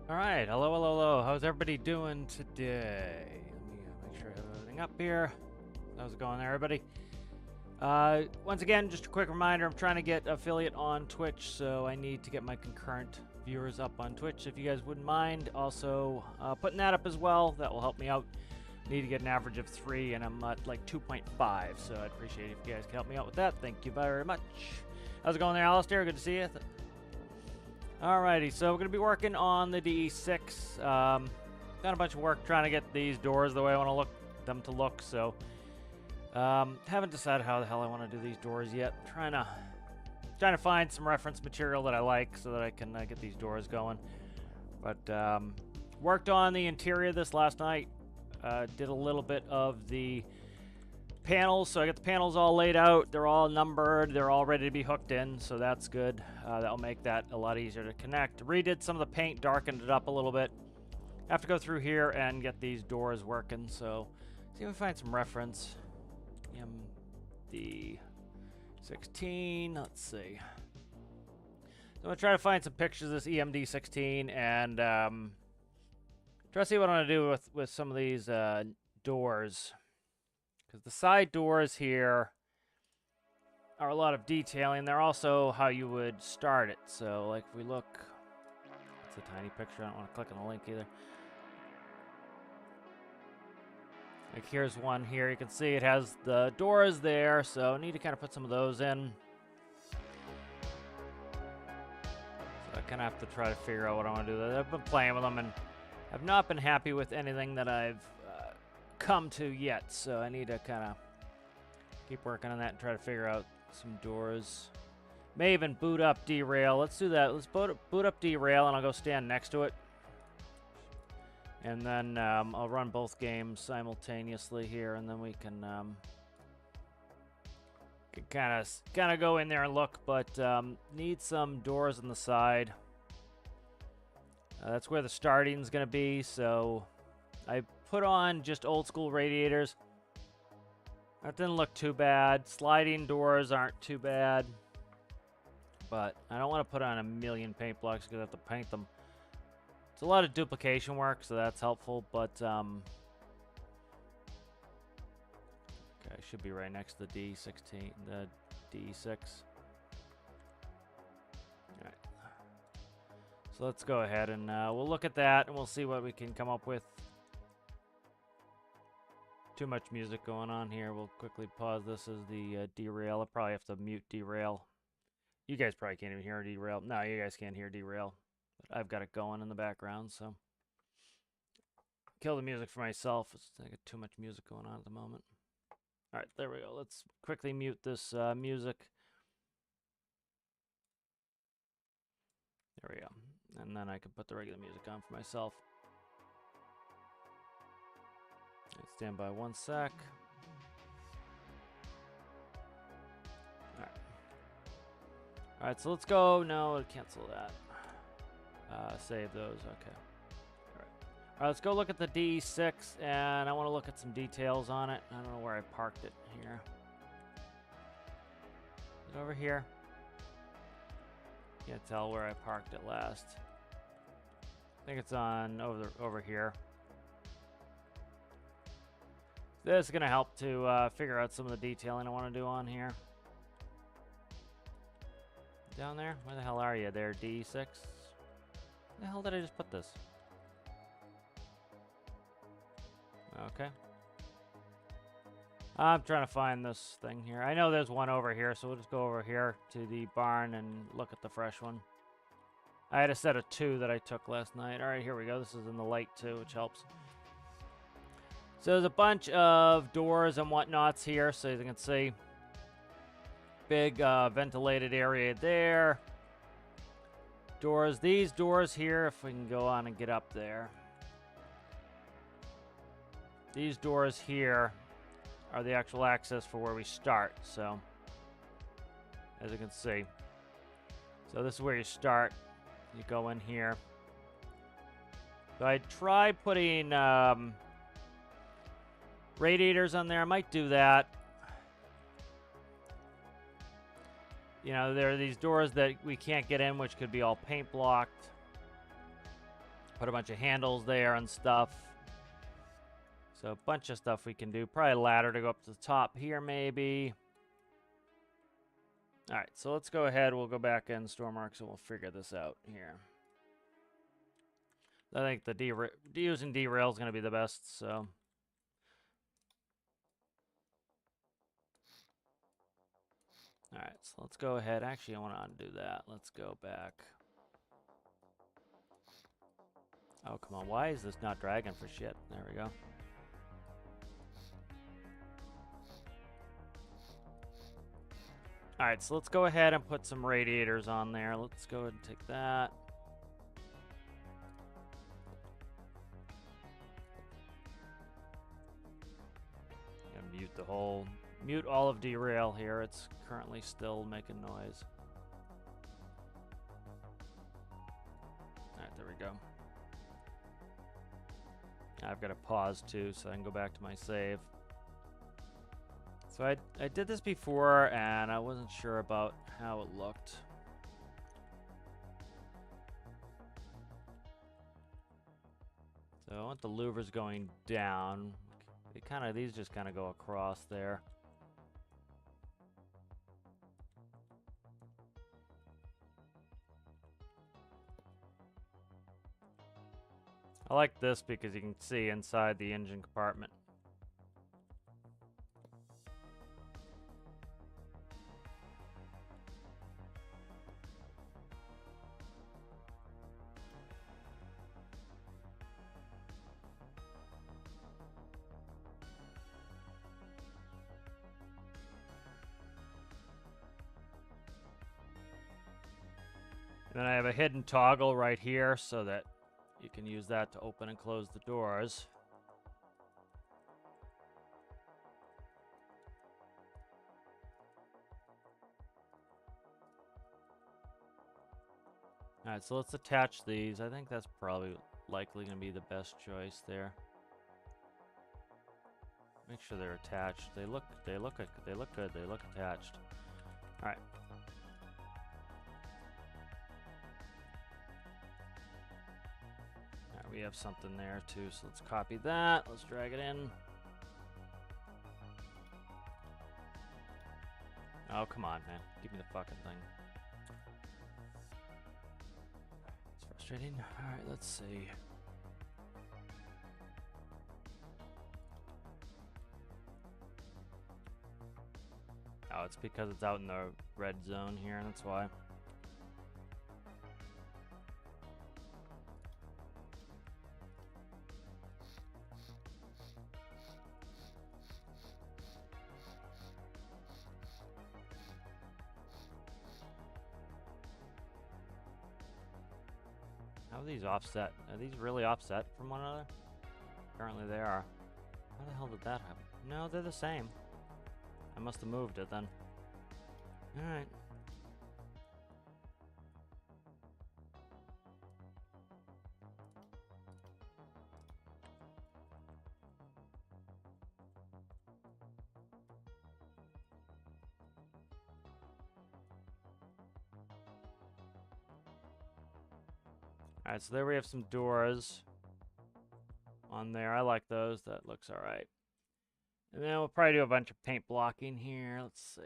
Alright, hello, hello, hello. How's everybody doing today? Let me make sure I have everything up here. How's it going there, everybody? Once again, just a quick reminder, I'm trying to get affiliate on Twitch, so I need to get my concurrent viewers up on Twitch, if you guys wouldn't mind. Also, putting that up as well, that will help me out. Need to get an average of 3, and I'm at like 2.5, so I'd appreciate it if you guys could help me out with that. Thank you very much. How's it going there, Alistair? Good to see you. Alrighty, so we're going to be working on the DE6. Done a bunch of work trying to get these doors the way I want them to look, so haven't decided how the hell I want to do these doors yet. Trying to find some reference material that I like so that I can get these doors going. But worked on the interior this last night. Did a little bit of the panels, so I got the panels all laid out. They're all numbered. They're all ready to be hooked in, so that's good. That'll make that a lot easier to connect. Redid some of the paint, darkened it up a little bit. Have to go through here and get these doors working, so see if we find some reference. EMD16, let's see. So I'm gonna try to find some pictures of this EMD16 and try to see what I'm gonna do with some of these doors. Because the side doors here are a lot of detailing. They're also how you would start it. So, like, if we look, it's a tiny picture. I don't want to click on the link either. Like, here's one here. You can see it has the doors there. So, I need to kind of put some of those in. So, I kind of have to try to figure out what I want to do. I've been playing with them and have not been happy with anything that I've come to yet, so I need to kind of keep working on that and try to figure out some doors. May even boot up derail. Let's do that. Let's boot up derail, and I'll go stand next to it, and then I'll run both games simultaneously here, and then we can kind of go in there and look. But need some doors on the side. That's where the starting's gonna be, so I put on just old school radiators. That didn't look too bad. Sliding doors aren't too bad. But I don't want to put on a million paint blocks because I have to paint them. It's a lot of duplication work, so that's helpful. But okay, I should be right next to the D16, the D6. Alright. So let's go ahead and we'll look at that and we'll see what we can come up with. Too much music going on here. We'll quickly pause this as the derail. I'll probably have to mute derail. You guys probably can't even hear derail. No, you guys can't hear derail. But I've got it going in the background, so. Kill the music for myself. I got too much music going on at the moment. Alright, there we go. Let's quickly mute this music. There we go. And then I can put the regular music on for myself. Stand by 1 sec. Alright, so let's go. No, cancel that. Save those. Okay. Alright, let's go look at the D6, and I want to look at some details on it. I don't know where I parked it here. Is it over here? Can't tell where I parked it last. I think it's on over here. This is going to help to figure out some of the detailing I want to do on here. Down there? Where the hell are you there, D6? Where the hell did I just put this? Okay. I'm trying to find this thing here. I know there's one over here, so we'll just go over here to the barn and look at the fresh one. I had a set of 2 that I took last night. All right, here we go. This is in the light too, which helps. So there's a bunch of doors and whatnots here, so as you can see. Big ventilated area there. Doors. These doors here, if we can go on and get up there. These doors here are the actual access for where we start, so. As you can see. So this is where you start. You go in here. So I tried putting radiators on there. I might do that. You know, there are these doors that we can't get in, which could be all paint blocked. Put a bunch of handles there and stuff. So a bunch of stuff we can do. Probably a ladder to go up to the top here, maybe. All right, so let's go ahead. We'll go back in stormworks and we'll figure this out here. I think the using derail is going to be the best, so. All right, so let's go ahead. Actually, I want to undo that. Let's go back. Oh, come on. Why is this not dragging for shit? There we go. All right, so let's go ahead and put some radiators on there. Let's go ahead and take that. And mute all of derail here. It's currently still making noise. All right, there we go. I've got to pause too, so I can go back to my save. So I did this before, and I wasn't sure about how it looked. So I want the louvers going down. These just kind of go across there. I like this because you can see inside the engine compartment. Then I have a hidden toggle right here so that you can use that to open and close the doors. Alright, so let's attach these. I think that's probably likely going to be the best choice there. Make sure they're attached. They look good. They look attached. Alright. We have something there too, so let's copy that. Let's drag it in. Oh, come on, man. Give me the fucking thing. It's frustrating. Alright, let's see. Oh, it's because it's out in the red zone here, that's why. How are these offset? Are these really offset from one another? Apparently they are. How the hell did that happen? No, they're the same. I must have moved it then. Alright. Alright, so there we have some doors on there. I like those. That looks alright. And then we'll probably do a bunch of paint blocking here. Let's see.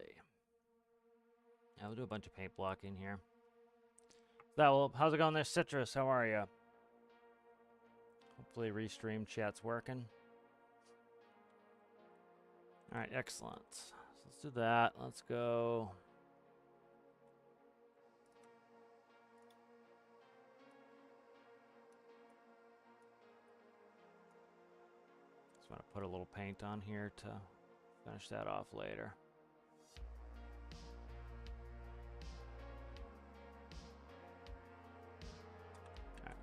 Yeah, we'll do a bunch of paint blocking here. How's it going there, Citrus? How are you? Hopefully restream chat's working. Alright, excellent. So let's do that. Let's go. Just want to put a little paint on here to finish that off later. Right.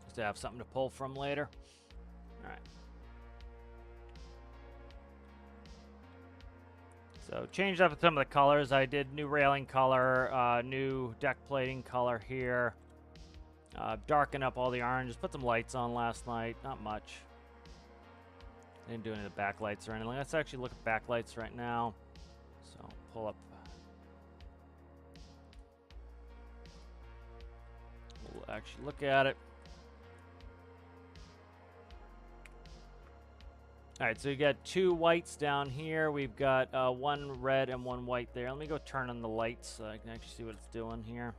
Just to have something to pull from later. All right. So changed up some of the colors. I did new railing color, new deck plating color here. Darken up all the oranges. Put some lights on last night. Not much. Didn't do any of the backlights or anything. Let's actually look at backlights right now. So pull up. actually look at it. All right, so we got 2 whites down here. We've got 1 red and 1 white there. Let me go turn on the lights so I can actually see what it's doing here.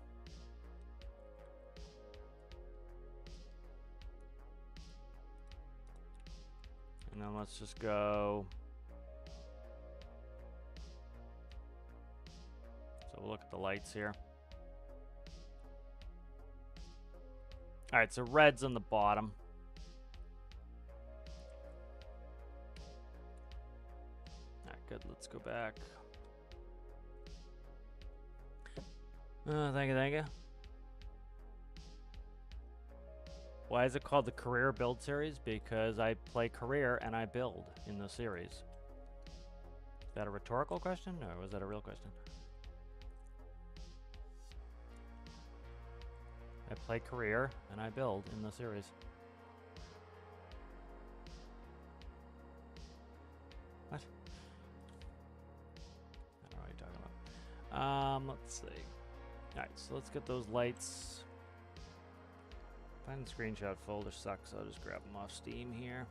And then let's just go. So we'll look at the lights here. All right, so red's on the bottom. All right, good. Let's go back. Thank you, thank you. Why is it called the Career Build Series? Because I play career and I build in the series. Is that a rhetorical question, or was that a real question? I play career and I build in the series. What? I don't know what you're talking about. Let's see. Alright, so let's get those lights. Find the screenshot folder sucks, so I'll just grab them off Steam here.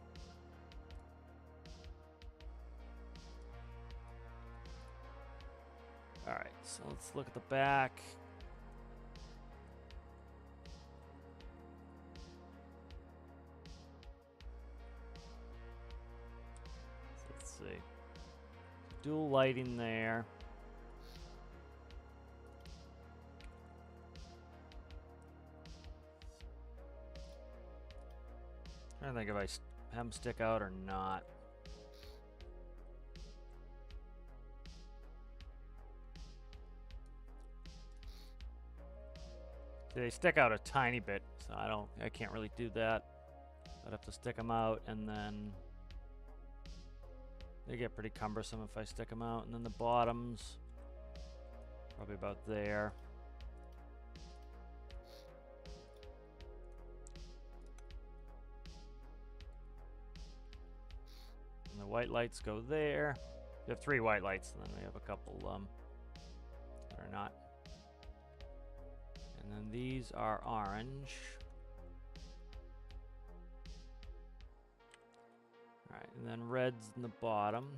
Alright, so let's look at the back. Let's see. Dual lighting there. I don't think if I have them stick out or not. See, they stick out a tiny bit, so I can't really do that. I'd have to stick them out, and then they get pretty cumbersome if I stick them out. And then the bottoms, probably about there. And the white lights go there. We have 3 white lights, and then we have a couple that are not. And then these are orange. All right, and then red's in the bottom.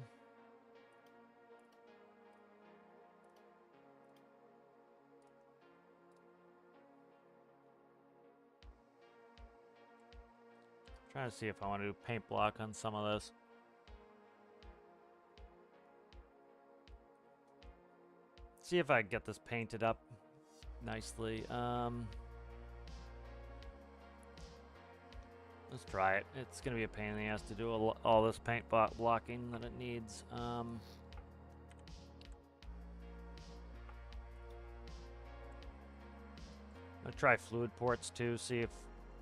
Trying to see if I want to do paint block on some of this. See if I can get this painted up nicely. Let's try it. It's going to be a pain in the ass to do all this paint blocking that it needs. I'll try fluid ports too, see if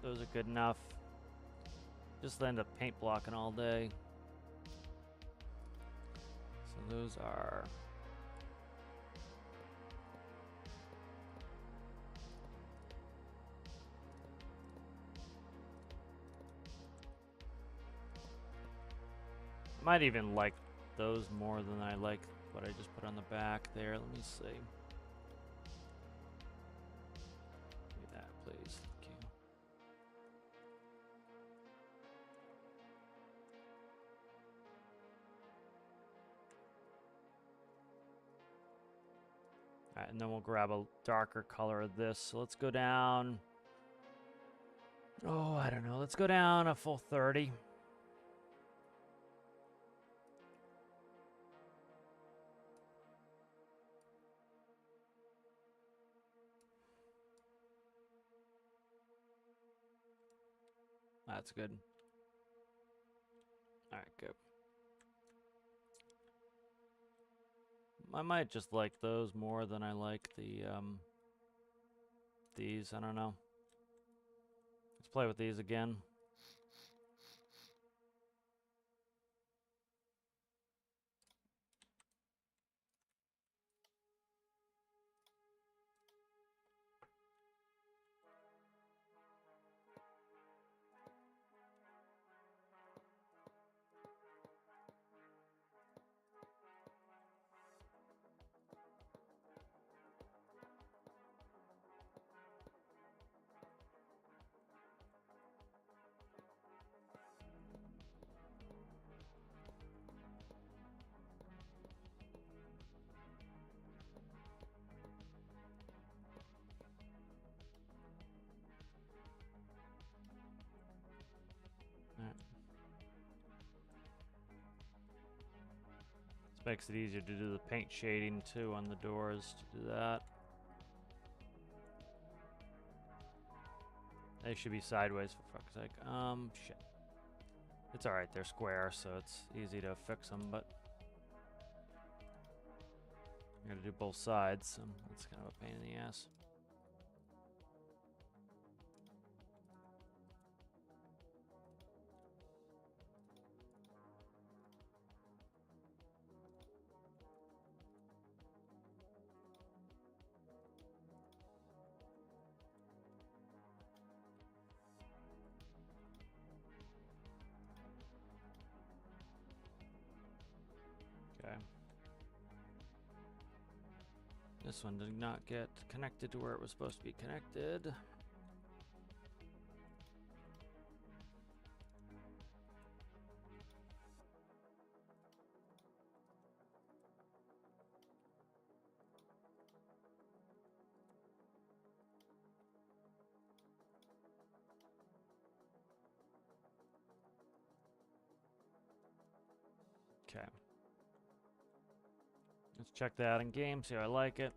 those are good enough. Just end up paint blocking all day. So those are... might even like those more than I like what I just put on the back there. Let me see. Give me that, please. Thank you. All right, and then we'll grab a darker color of this. So let's go down. Oh, I don't know. Let's go down a full 30. That's good. All right, good. I might just like those more than I like the these. I don't know. Let's play with these again. Makes it easier to do the paint shading too on the doors to do that. They should be sideways for fuck's sake. Shit. It's alright, they're square, so it's easy to fix them, but I gotta do both sides, so that's kind of a pain in the ass. Okay. This one did not get connected to where it was supposed to be connected. Okay. Let's check that out in game, see how I like it.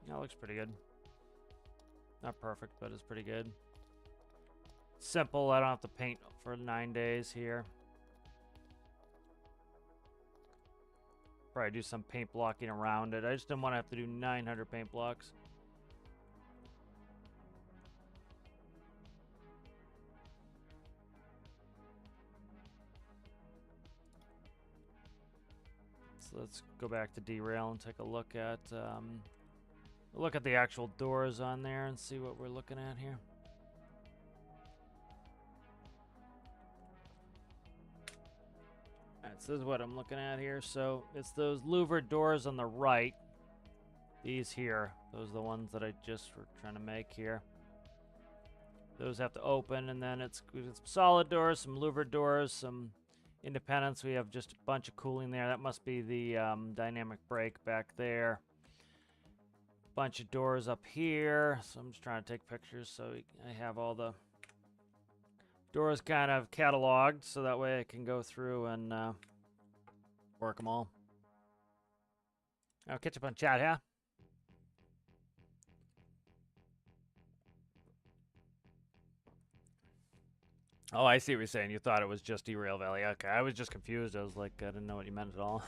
That looks pretty good. Not perfect, but it's pretty good. Simple, I don't have to paint for 9 days here. Probably do some paint blocking around it. I just didn't want to have to do 900 paint blocks. So let's go back to derail and take a look at the actual doors on there and see what we're looking at here. Alright, so this is what I'm looking at here. So it's those louvered doors on the right. These here. Those are the ones that I just were trying to make here. Those have to open, and then it's solid doors, some louvered doors, some independents. We have just a bunch of cooling there. That must be the dynamic brake back there. Bunch of doors up here. So I'm just trying to take pictures so I have all the doors kind of cataloged, so that way I can go through and work them all. I'll catch up on chat, yeah? Oh, I see what you're saying. You thought it was just Derail Valley. Okay, I was just confused. I was like, I didn't know what you meant at all.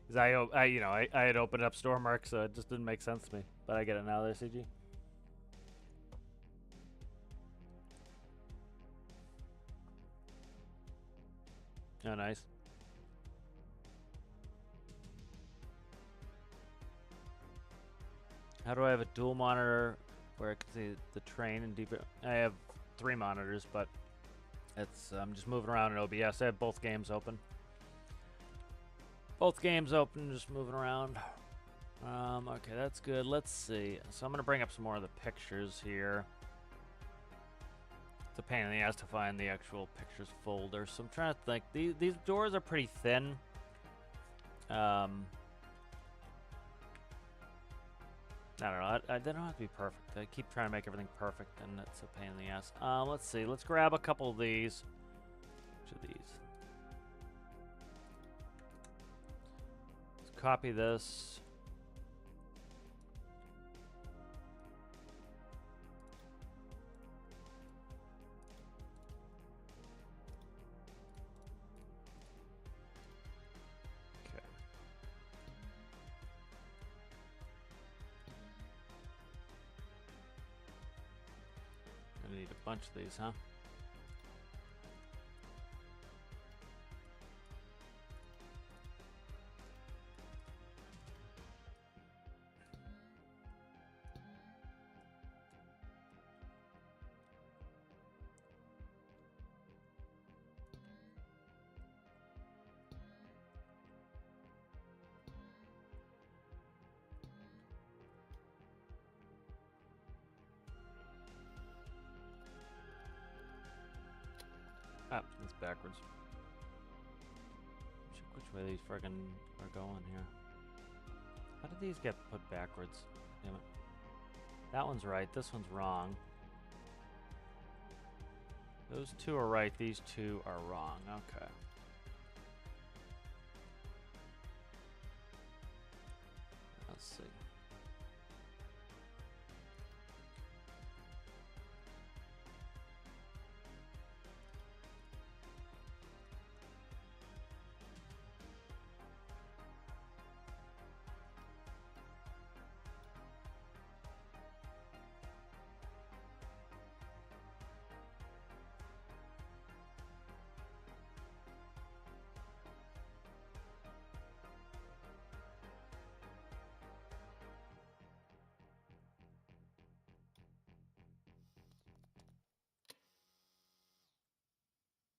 Because I had opened up stormworks, so it just didn't make sense to me. But I get it now there, CG. Oh, nice. How do I have a dual monitor where I can see the train and deep? I have 3 monitors, but it's I'm just moving around in OBS. I have both games open. Both games open, just moving around. Okay, that's good. Let's see. So I'm gonna bring up some more of the pictures here. It's a pain in the ass to find the actual pictures folder. So I'm trying to think. These doors are pretty thin. I don't know. They don't have to be perfect. I keep trying to make everything perfect, and it's a pain in the ass. Let's see. Let's grab a couple of these. Which of these? Let's copy this. Need a bunch of these, huh? Ah, it's backwards. Check which way these friggin' are going here. How did these get put backwards? Damn it. That one's right, this one's wrong. Those two are right, these two are wrong. Okay. Let's see.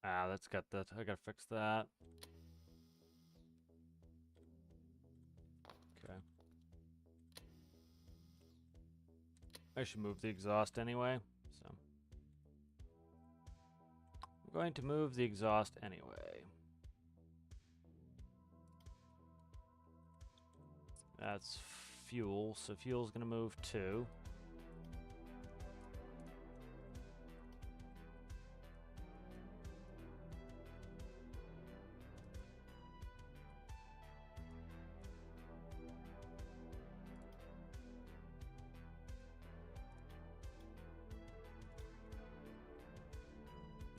Ah, that's got that. I gotta fix that. Okay. I should move the exhaust anyway, so. I'm going to move the exhaust anyway. That's fuel, so fuel's gonna move too.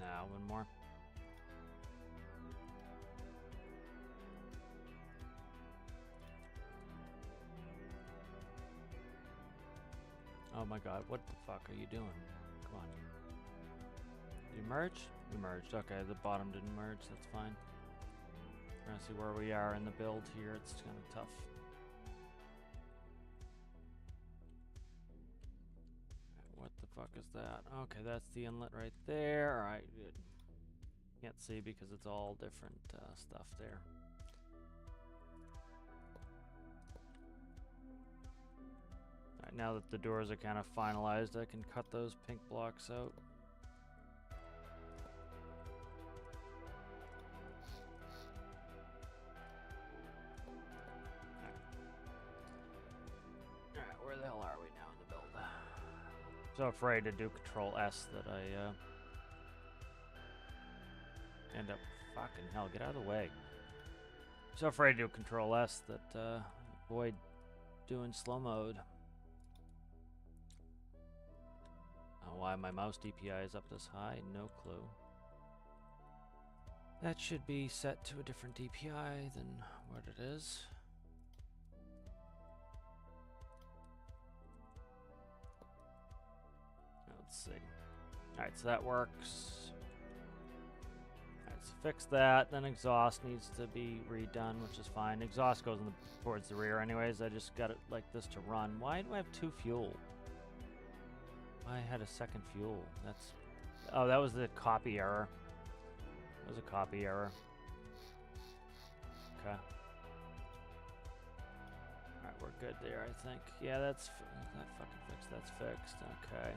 Now, one more. Oh my god, what the fuck are you doing? Come on. You merge? You merged. Okay, the bottom didn't merge, that's fine. We're gonna see where we are in the build here. It's kind of tough. What the fuck is that? Okay, that's the inlet right there. Alright, good. Can't see because it's all different stuff there. Alright, now that the doors are kind of finalized, I can cut those pink blocks out. Alright, where the hell are we now in the build? So afraid to do Control S that I end up fucking hell, get out of the way. So afraid to do Control S that avoid doing slow mode. Why my mouse DPI is up this high, no clue. That should be set to a different DPI than what it is. Let's see. Alright, so that works. Alright, so fix that. Then exhaust needs to be redone, which is fine. Exhaust goes towards the rear anyways. I just got it like this to run. Why do I have 2 fuel? I had a second fuel. That's... Oh, that was the copy error. That was a copy error. Okay. Alright, we're good there, I think. Yeah, that's... That fucking fixed. That's fixed. Okay.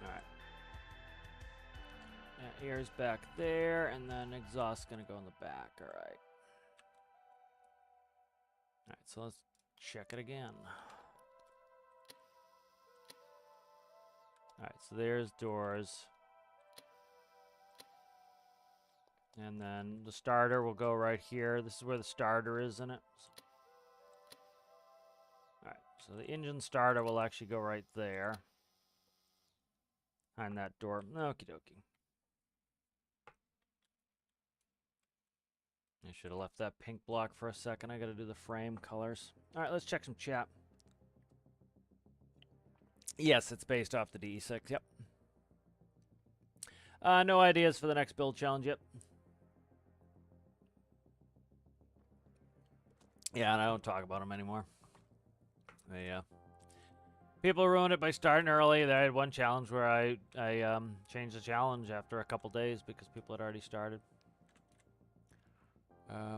Alright. Yeah, air's back there, and then exhaust's gonna go in the back. Alright. Alright, so let's check it again. Alright, so there's doors. And then the starter will go right here. This is where the starter is in it. Alright, so the engine starter will actually go right there. Behind that door. Okie dokie. I should have left that pink block for a second. I gotta do the frame colors. Alright, let's check some chat. Yes, it's based off the DE6, yep. No ideas for the next build challenge yet. Yeah, and I don't talk about them anymore. People ruined it by starting early. I had one challenge where I changed the challenge after a couple days because people had already started.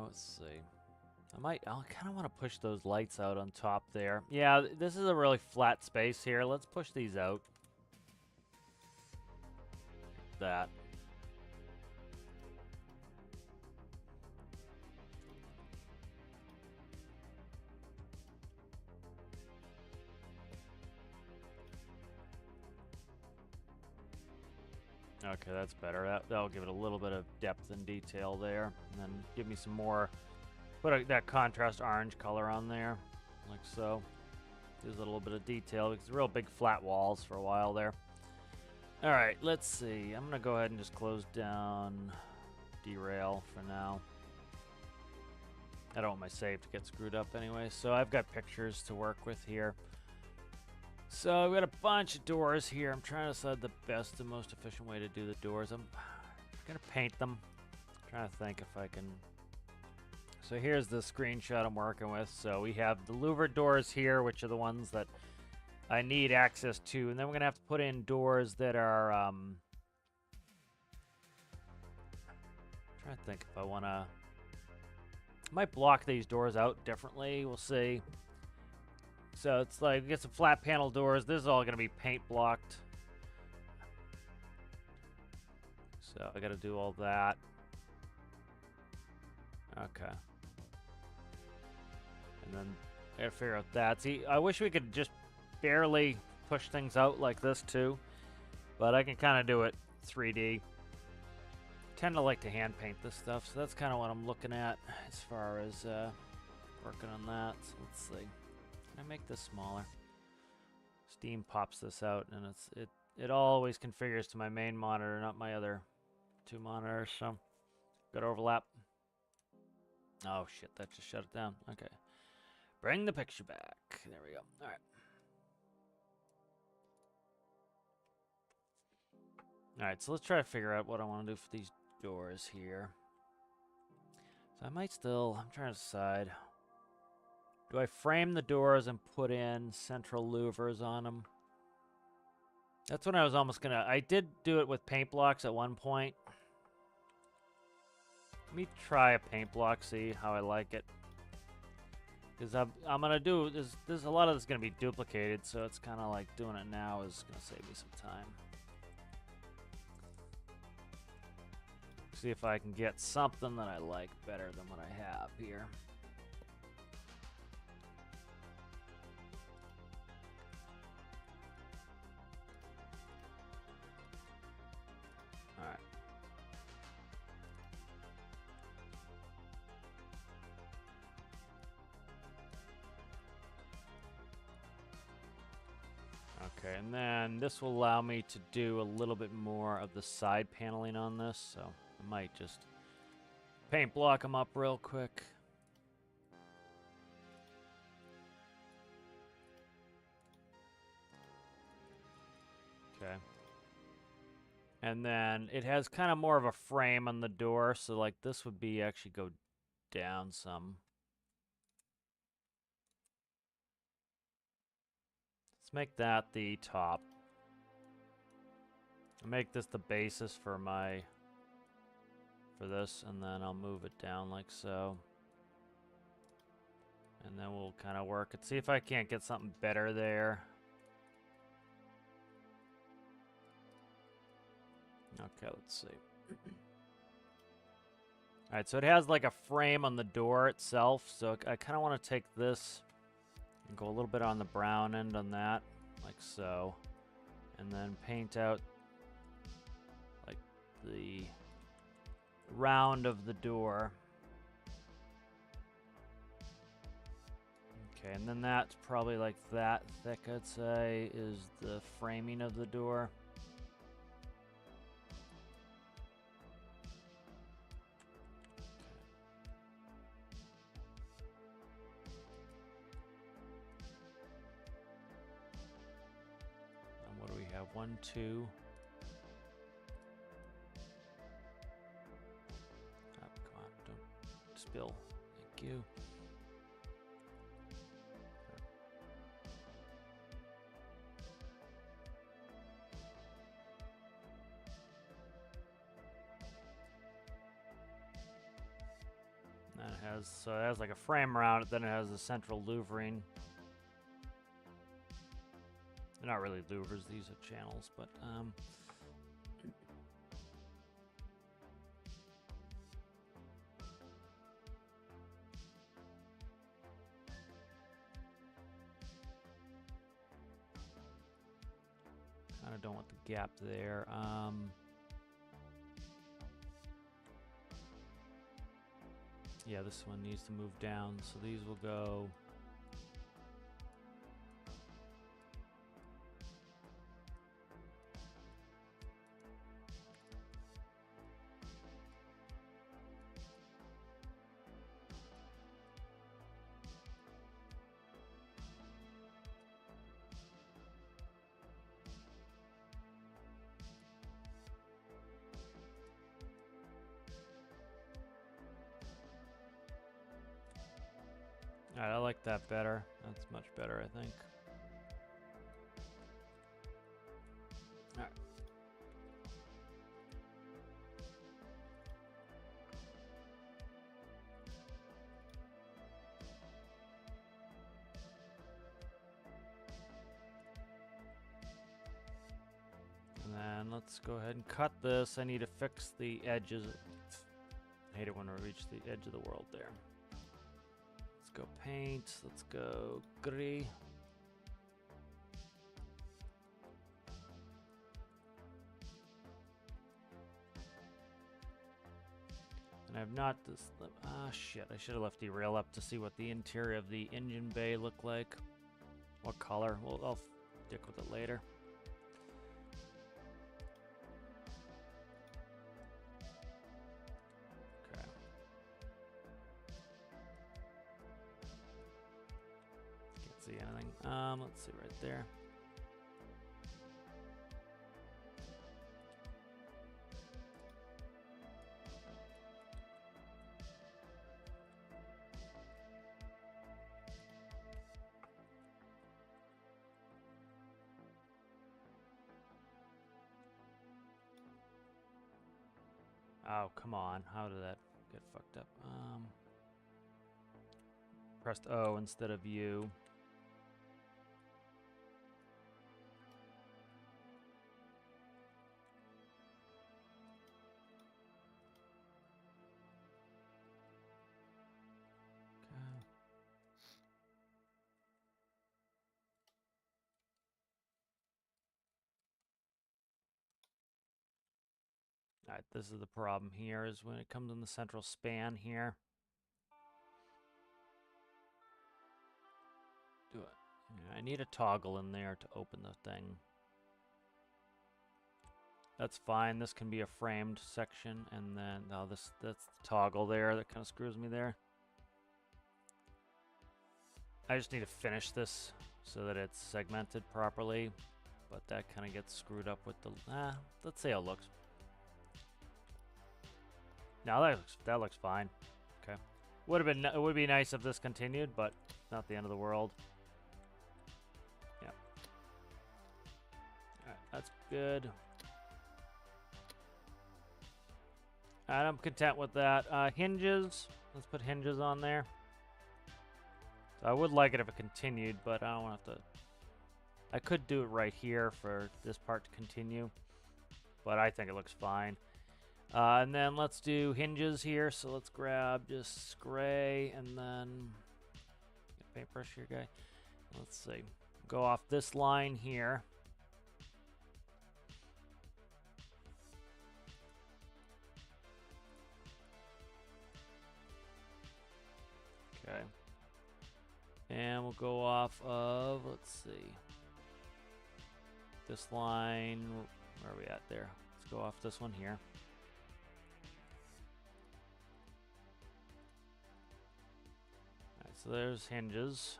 Let's see. I kind of want to push those lights out on top there. Yeah, this is a really flat space here. Let's push these out. That. Okay, that's better. That'll give it a little bit of depth and detail there. And then give me some more, that contrast orange color on there, like so. Gives it a little bit of detail because real big flat walls for a while there. All right, let's see. I'm gonna go ahead and just close down derail for now. I don't want my save to get screwed up anyway, so I've got pictures to work with here. So I've got a bunch of doors here. I'm trying to decide the best and most efficient way to do the doors. I'm gonna paint them. I'm trying to think if I can. So here's the screenshot I'm working with. So we have the louvered doors here, which are the ones that I need access to, and then we're gonna have to put in doors that are. I'm trying to think if I wanna. I might block these doors out differently. We'll see. So it's like we get some flat panel doors. This is all gonna be paint blocked. So I gotta do all that. Okay. And then I gotta figure out that. See, I wish we could just barely push things out like this too, but I can kind of do it 3D. Tend to like to hand paint this stuff, so that's kind of what I'm looking at as far as working on that. So let's see. Can I make this smaller? Steam pops this out, and it always configures to my main monitor, not my other two monitors. So good overlap. Oh shit, that just shut it down. Okay. Bring the picture back. There we go. All right. All right, so let's try to figure out what I want to do for these doors here. So I might still, I'm trying to decide. Do I frame the doors and put in central louvers on them? That's when I was almost gonna, I did do it with paint blocks at one point. Let me try a paint block, see how I like it. Because I'm gonna do, there's a lot of this gonna be duplicated, so it's kind of like doing it now is gonna save me some time. See if I can get something that I like better than what I have here. All right. Okay, and then this will allow me to do a little bit more of the side paneling on this, so I might just paint block them up real quick. Okay. And then it has kind of more of a frame on the door, so like this would be actually go down some. Let's make that the top. I'll make this the basis for this, and then I'll move it down like so. And then we'll kind of work it. See if I can't get something better there. Okay, let's see. Alright, so it has like a frame on the door itself, so I kind of want to take this and go a little bit on the brown end on that, like so. And then paint out like the round of the door. Okay, and then that's probably like that thick, I'd say, is the framing of the door. And what do we have? 1, 2. Oh, come on, don't spill. Thank you. So it has like a frame around it, then it has the central louvering. They're not really louvers, these are channels, but kind of don't want the gap there. Yeah, this one needs to move down, so these will go... Alright, I like that better. That's much better, I think. Alright. And then let's go ahead and cut this. I need to fix the edges. I hate it when I reach the edge of the world there. Let's go paint. Let's go gray. And I've not this. Ah, shit. I should have left the rail up to see what the interior of the engine bay looked like. What color? Well, I'll stick with it later. Okay. Can't see anything. Let's see right there. Oh, come on. How did that get fucked up? Pressed O instead of U. Okay. All right, this is the problem here, is when it comes in the central span here. Do it. Yeah, I need a toggle in there to open the thing. That's fine. This can be a framed section, and then that's the toggle there that kind of screws me there. I just need to finish this so that it's segmented properly, but that kind of gets screwed up with the. Let's see how it looks. No, that looks fine. Okay. It would be nice if this continued, but not the end of the world. Yeah. All right, that's good. And I'm content with that. Hinges. Let's put hinges on there. So I would like it if it continued, but I don't want to have to. I could do it right here for this part to continue, but I think it looks fine. And then let's do hinges here. So let's grab just gray and then get paintbrush here, guy. Let's see. Go off this line here. Okay. And we'll go off of, let's see, this line. Where are we at there? Let's go off this one here. So there's hinges.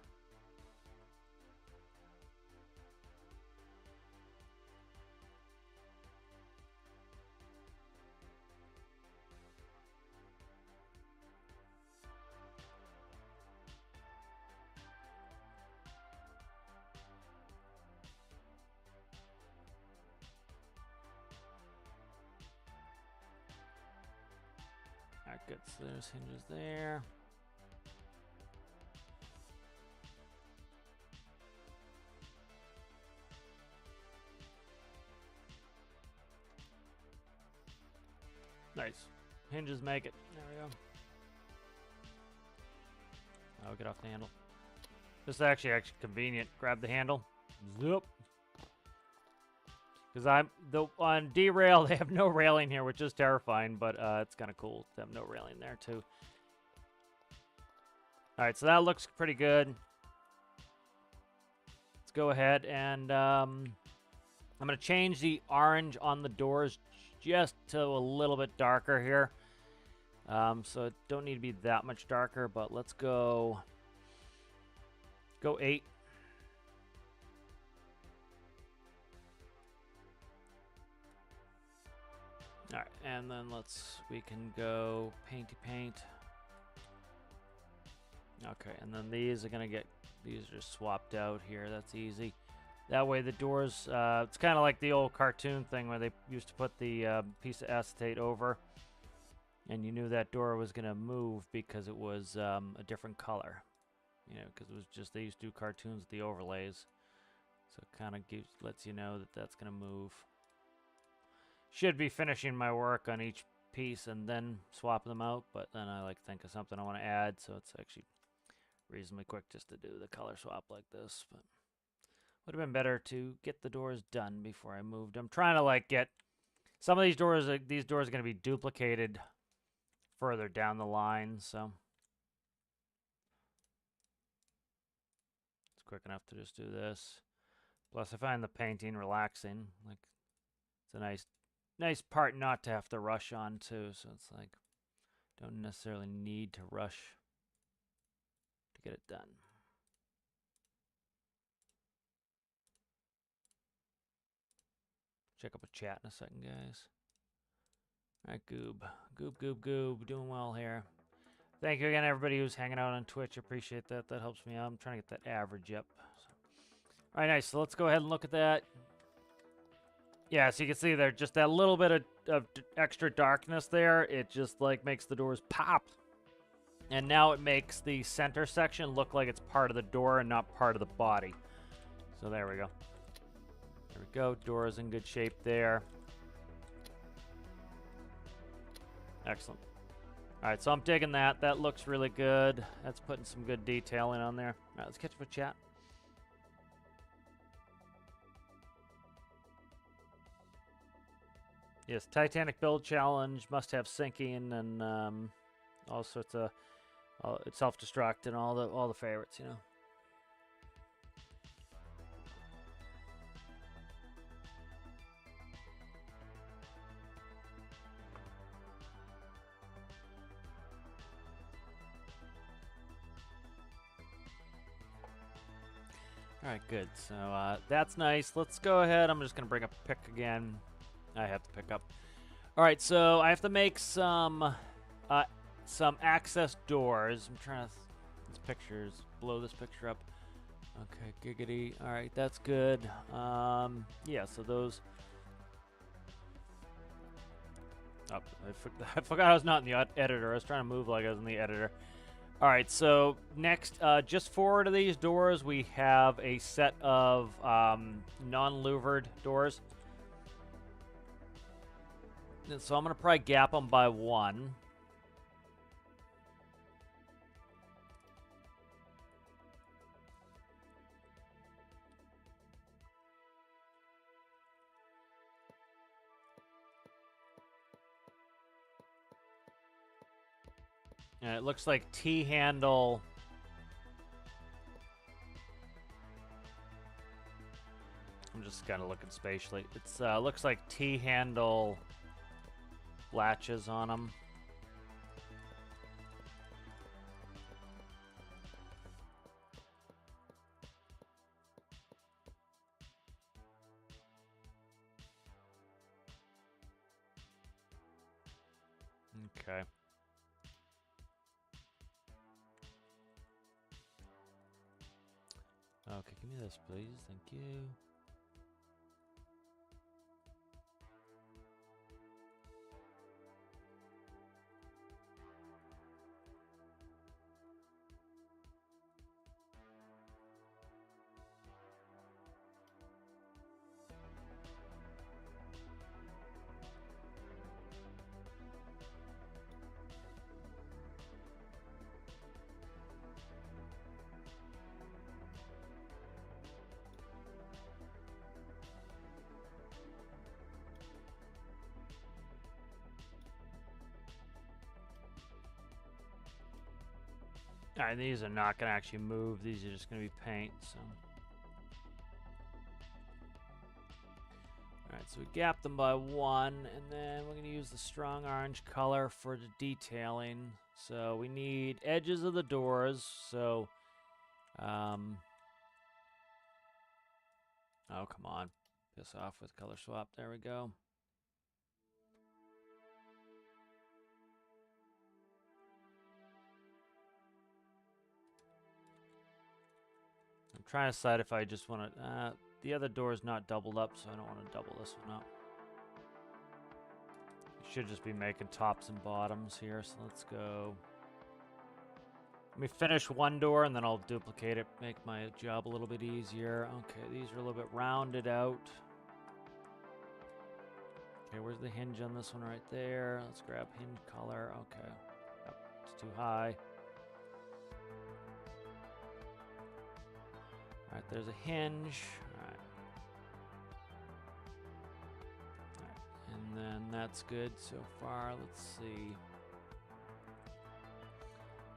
Alright, good. So there's hinges there. Nice. Hinges make it. There we go. I'll get off the handle. This is actually convenient. Grab the handle. Zoop. Because on derail, they have no railing here, which is terrifying, but it's kind of cool to have no railing there too. All right, so that looks pretty good. Let's go ahead and I'm going to change the orange on the doors just to a little bit darker here. So it don't need to be that much darker, but let's go 8. All right, and then we can go painty paint. Okay, and then these are just swapped out here. That's easy. That way the doors, it's kind of like the old cartoon thing where they used to put the piece of acetate over, and you knew that door was going to move because it was a different color. You know, because it was just, they used to do cartoons with the overlays. So it kind of lets you know that that's going to move. Should be finishing my work on each piece and then swapping them out, but then I like think of something I want to add, so it's actually reasonably quick just to do the color swap like this. But would have been better to get the doors done before I moved. I'm trying to like get some of these doors. These doors are going to be duplicated further down the line, so it's quick enough to just do this. Plus, I find the painting relaxing. Like, it's a nice part not to have to rush on too. So it's like, don't necessarily need to rush to get it done. Check up a chat in a second, guys. All right, Goob, doing well here. Thank you again, everybody who's hanging out on Twitch. Appreciate that. That helps me out. I'm trying to get that average up. So. All right, nice. So let's go ahead and look at that. Yeah, so you can see there, just that little bit of extra darkness there. It just like makes the doors pop. And now it makes the center section look like it's part of the door and not part of the body. So there we go. There we go. Door is in good shape there. Excellent. All right, so I'm digging that. That looks really good. That's putting some good detailing on there. All right, let's catch up with chat. Yes, Titanic build challenge, must have sinking and all sorts of self-destruct and all the favorites, you know. All right, good. So that's nice. Let's go ahead. I'm just gonna bring up pick again. I have to pick up. All right, so I have to make some access doors. I'm trying to. This picture's blow this picture up. Okay, giggity. All right, that's good. Yeah, so those. Oh, I forgot I was not in the editor. I was trying to move like I was in the editor. All right, so next, just forward of these doors, we have a set of non-louvered doors. And so I'm going to probably gap them by 1. And it looks like T-handle. I'm just kind of looking spatially. It's looks like T-handle latches on them. Okay. Okay, give me this, please. Thank you. Alright, these are not going to actually move. These are just going to be paint, so... Alright, so we gap them by 1, and then we're going to use the strong orange color for the detailing. So we need edges of the doors, so... oh, come on. Piss off with color swap. There we go. I'm trying to decide if I just want to... the other door is not doubled up, so I don't want to double this one up. Should just be making tops and bottoms here, so let's go. Let me finish one door and then I'll duplicate it, make my job a little bit easier. Okay, these are a little bit rounded out. Okay, where's the hinge on this one? Right there. Let's grab hinge color. Okay. Yep, it's too high. Alright, there's a hinge. Alright. And then that's good so far. Let's see.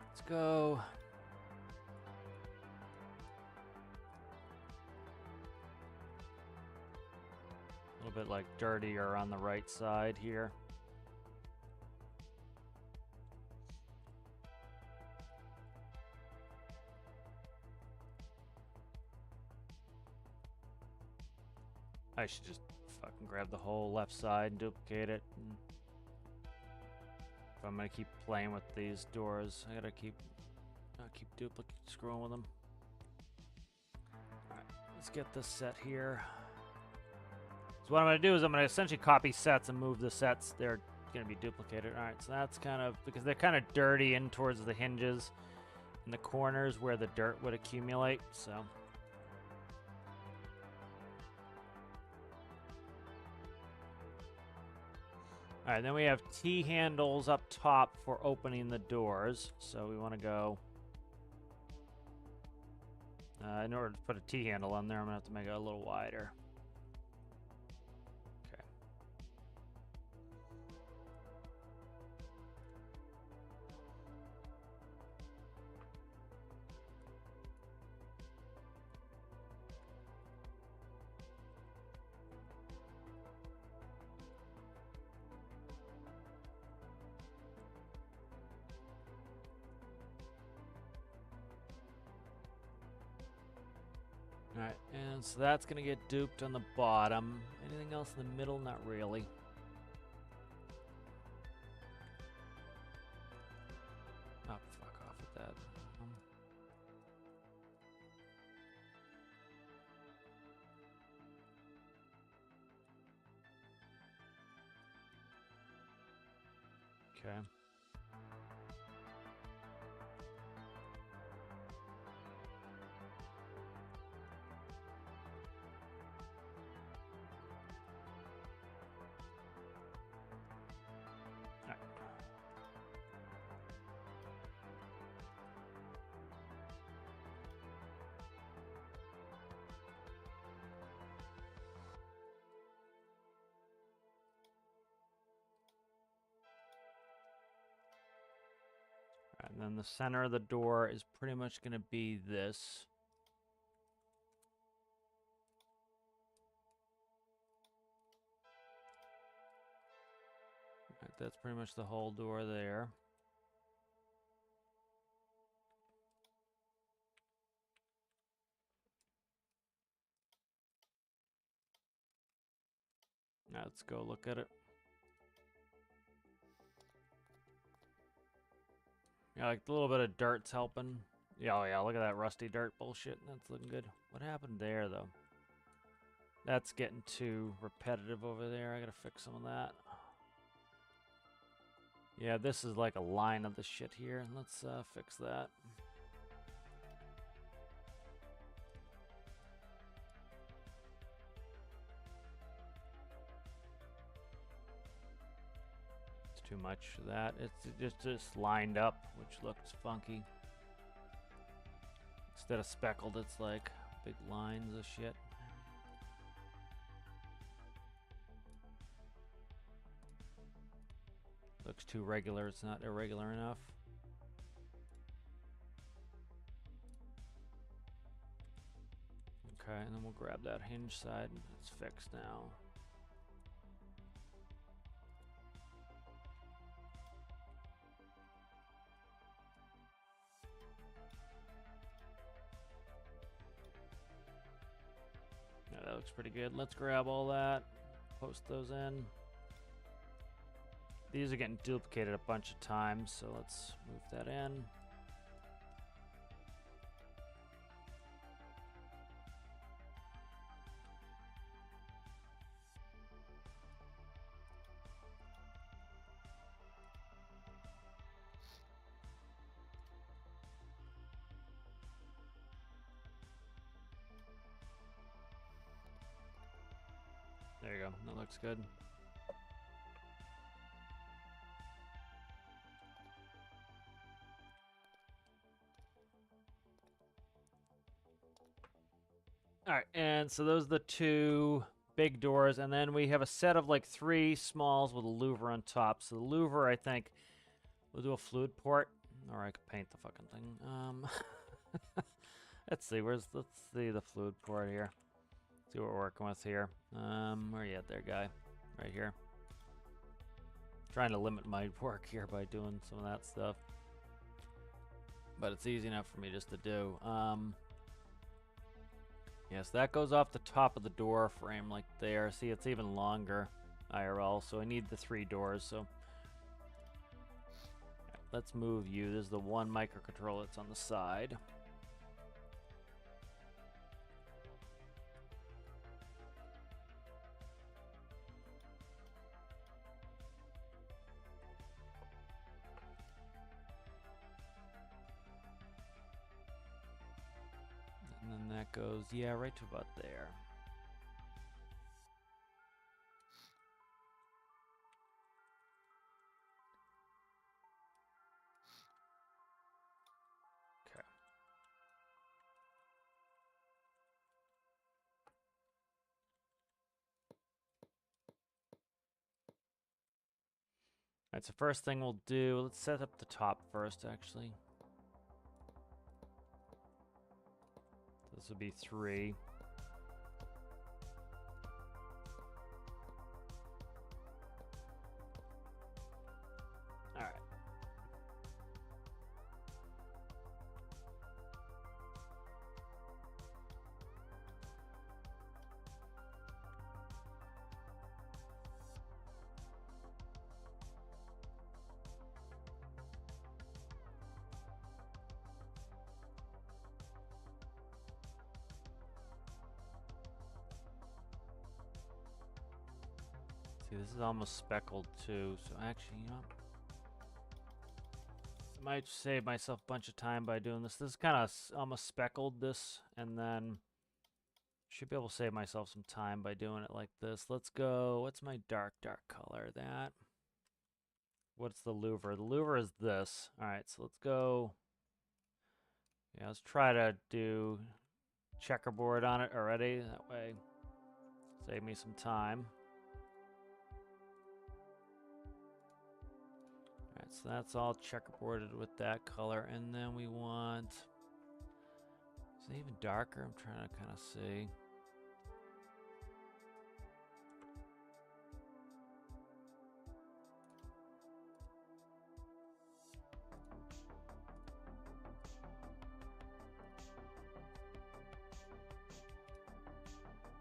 Let's go. A little bit like dirtier on the right side here. I should just fucking grab the whole left side and duplicate it. And if I'm gonna keep playing with these doors, I gotta keep screwing with them. Alright, let's get this set here. So what I'm gonna do is I'm gonna essentially copy sets and move the sets. They're gonna be duplicated. Alright, so that's kind of, because they're kind of dirty in towards the hinges and the corners where the dirt would accumulate, so. Alright, then we have T-handles up top for opening the doors. So we want to go... in order to put a T-handle on there, I'm going to have to make it a little wider. Okay. Alright, and so that's going to get duped on the bottom. Anything else in the middle? Not really. Oh, fuck off with that. Okay. And then the center of the door is pretty much going to be this. Right, that's pretty much the whole door there. Now let's go look at it. Yeah, like a little bit of dirt's helping. Yeah, oh yeah, look at that rusty dirt bullshit. That's looking good. What happened there, though? That's getting too repetitive over there. I gotta fix some of that. Yeah, this is like a line of the shit here. Let's fix that. Too much of that. It's just lined up, which looks funky. Instead of speckled, it's like big lines of shit. Looks too regular. It's not irregular enough. Okay, and then we'll grab that hinge side. It's fixed now. Yeah, that looks pretty good. Let's grab all that, post those in. These are getting duplicated a bunch of times, so let's move that in. There you go. That looks good. All right, and so those are the two big doors, and then we have a set of like 3 smalls with a louver on top. So the louver, I think, we'll do a fluid port, or I could paint the fucking thing. Let's see, let's see the fluid port here. See what we're working with here. Where are you at there, guy? Right here. Trying to limit my work here by doing some of that stuff, but it's easy enough for me just to do. Yes, that goes off the top of the door frame like there. See, it's even longer IRL, so I need the 3 doors. So right, let's move you. This is the one microcontroller that's on the side. And then that goes, yeah, right to about there. Okay. Alright, so first thing we'll do, let's set up the top first, actually. This would be 3. Alright. See, this is almost speckled too, so actually, you know, I might save myself a bunch of time by doing this. This is kind of almost speckled, this, and then should be able to save myself some time by doing it like this. Let's go, what's my dark color? That. What's the louver? The louver is this. All right, so let's go. Yeah, let's try to do checkerboard on it already. That way, save me some time. All right, so that's all checkerboarded with that color. And then we want, is it even darker? I'm trying to kind of see.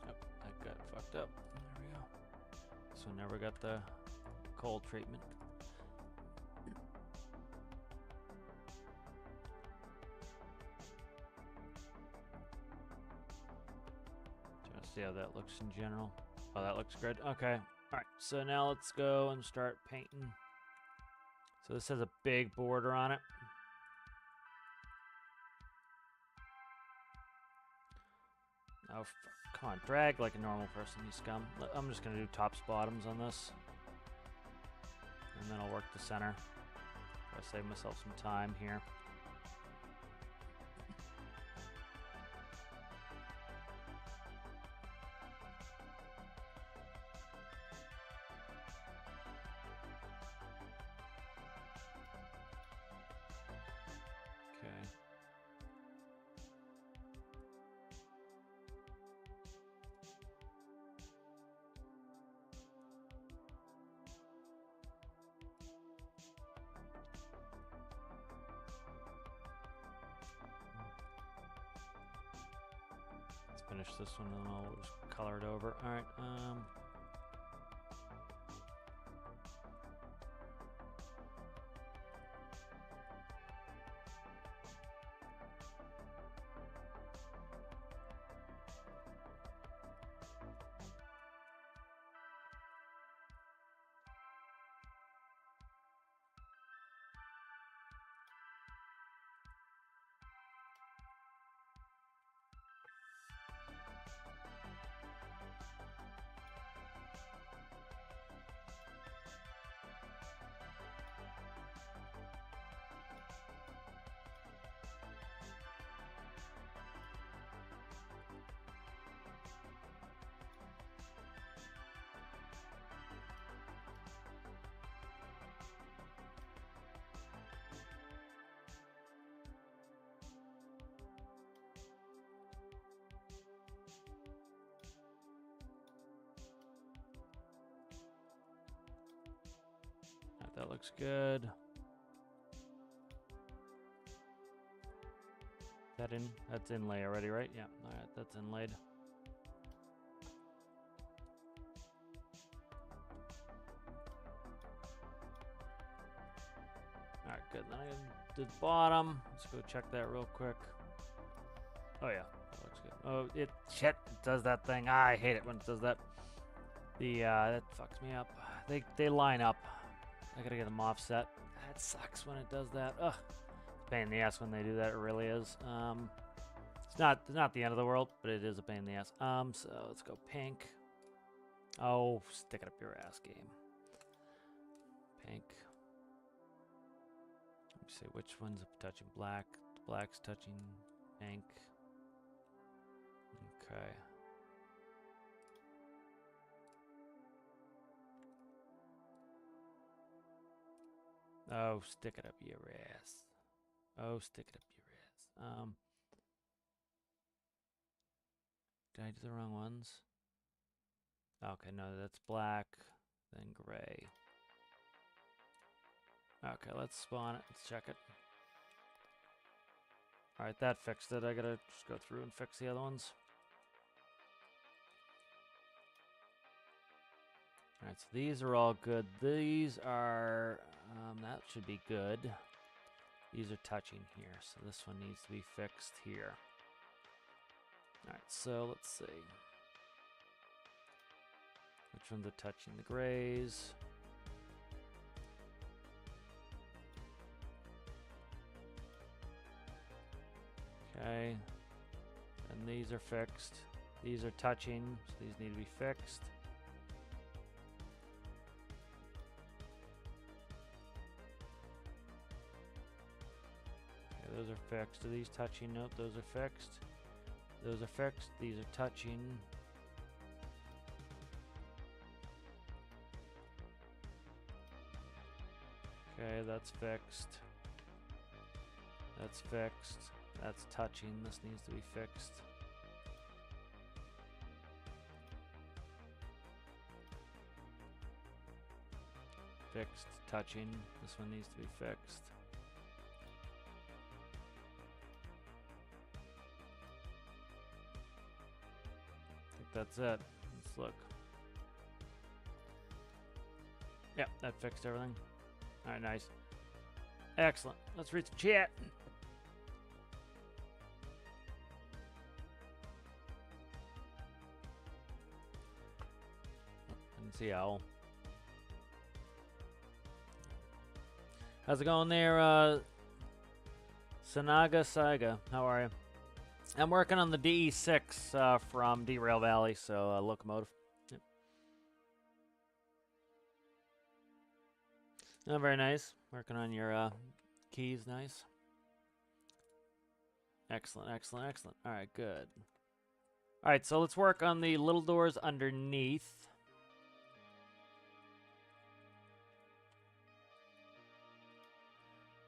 Oh, that got fucked up. There we go. So never got the cold treatment. See how that looks in general. Oh, that looks good. Okay. All right. So now let's go and start painting. So this has a big border on it. Oh, come on. Drag like a normal person, you scum. I'm just going to do tops, bottoms on this. And then I'll work the center. I'll save myself some time here. finish this one and I'll just color it over. All right. That looks good. That in? That's inlay already, right? Yeah. All right, that's inlaid. All right, good. Then I did the bottom. Let's go check that real quick. Oh yeah, that looks good. Oh, it does that thing. I hate it when it does that. That fucks me up. They line up. I gotta get them offset. That sucks when it does that. Ugh. Pain in the ass when they do that, it really is. It's not the end of the world, but it is a pain in the ass. So let's go pink. Oh, stick it up your ass, game. Pink. Let me see which one's touching black. Black's touching pink. Okay. Oh, stick it up your ass. Oh, stick it up your ass. Did I do the wrong ones? Okay, no, that's black, then gray. Okay, let's spawn it. Let's check it. Alright, that fixed it. I gotta just go through and fix the other ones. Alright, so these are all good. These are... that should be good. These are touching here, so this one needs to be fixed here. Alright, so let's see. Which ones are touching the grays? Okay. And these are fixed. These are touching, so these need to be fixed. Okay, those are fixed. Are these touching? Nope, those are fixed. Those are fixed. These are touching. Okay, that's fixed. That's fixed. That's touching. This needs to be fixed. Fixed. Touching. This one needs to be fixed. I think that's it. Let's look. Yep, that fixed everything. Alright, nice. Excellent. Let's read some chat. Didn't see Owl. How's it going there, Sanaga Saiga? How are you? I'm working on the DE6 from Derail Valley, so locomotive. Yep. Oh, very nice. Working on your keys, nice. Excellent, excellent, excellent. All right, good. All right, so let's work on the little doors underneath.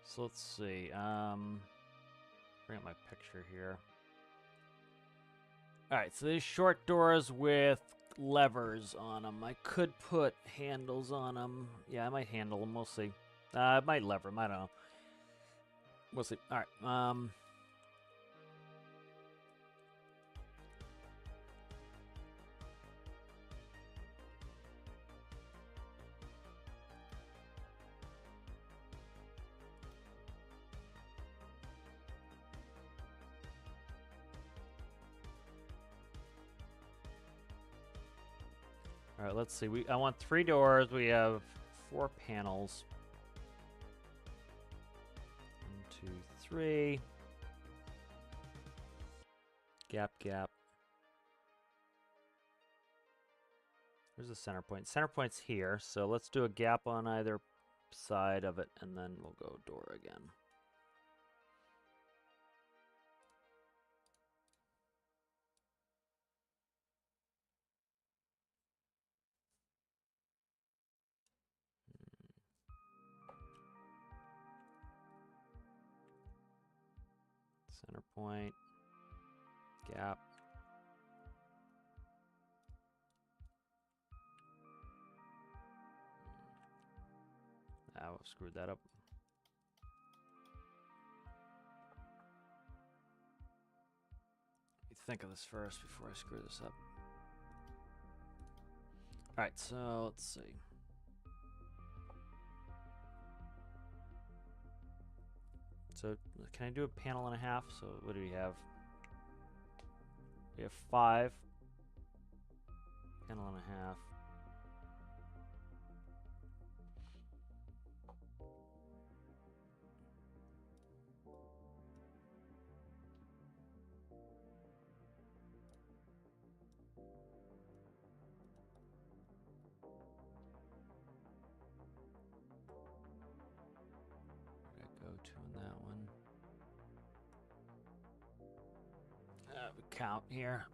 So let's see. Bring up my picture here. All right, so these short doors with levers on them. I could put handles on them. Yeah, I might handle them. We'll see. I might lever them. I don't know. We'll see. All right. All right, let's see. I want 3 doors. We have 4 panels. 1, 2, 3. Gap, gap. Where's the center point? Center point's here, so let's do a gap on either side of it, and then we'll go door again. Center point, gap. Ah, I've screwed that up. Let me think of this first before I screw this up. All right, so let's see. So can I do a panel and a half? So what do we have? We have 5. Panel and a half. Go to in that one. We count here.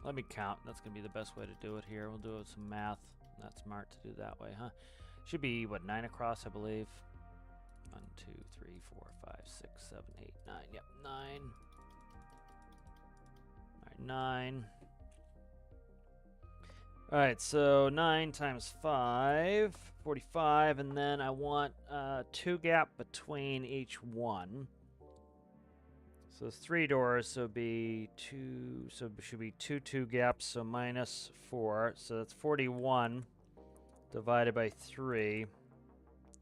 Let me count. That's going to be the best way to do it here. We'll do it with some math. Not smart to do that way, huh? Should be, what, 9 across, I believe. 1, 2, 3, 4, 5, 6, 7, 8, 9. Yep, 9. All right, 9. All right, so 9 times 5, 45, and then I want 2 gap between each one. So it's 3 doors, so it'd be 2, so it should be 2 gaps, so minus 4. So that's 41 divided by 3,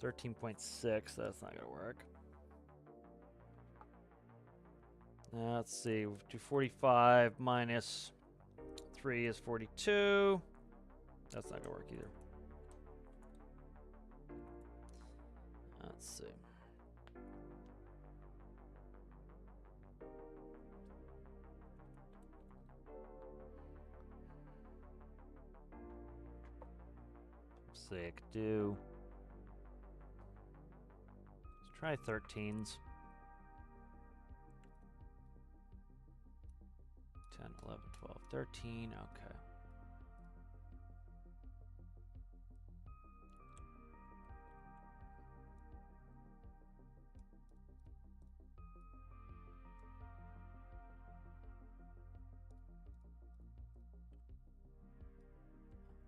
13.6. That's not going to work. Let's see, we'll do 45 minus 3 is 42. That's not going to work either. Let's see. I could do. Let's try 13s. 10, 11, 12, 13. Okay.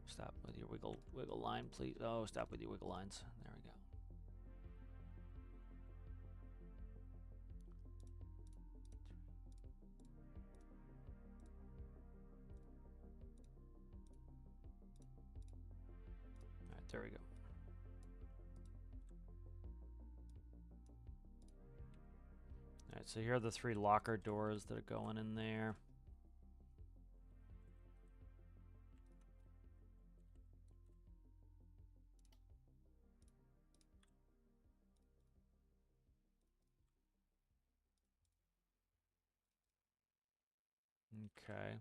Stop with your wiggle line, please. Oh, stop with your wiggle lines. There we go. All right, there we go. All right, so here are the 3 locker doors that are going in there. Okay.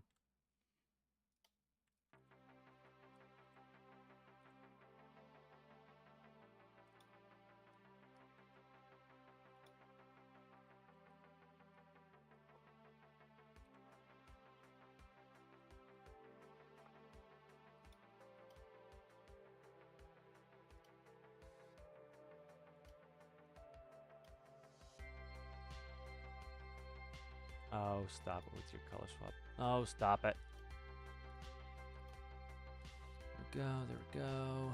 Oh, stop it with your color swap. Oh, stop it. There we go, there we go.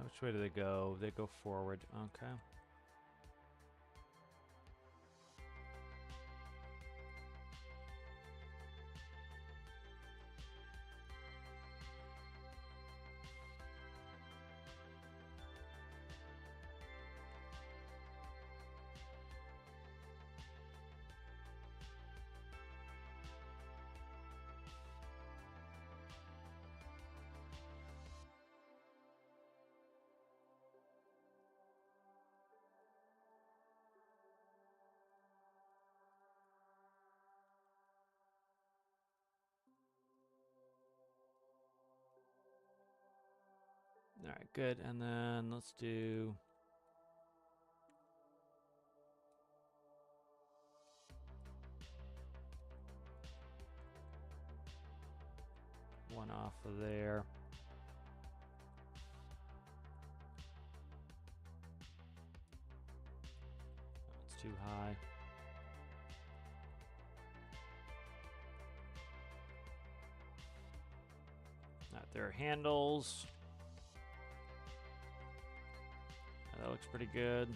Which way do they go? They go forward. Okay. All right, good. And then let's do one off of there. It's too high. Not there are handles. That looks pretty good.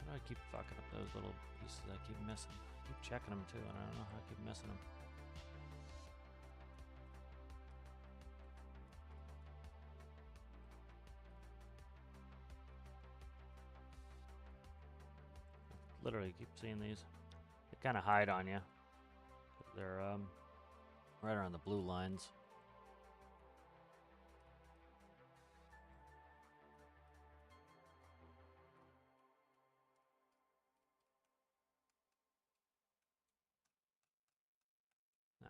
How do I keep fucking up those little pieces I keep missing? I keep checking them too, and I don't know how I keep missing them. Literally keep seeing these. They kind of hide on you. They're right around the blue lines. Nah,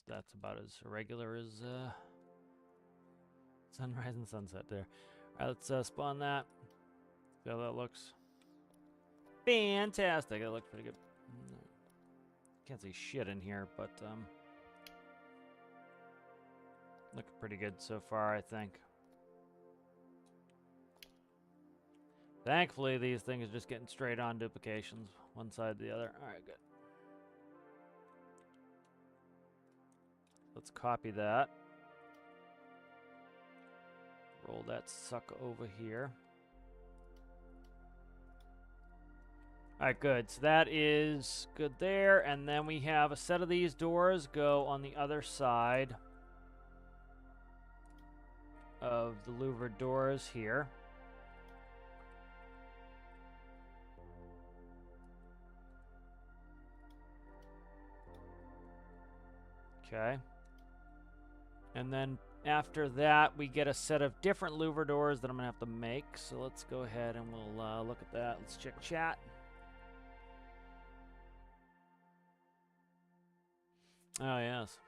that's about as irregular as sunrise and sunset there. All right, let's spawn that. See how that looks. Fantastic. It looks pretty good. Can't see shit in here, but looks pretty good so far, I think. Thankfully, these things are just getting straight on duplications, one side to the other. All right, good. Let's copy that. Roll that sucker over here. All right, good. So that is good there. And then we have a set of these doors go on the other side of the louvered doors here. Okay. And then after that, we get a set of different louver doors that I'm going to have to make. So let's go ahead and we'll look at that. Let's check chat. Oh, yes.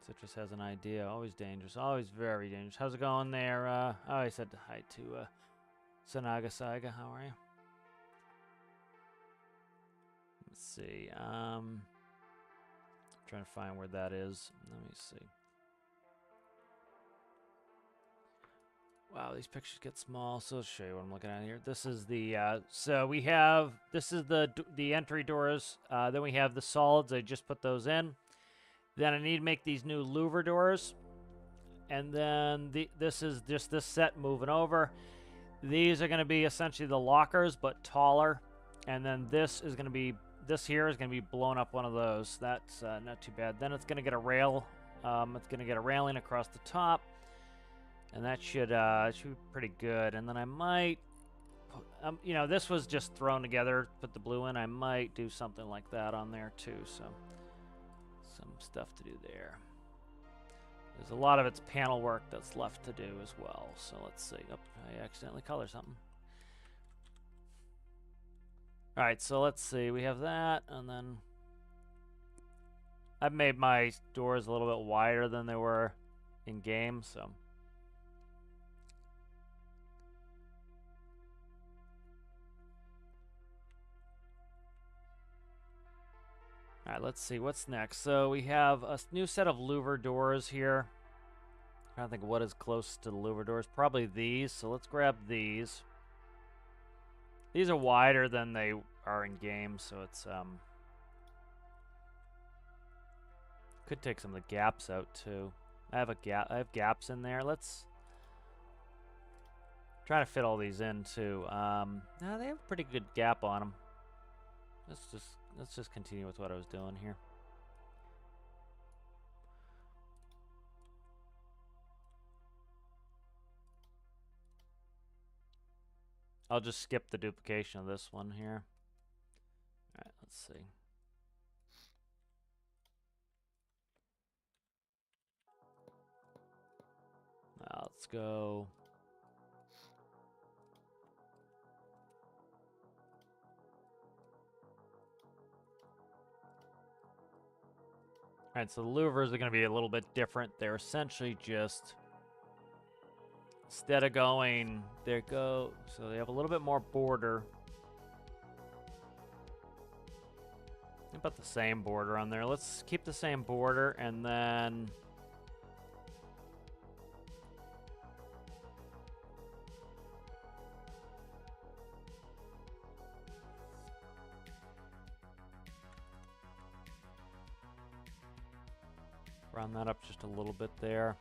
Citrus has an idea. Always dangerous. Always very dangerous. How's it going there? Oh, I said hi to Sanaga Saiga. How are you? Let's see. Trying to find where that is. Let me see. Wow, these pictures get small. So I'll show you what I'm looking at here. This is the so we have this is the entry doors. Then we have the solids. I just put those in. Then I need to make these new louver doors. And then this is just this set moving over. These are going to be essentially the lockers, but taller. And then this is going to be, this here is going to be blown up one of those. That's not too bad. Then it's going to get a rail. It's going to get a railing across the top. And that should be pretty good. And then I might, you know, this was just thrown together, put the blue in. I might do something like that on there too. So some stuff to do there. There's a lot of its panel work that's left to do as well. So let's see. Oh, I accidentally colored something. All right, so let's see. We have that, and then I've made my doors a little bit wider than they were in game, so. All right, let's see what's next. So we have a new set of louver doors here. I don't think what is close to the louver doors. Probably these. So let's grab these. These are wider than they are in game, so it's could take some of the gaps out too. I have gaps in there. Let's try to fit all these in too. No, they have a pretty good gap on them. Let's just continue with what I was doing here. I'll just skip the duplication of this one here. All right, let's see. Now let's go. All right, so the louvers are going to be a little bit different. They're essentially just, instead of going, so they have a little bit more border. About the same border on there. Let's keep the same border and then round that up just a little bit there.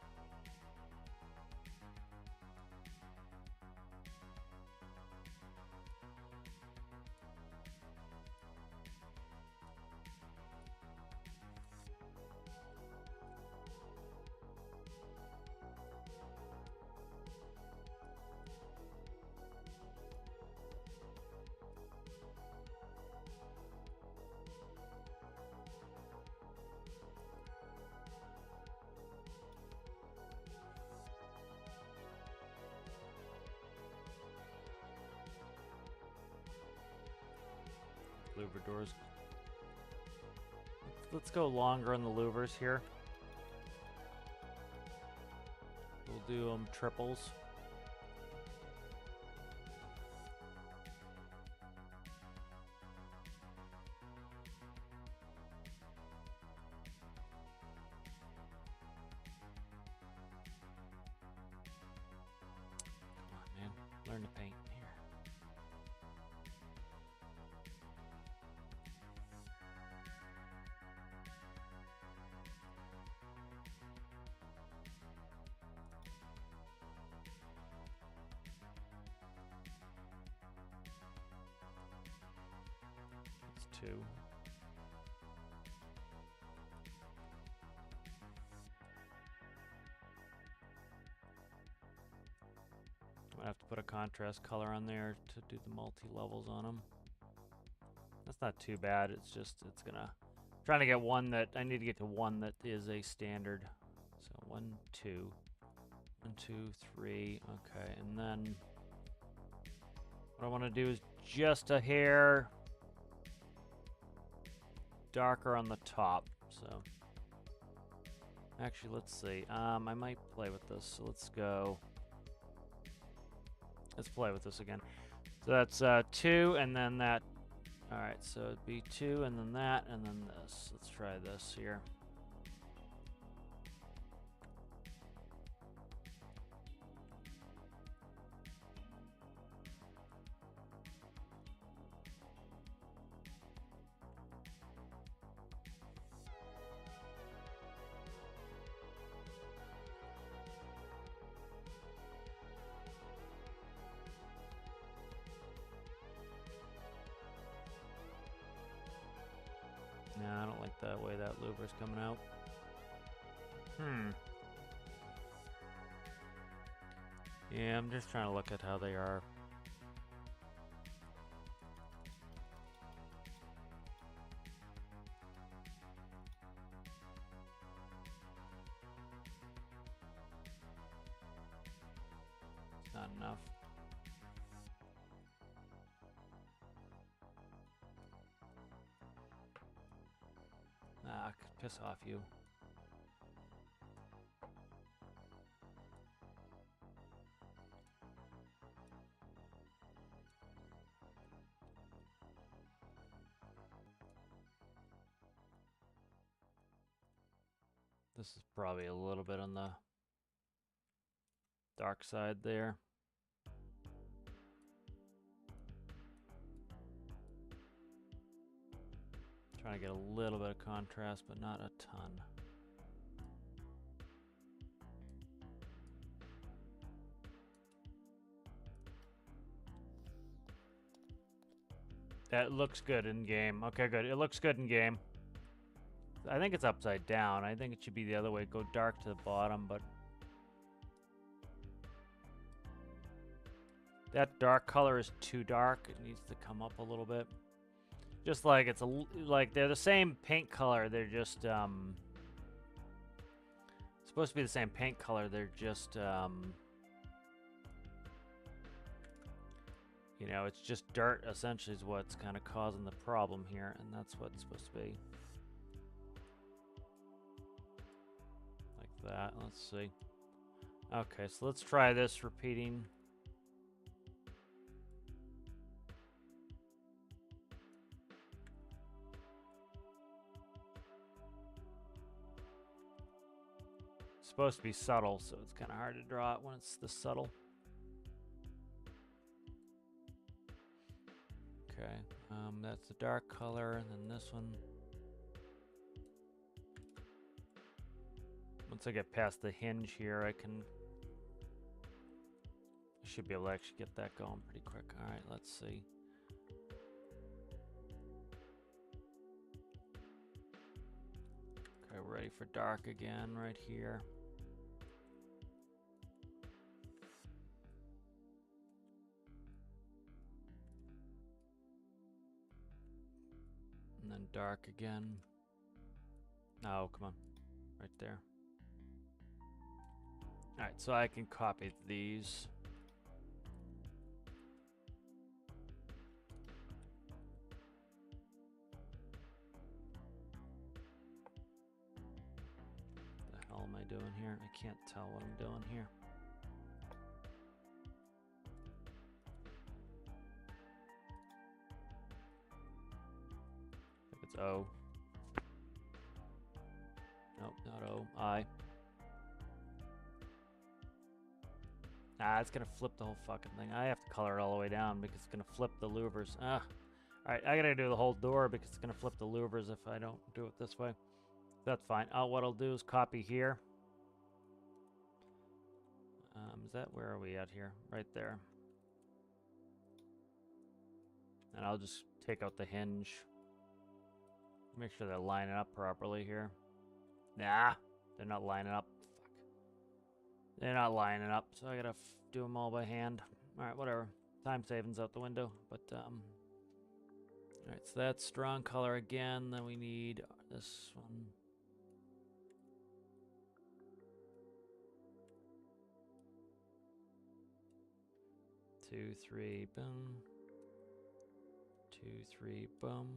Louver doors. Let's go longer on the louvers here. We'll do triples. Come on, man. Learn to paint here. Two. I have to put a contrast color on there to do the multi-levels on them. That's not too bad. It's just, it's gonna, trying to get one that, I need to get to one that is a standard. So 1, 2, 1, 2, 3. Okay, and then what I want to do is just a hair darker on the top. So actually, let's see. I might play with this. So let's go. Let's play with this again. So that's 2, and then that. All right, so it'd be 2, and then that, and then this. Let's try this here. Nah, I don't like the way that louver's coming out. Yeah, I'm just trying to look at how they are. It's not enough. Ah, piss off you. This is probably a little bit on the dark side there. Trying to get a little bit of contrast, but not a ton. That looks good in game. Okay, good. It looks good in game. I think it's upside down. I think it should be the other way. Go dark to the bottom, but that dark color is too dark. It needs to come up a little bit. Just like it's like they're the same paint color. They're just supposed to be the same paint color. They're just you know, it's just dirt essentially is what's kind of causing the problem here, and that's what it's supposed to be. Like that. Let's see. Okay, so let's try this repeating. It's supposed to be subtle, so it's kind of hard to draw it when it's this subtle. Okay, that's the dark color, and then this one. Once I get past the hinge here, I should be able to actually get that going pretty quick. All right, let's see. Okay, we're ready for dark again right here. And then dark again. Oh, come on. Right there. Alright, so I can copy these. What the hell am I doing here? I can't tell what I'm doing here. If it's O. Nope, not O. I. Nah, it's gonna flip the whole fucking thing. I have to color it all the way down because it's gonna flip the louvers. Ah. Alright, I gotta do the whole door because it's gonna flip the louvers if I don't do it this way. That's fine. What I'll do is copy here. Is that, where are we at here? Right there. And I'll just take out the hinge. Make sure they're lining up properly here. Nah, they're not lining up. Fuck. They're not lining up, so I gotta do them all by hand. Alright, whatever. Time savings out the window, but alright, so that's strong color again. Then we need this one. Two, three, boom. 2, 3, boom.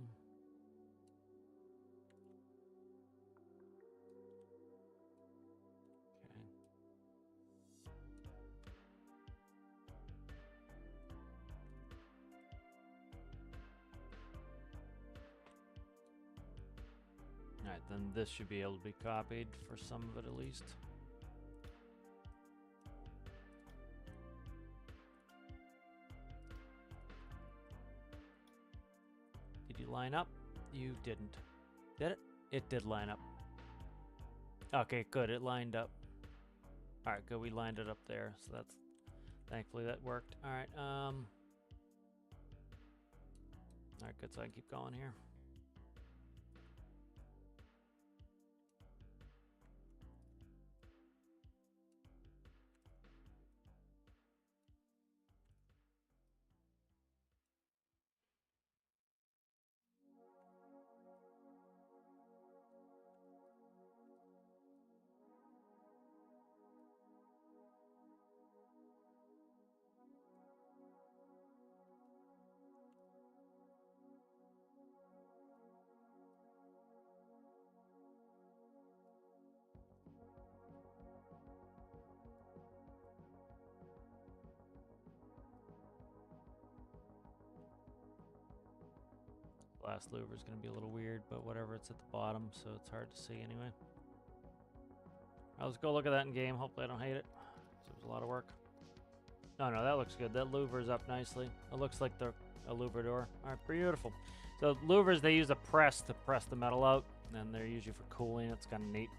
Okay. Alright, then this should be able to be copied for some of it at least. Did you line up? You didn't. Did it? It did line up. Okay, good. It lined up. Alright, good. We lined it up there. So that's... Thankfully that worked. Alright, alright, good. So I can keep going here. Last louver is going to be a little weird, but whatever, it's at the bottom, so it's hard to see anyway. Let's go look at that in game. Hopefully I don't hate it. So it was a lot of work. No, that looks good. That louver is up nicely. It looks like the A louver door. All right, beautiful. So louvers, they use a press to press the metal out, and they're usually for cooling. It's kind of neat.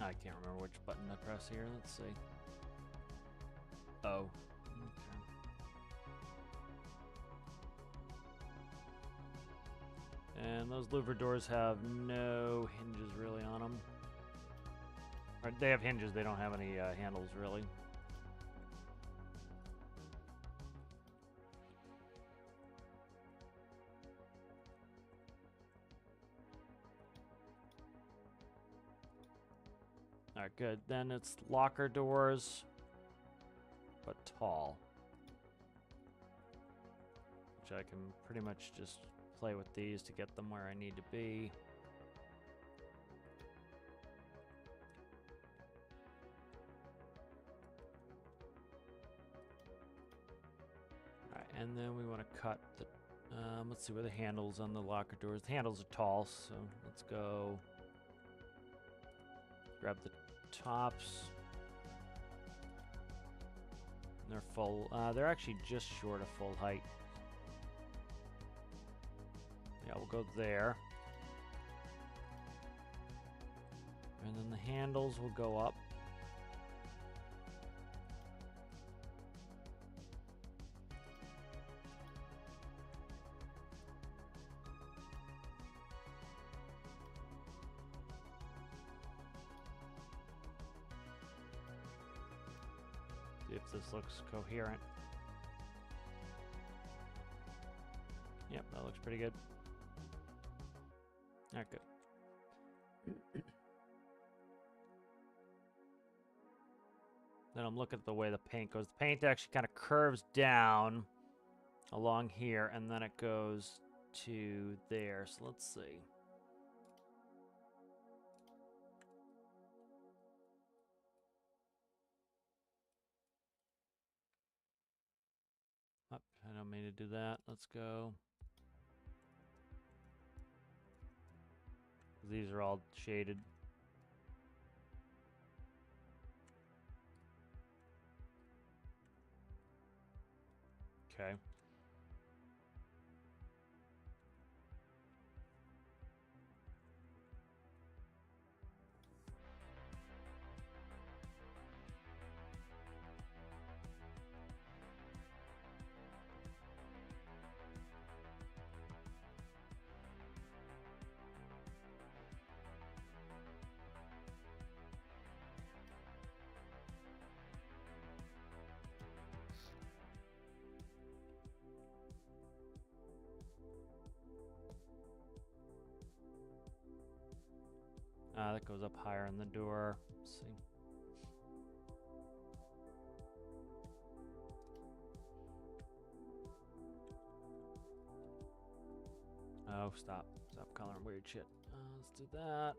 I can't remember which button to press here. Let's see. Oh. Okay. And those louver doors have no hinges really on them. Or they have hinges, they don't have any handles really. Alright, good. Then it's locker doors, but tall. Which I can pretty much just play with these to get them where I need to be. Alright, and then we want to cut the, let's see where the handles on the locker doors. The handles are tall, so let's go grab the tops. And they're full. They're actually just short of full height. Yeah, we'll go there. And then the handles will go up. See if this looks coherent. Yep, that looks pretty good. Alright, good. Then I'm looking at the way the paint goes. The paint actually kind of curves down along here, and then it goes to there. So let's see. Oh, I don't mean to do that. Let's go. These are all shaded. Okay. That goes up higher in the door. Let's see. Oh, stop. Stop coloring weird shit. Let's do that.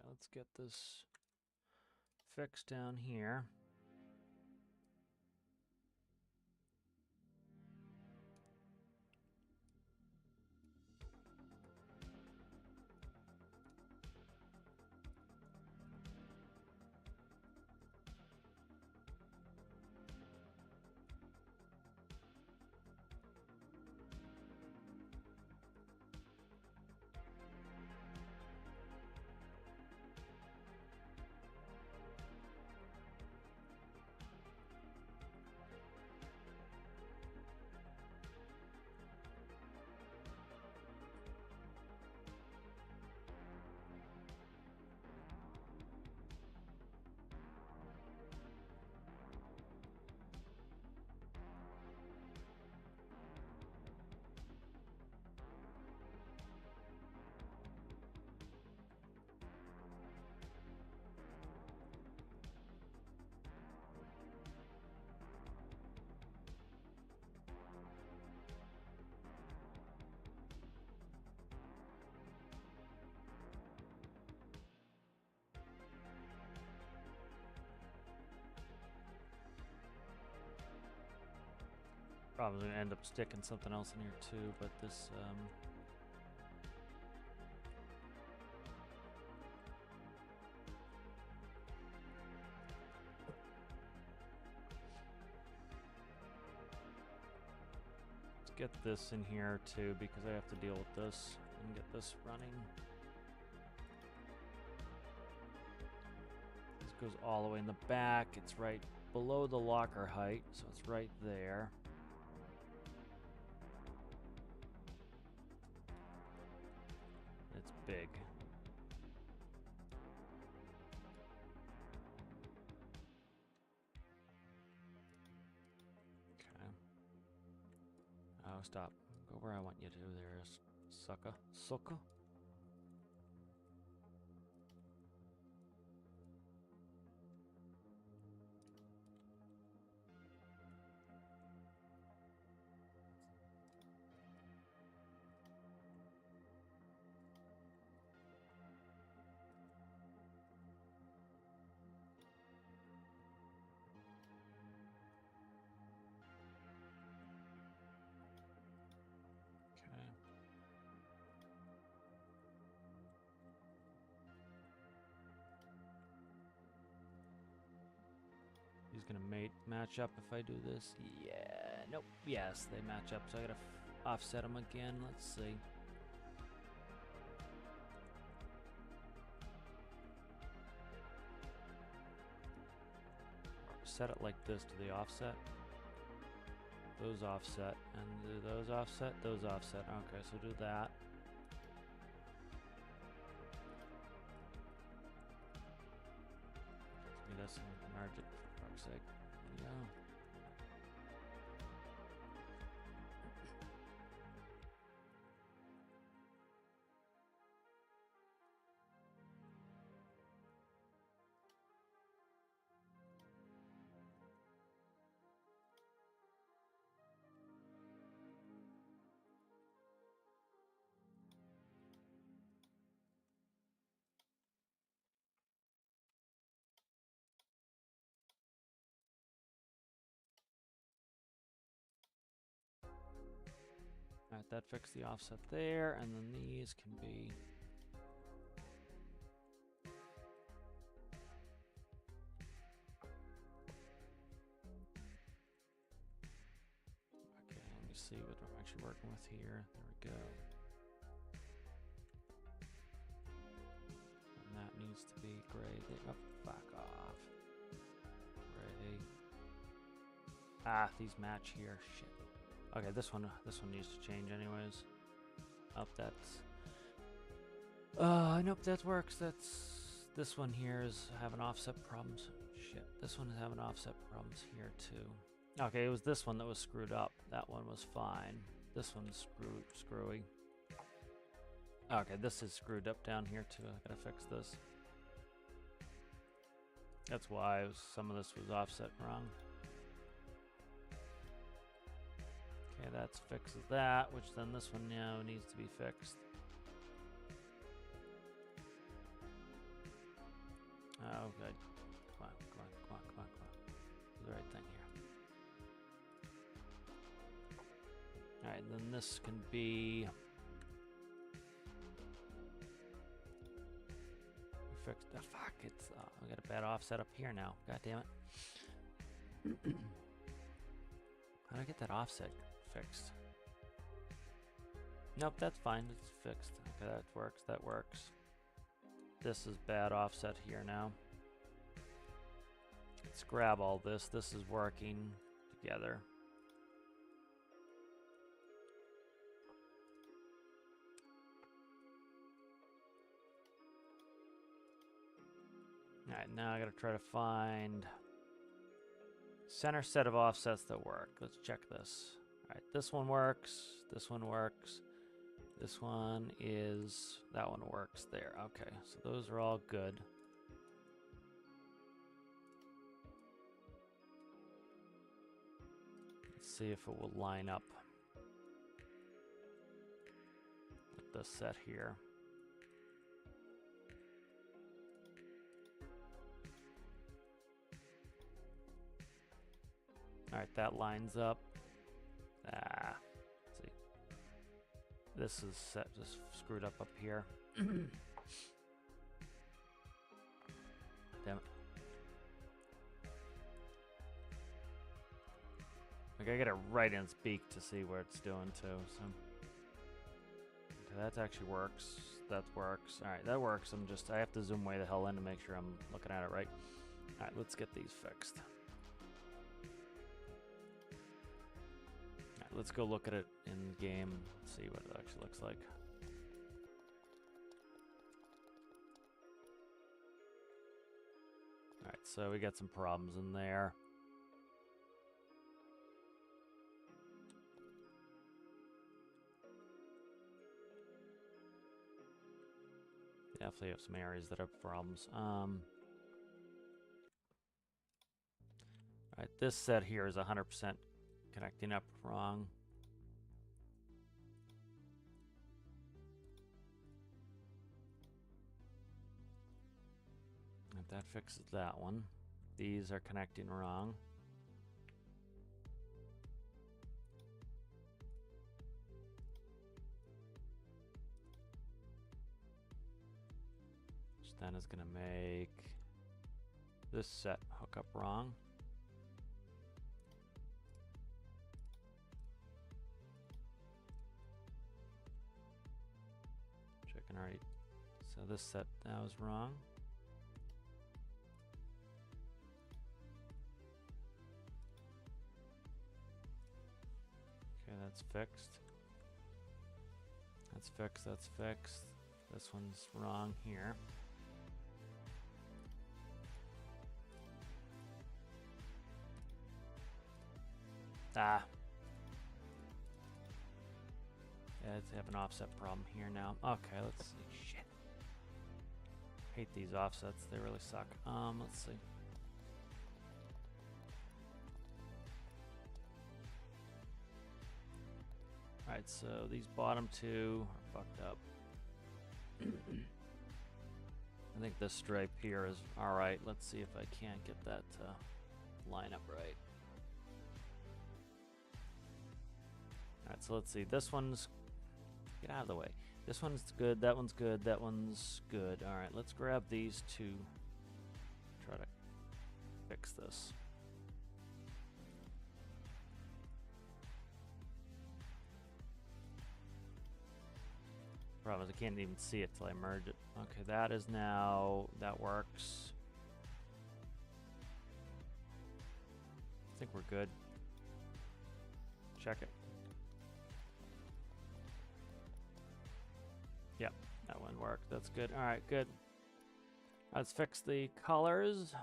let's get this fixed down here. Probably gonna end up sticking something else in here too, but this let's get this in here too, because I have to deal with this and get this running. This goes all the way in the back. It's right below the locker height, so it's right there. It's big. Okay. Oh, stop. Go where I want you to. There's sucker. Sucker. He's gonna match up if I do this. Yeah, nope. Yes, they match up. So I gotta offset them again. Let's see. Set it like this to the offset. Those offset, and do those offset, those offset. Okay, so do that. Give me this and merge it for fuck's sake. There you go. Alright, that fixed the offset there, and then these can be okay, let me see what I'm actually working with here. There we go. And that needs to be gray. Oh, fuck off. Gray. Ah, these match here. Shit. Okay, this one needs to change anyways. Oh, that's nope, that works. This one here is having offset problems. Shit, this one is having offset problems here too. Okay, it was this one that was screwed up. That one was fine. This one's screwy. Okay, this is screwed up down here too. I gotta fix this. That's why some of this was offset wrong. Okay, that fixes that, which then this one now needs to be fixed. Oh, good. Come on, come on, come on, come on, come on. Do the right thing here. Alright, then this can be... fixed. Oh, fuck, it's... I got a bad offset up here now. God damn it. How do I get that offset fixed? Nope, that's fine. It's fixed. Okay, that works. That works. This is bad offset here now. Let's grab all this. This is working together. Alright, now I gotta try to find center set of offsets that work. Let's check this. Alright, this one works. This one works. This one is... that one works there. Okay, so those are all good. Let's see if it will line up with this set here. Alright, that lines up. Ah, let's see. This is set, just screwed up here. Damn it. Like, I gotta right in its beak to see where it's doing too, so. Okay, that actually works. That works. Alright, that works. I have to zoom way the hell in to make sure I'm looking at it right. Alright, let's get these fixed. Let's go look at it in game, see what it actually looks like. Alright, so we got some problems in there. Definitely have some areas that have problems. Alright, this set here is 100% connecting up wrong. And that fixes that one. These are connecting wrong. Which then is going to make this set hook up wrong. Alright, so this set now is wrong. Okay, that's fixed. That's fixed, that's fixed. This one's wrong here. Ah. Yeah, let's have an offset problem here now. Okay, let's see. Shit. Hate these offsets. They really suck. Let's see. Alright, so these bottom two are fucked up. I think this stripe here is alright. Let's see if I can't get that to line up right. Alright, so let's see. This one's... get out of the way. This one's good, that one's good, that one's good. Alright, let's grab these two. Try to fix this. Problem is I can't even see it till I merge it. Okay, that is now... that works. I think we're good. Check it. Yep, that one worked. That's good. All right, good. Let's fix the colors.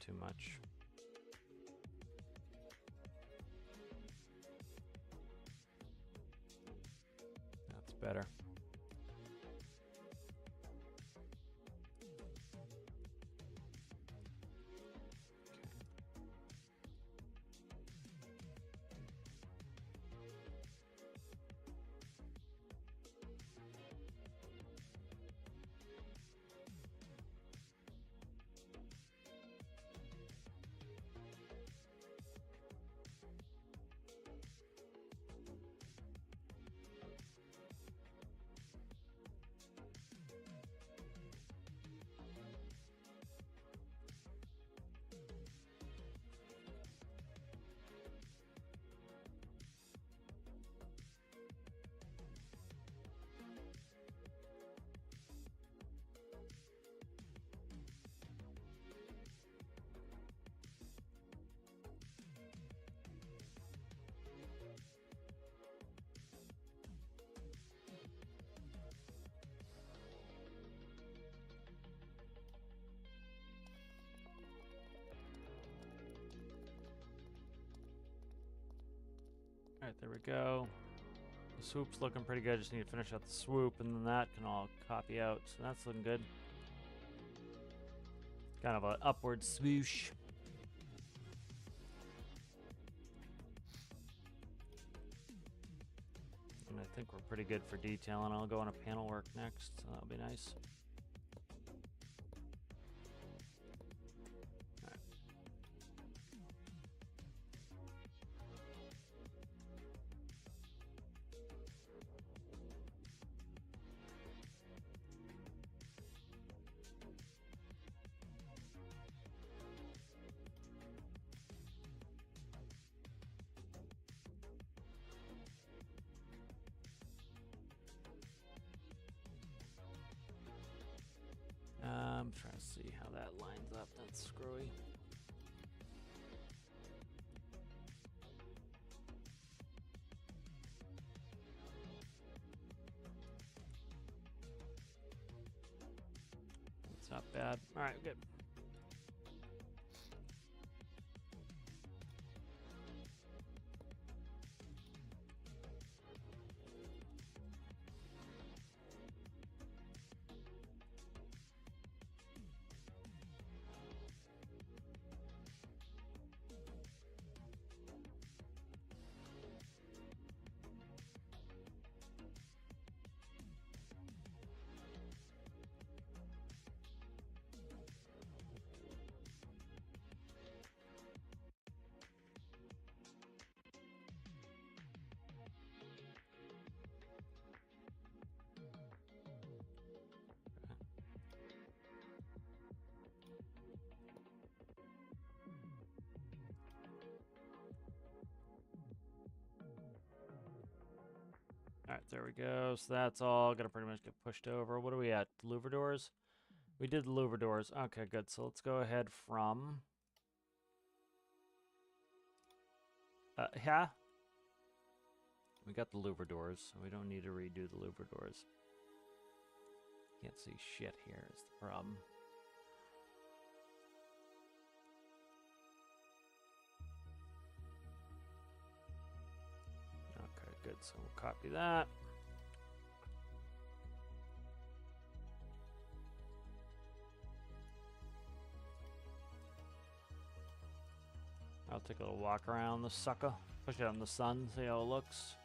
too much. That's better. Alright, there we go. The swoop's looking pretty good. Just need to finish out the swoop, and then that can all copy out. So that's looking good. Kind of an upward swoosh. And I think we're pretty good for detailing. I'll go on a panel work next, so that'll be nice. I'm trying to see how that lines up. That's screwy. It's not bad. All right, good. All right, there we go. So that's all gonna pretty much get pushed over. What are we at? Louver doors? We did the louver doors. Okay, good. So let's go ahead from... yeah. We got the louver doors, so we don't need to redo the louver doors. Can't see shit here is the problem. Okay, good. So we'll copy that. I'll take a little walk around the sucker. Push it out in the sun, see how it looks.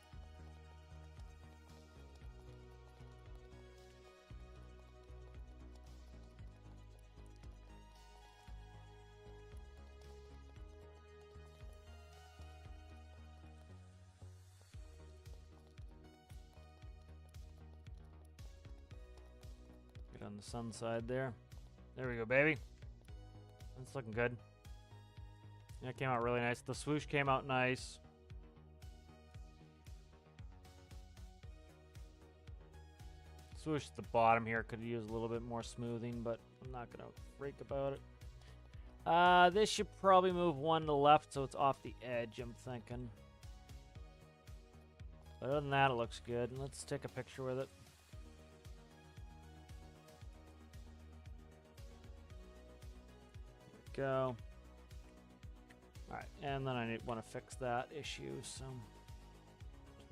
Get on the sun side there. There we go, baby. That's looking good. Yeah, it came out really nice. The swoosh came out nice. Swoosh at the bottom here could use a little bit more smoothing, but I'm not going to freak about it. This should probably move one to the left so it's off the edge, I'm thinking. But other than that, it looks good. Let's take a picture with it. There we go. All right, and then I want to fix that issue. So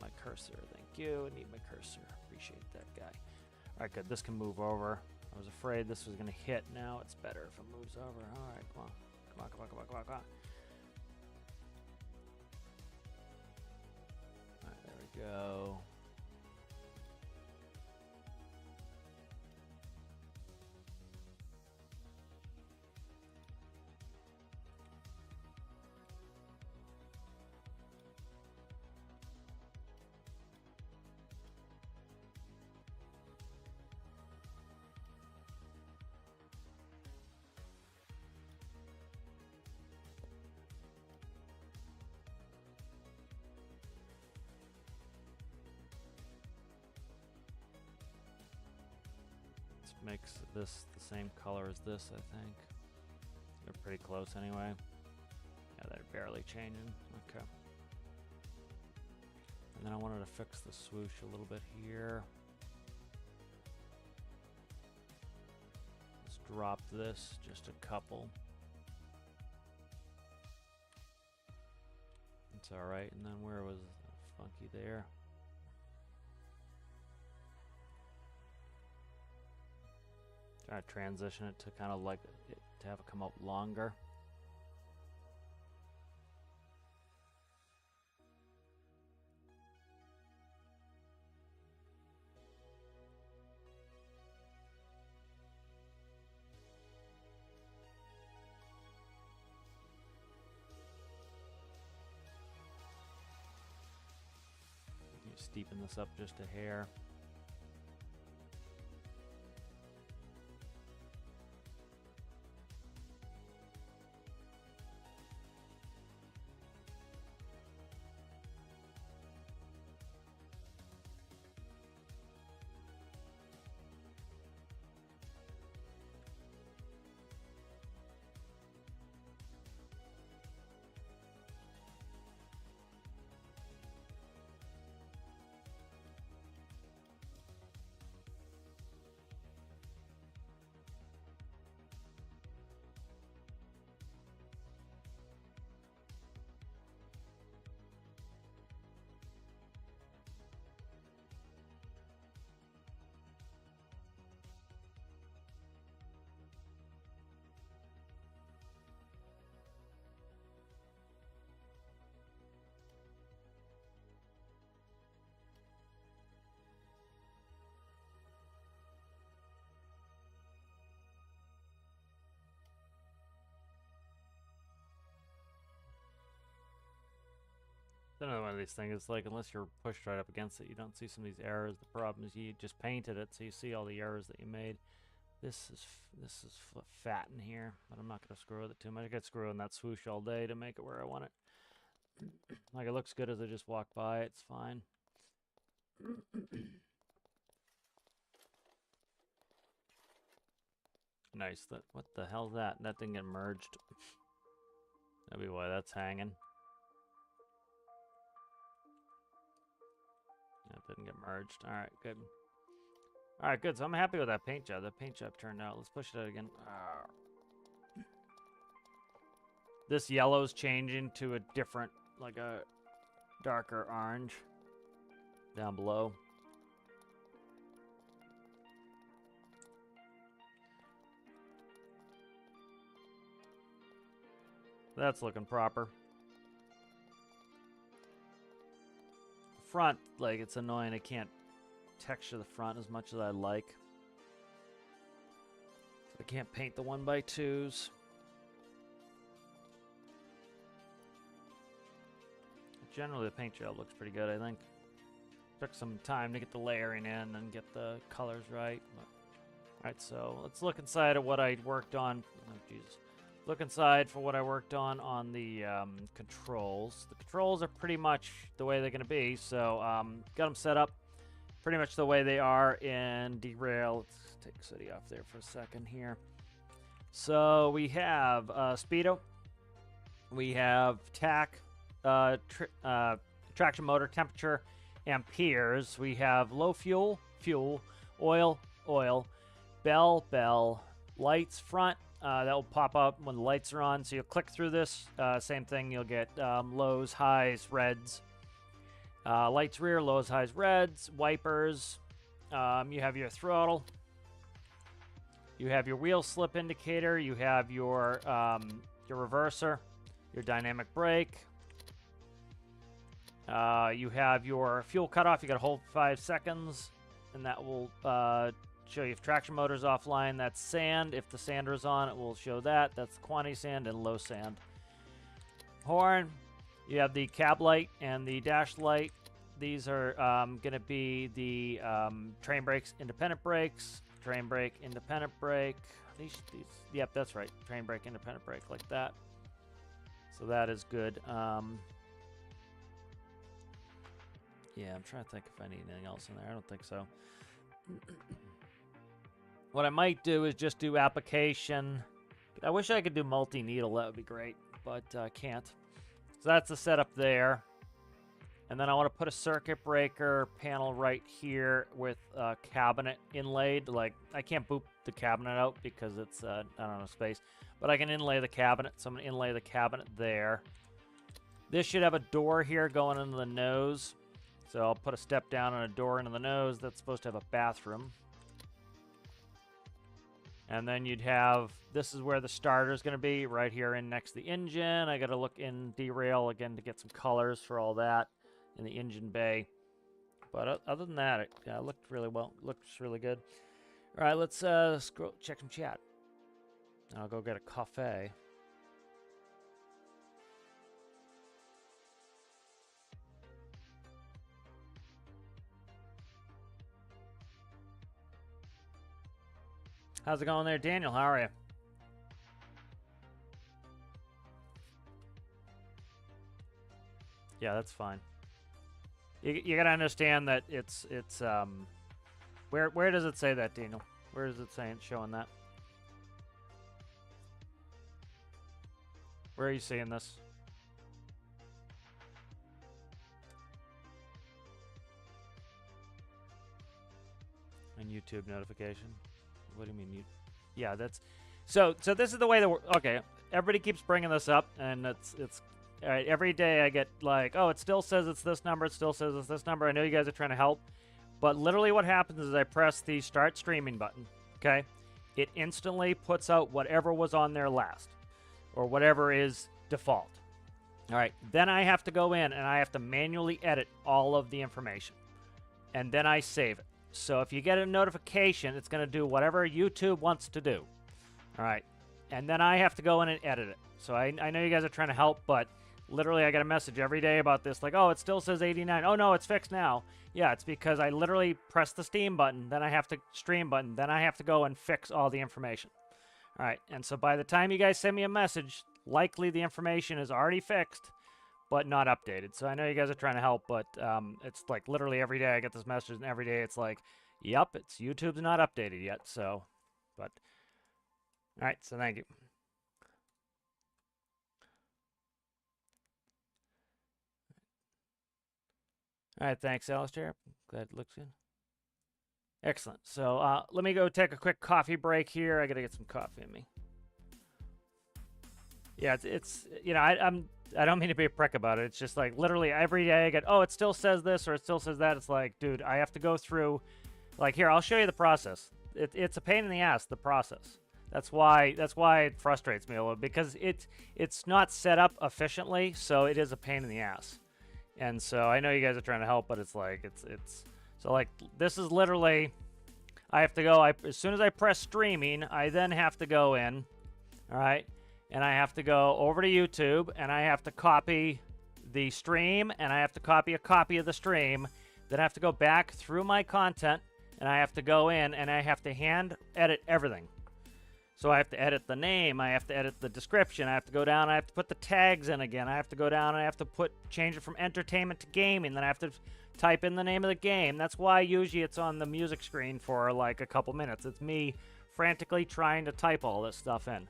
my cursor, thank you. I need my cursor. Appreciate that guy. All right, good. This can move over. I was afraid this was going to hit. Now it's better if it moves over. All right, come on. Come on, come on, come on, come on, come on. All right, there we go. Makes this the same color as this, I think. They're pretty close anyway. Yeah, they're barely changing. Okay. And then I wanted to fix the swoosh a little bit here. Let's drop this just a couple. It's alright. And then where was funky there? Try to transition it to kind of like it, to have it come up longer. You steepen this up just a hair. Another one of these things, it's like unless you're pushed right up against it, you don't see some of these errors. The problem is you just painted it, so you see all the errors that you made. This is fat in here, but I'm not going to screw with it too much. I could screw in that swoosh all day to make it where I want it. Like, it looks good as I just walk by. It's fine. Nice. What the hell's that? That didn't get merged. That'd be why that's hanging. That didn't get merged. All right, good. All right, good. So I'm happy with that paint job. That paint job turned out. Let's push it out again. This yellow's changing to a different, like a darker orange down below. That's looking proper. Front, like, it's annoying. I can't texture the front as much as I like. I can't paint the 1x2s. Generally, the paint job looks pretty good, I think. Took some time to get the layering in and get the colors right. Alright, so let's look inside of what I worked on. Oh, Jesus. Look inside for what I worked on the controls. The controls are pretty much the way they're going to be. So got them set up pretty much the way they are in Derail. Let's take City off there for a second here. So we have Speedo. We have TAC, traction motor, temperature, amperes. We have low fuel, oil, bell, lights, front, that will pop up when the lights are on. So you'll click through this. Same thing. You'll get lows, highs, reds. Lights rear, lows, highs, reds. Wipers. You have your throttle. You have your wheel slip indicator. You have your reverser. Your dynamic brake. You have your fuel cutoff. You got to hold 5 seconds, and that will show you if traction motor's offline. That's sand. If the sander is on, it will show that. That's quantity sand and low sand. Horn. You have the cab light and the dash light. These are going to be the train brakes, independent brakes, train brake, independent brake. Yep, that's right. Train brake, independent brake, like that. So that is good. Yeah, I'm trying to think if I need anything else in there. I don't think so. What I might do is just do application. I wish I could do multi-needle. That would be great, but I can't. So that's the setup there. And then I want to put a circuit breaker panel right here with a cabinet inlaid. Like, I can't boot the cabinet out because it's, I don't know, space. But I can inlay the cabinet, so I'm going to inlay the cabinet there. This should have a door here going into the nose. So I'll put a step down and a door into the nose. That's supposed to have a bathroom. And then you'd have, this is where the starter is going to be, right here in next to the engine. I got to look in derail again to get some colors for all that in the engine bay. But other than that, it looked really well. Looks really good. All right, let's scroll, check some chat. I'll go get a coffee. How's it going there, Daniel? How are you? Yeah, that's fine. You gotta understand that it's where does it say that, Daniel? Where is it saying showing that? Where are you seeing this? And YouTube notification. What do you mean? Yeah, that's so this is the way that we're okay. Everybody keeps bringing this up, and it's all right. Every day I get like, oh, it still says it's this number. It still says it's this number. I know you guys are trying to help, but literally what happens is I press the start streaming button. Okay, it instantly puts out whatever was on there last, or whatever is default. All right, then I have to go in and I have to manually edit all of the information, and then I save it. So if you get a notification, it's going to do whatever YouTube wants to do. All right. And then I have to go in and edit it. So I know you guys are trying to help, but literally I get a message every day about this. Like, oh, it still says 89. Oh, no, it's fixed now. Yeah, it's because I literally press the Steam button. Then I have to stream button. Then I have to go and fix all the information. All right. And so by the time you guys send me a message, likely the information is already fixed, but not updated. So I know you guys are trying to help, but it's like literally every day I get this message, and every day it's like, yep, it's YouTube's not updated yet. So, but all right. So thank you. All right. Thanks, Alistair. Glad it looks good. Excellent. So let me go take a quick coffee break here. I got to get some coffee in me. Yeah, it's you know, I don't mean to be a prick about it. It's just like literally every day I get, oh, it still says this or it still says that. It's like, dude, I have to go through, like, here, I'll show you the process. It's a pain in the ass, the process. That's why it frustrates me a little, because it's not set up efficiently, so it is a pain in the ass. And so I know you guys are trying to help, but it's like it's so like this is literally, I have to go, as soon as I press streaming, I then have to go in, all right? And I have to go over to YouTube, and I have to copy the stream, and I have to copy a copy of the stream. Then I have to go back through my content, and I have to go in, and I have to hand edit everything. So I have to edit the name, I have to edit the description, I have to go down, I have to put the tags in again, I have to go down, and I have to change it from entertainment to gaming, then I have to type in the name of the game. That's why usually it's on the music screen for like a couple minutes. It's me frantically trying to type all this stuff in.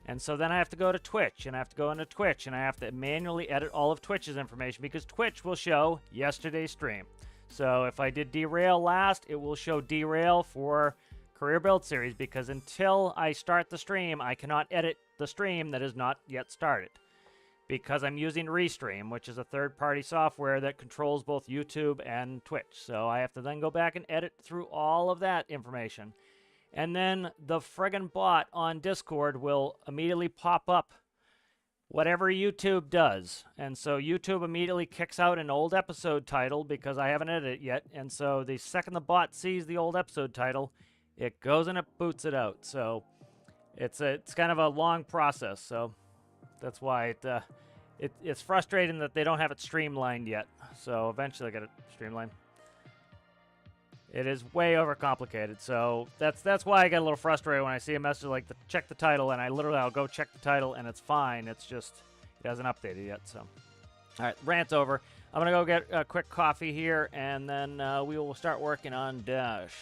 And so then I have to go to Twitch, and I have to go into Twitch, and I have to manually edit all of Twitch's information, because Twitch will show yesterday's stream. So if I did derail last, it will show derail for career build series, because until I start the stream, I cannot edit the stream that is not yet started, because I'm using Restream, which is a third-party software that controls both YouTube and Twitch. So I have to then go back and edit through all of that information. And then the friggin' bot on Discord will immediately pop up whatever YouTube does. And so YouTube immediately kicks out an old episode title because I haven't edited it yet. And so the second the bot sees the old episode title, it goes and it boots it out. So it's kind of a long process. So that's why it's frustrating that they don't have it streamlined yet. So eventually I get it streamlined. It is way overcomplicated. So that's why I get a little frustrated when I see a message like check the title, and I'll go check the title and it's fine. It's just it hasn't updated yet. So all right, rant's over. I'm gonna go get a quick coffee here, and then we will start working on Dash.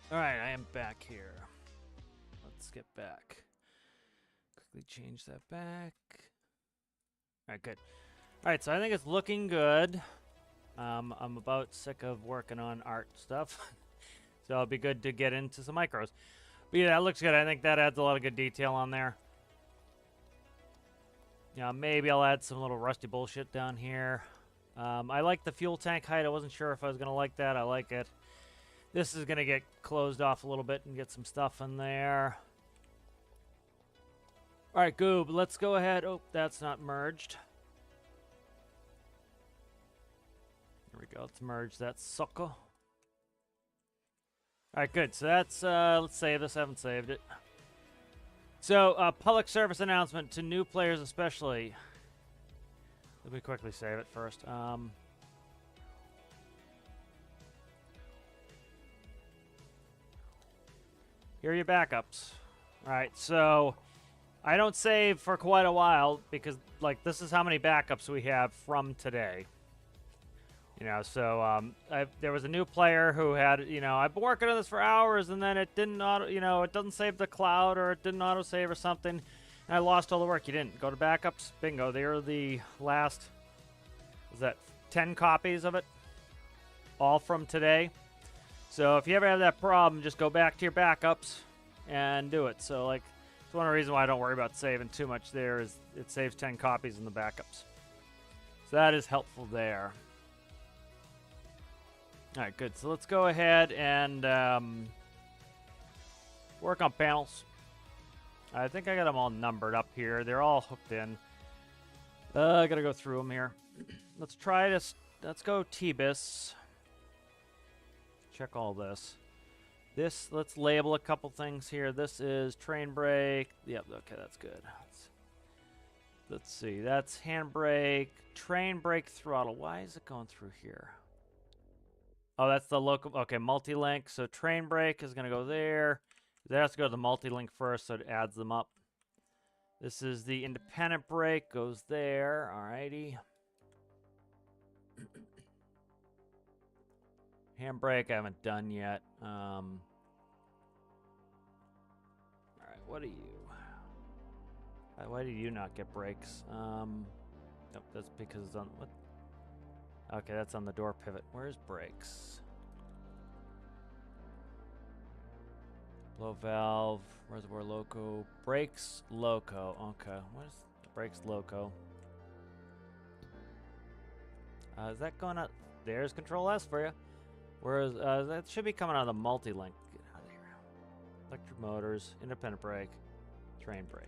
All right, I am back here. Let's get back. Quickly change that back. All right, good. All right, so I think it's looking good. I'm about sick of working on art stuff. So it'll be good to get into some micros. But yeah, that looks good. I think that adds a lot of good detail on there. Yeah, maybe I'll add some little rusty bullshit down here. I like the fuel tank height. I wasn't sure if I was going to like that. I like it. This is going to get closed off a little bit and get some stuff in there. All right, Goob, let's go ahead. Oh, that's not merged. There we go. Let's merge that sucker. All right, good. So that's, let's save this. I haven't saved it. So, public service announcement to new players especially. Let me quickly save it first. Here are your backups. All right, so I don't save for quite a while because, like, this is how many backups we have from today. You know, so there was a new player who had, you know, I've been working on this for hours, and then it didn't auto, you know, it doesn't save the cloud, or it didn't auto save or something, and I lost all the work. You didn't go to backups. Bingo. They are the last. Was that 10 copies of it? All from today. So if you ever have that problem, just go back to your backups and do it. So, like, it's one of the reasons why I don't worry about saving too much there is it saves 10 copies in the backups. So that is helpful there. All right, good. So let's go ahead and work on panels. I think I got them all numbered up here. They're all hooked in. I got to go through them here. Let's try this. Let's go T-bis. Check all this. This, let's label a couple things here. This is train brake. Yep, okay, that's good. Let's see. That's handbrake, train brake, throttle. Why is it going through here? Oh, that's the local. Okay, multi-link. So train brake is going to go there. That has to go to the multi-link first, so it adds them up. This is the independent brake. Goes there. Alrighty. Handbrake I haven't done yet. Alright, what are you? Why did you not get brakes? Nope, that's because it's on... What? Okay, that's on the door pivot. Where's brakes? Blow valve, reservoir loco, brakes loco. Okay, what is brakes loco? Is that going out? There's Control S for you. Whereas that should be coming out of the multi-link. Get out of here. Electric motors, independent brake, train brake.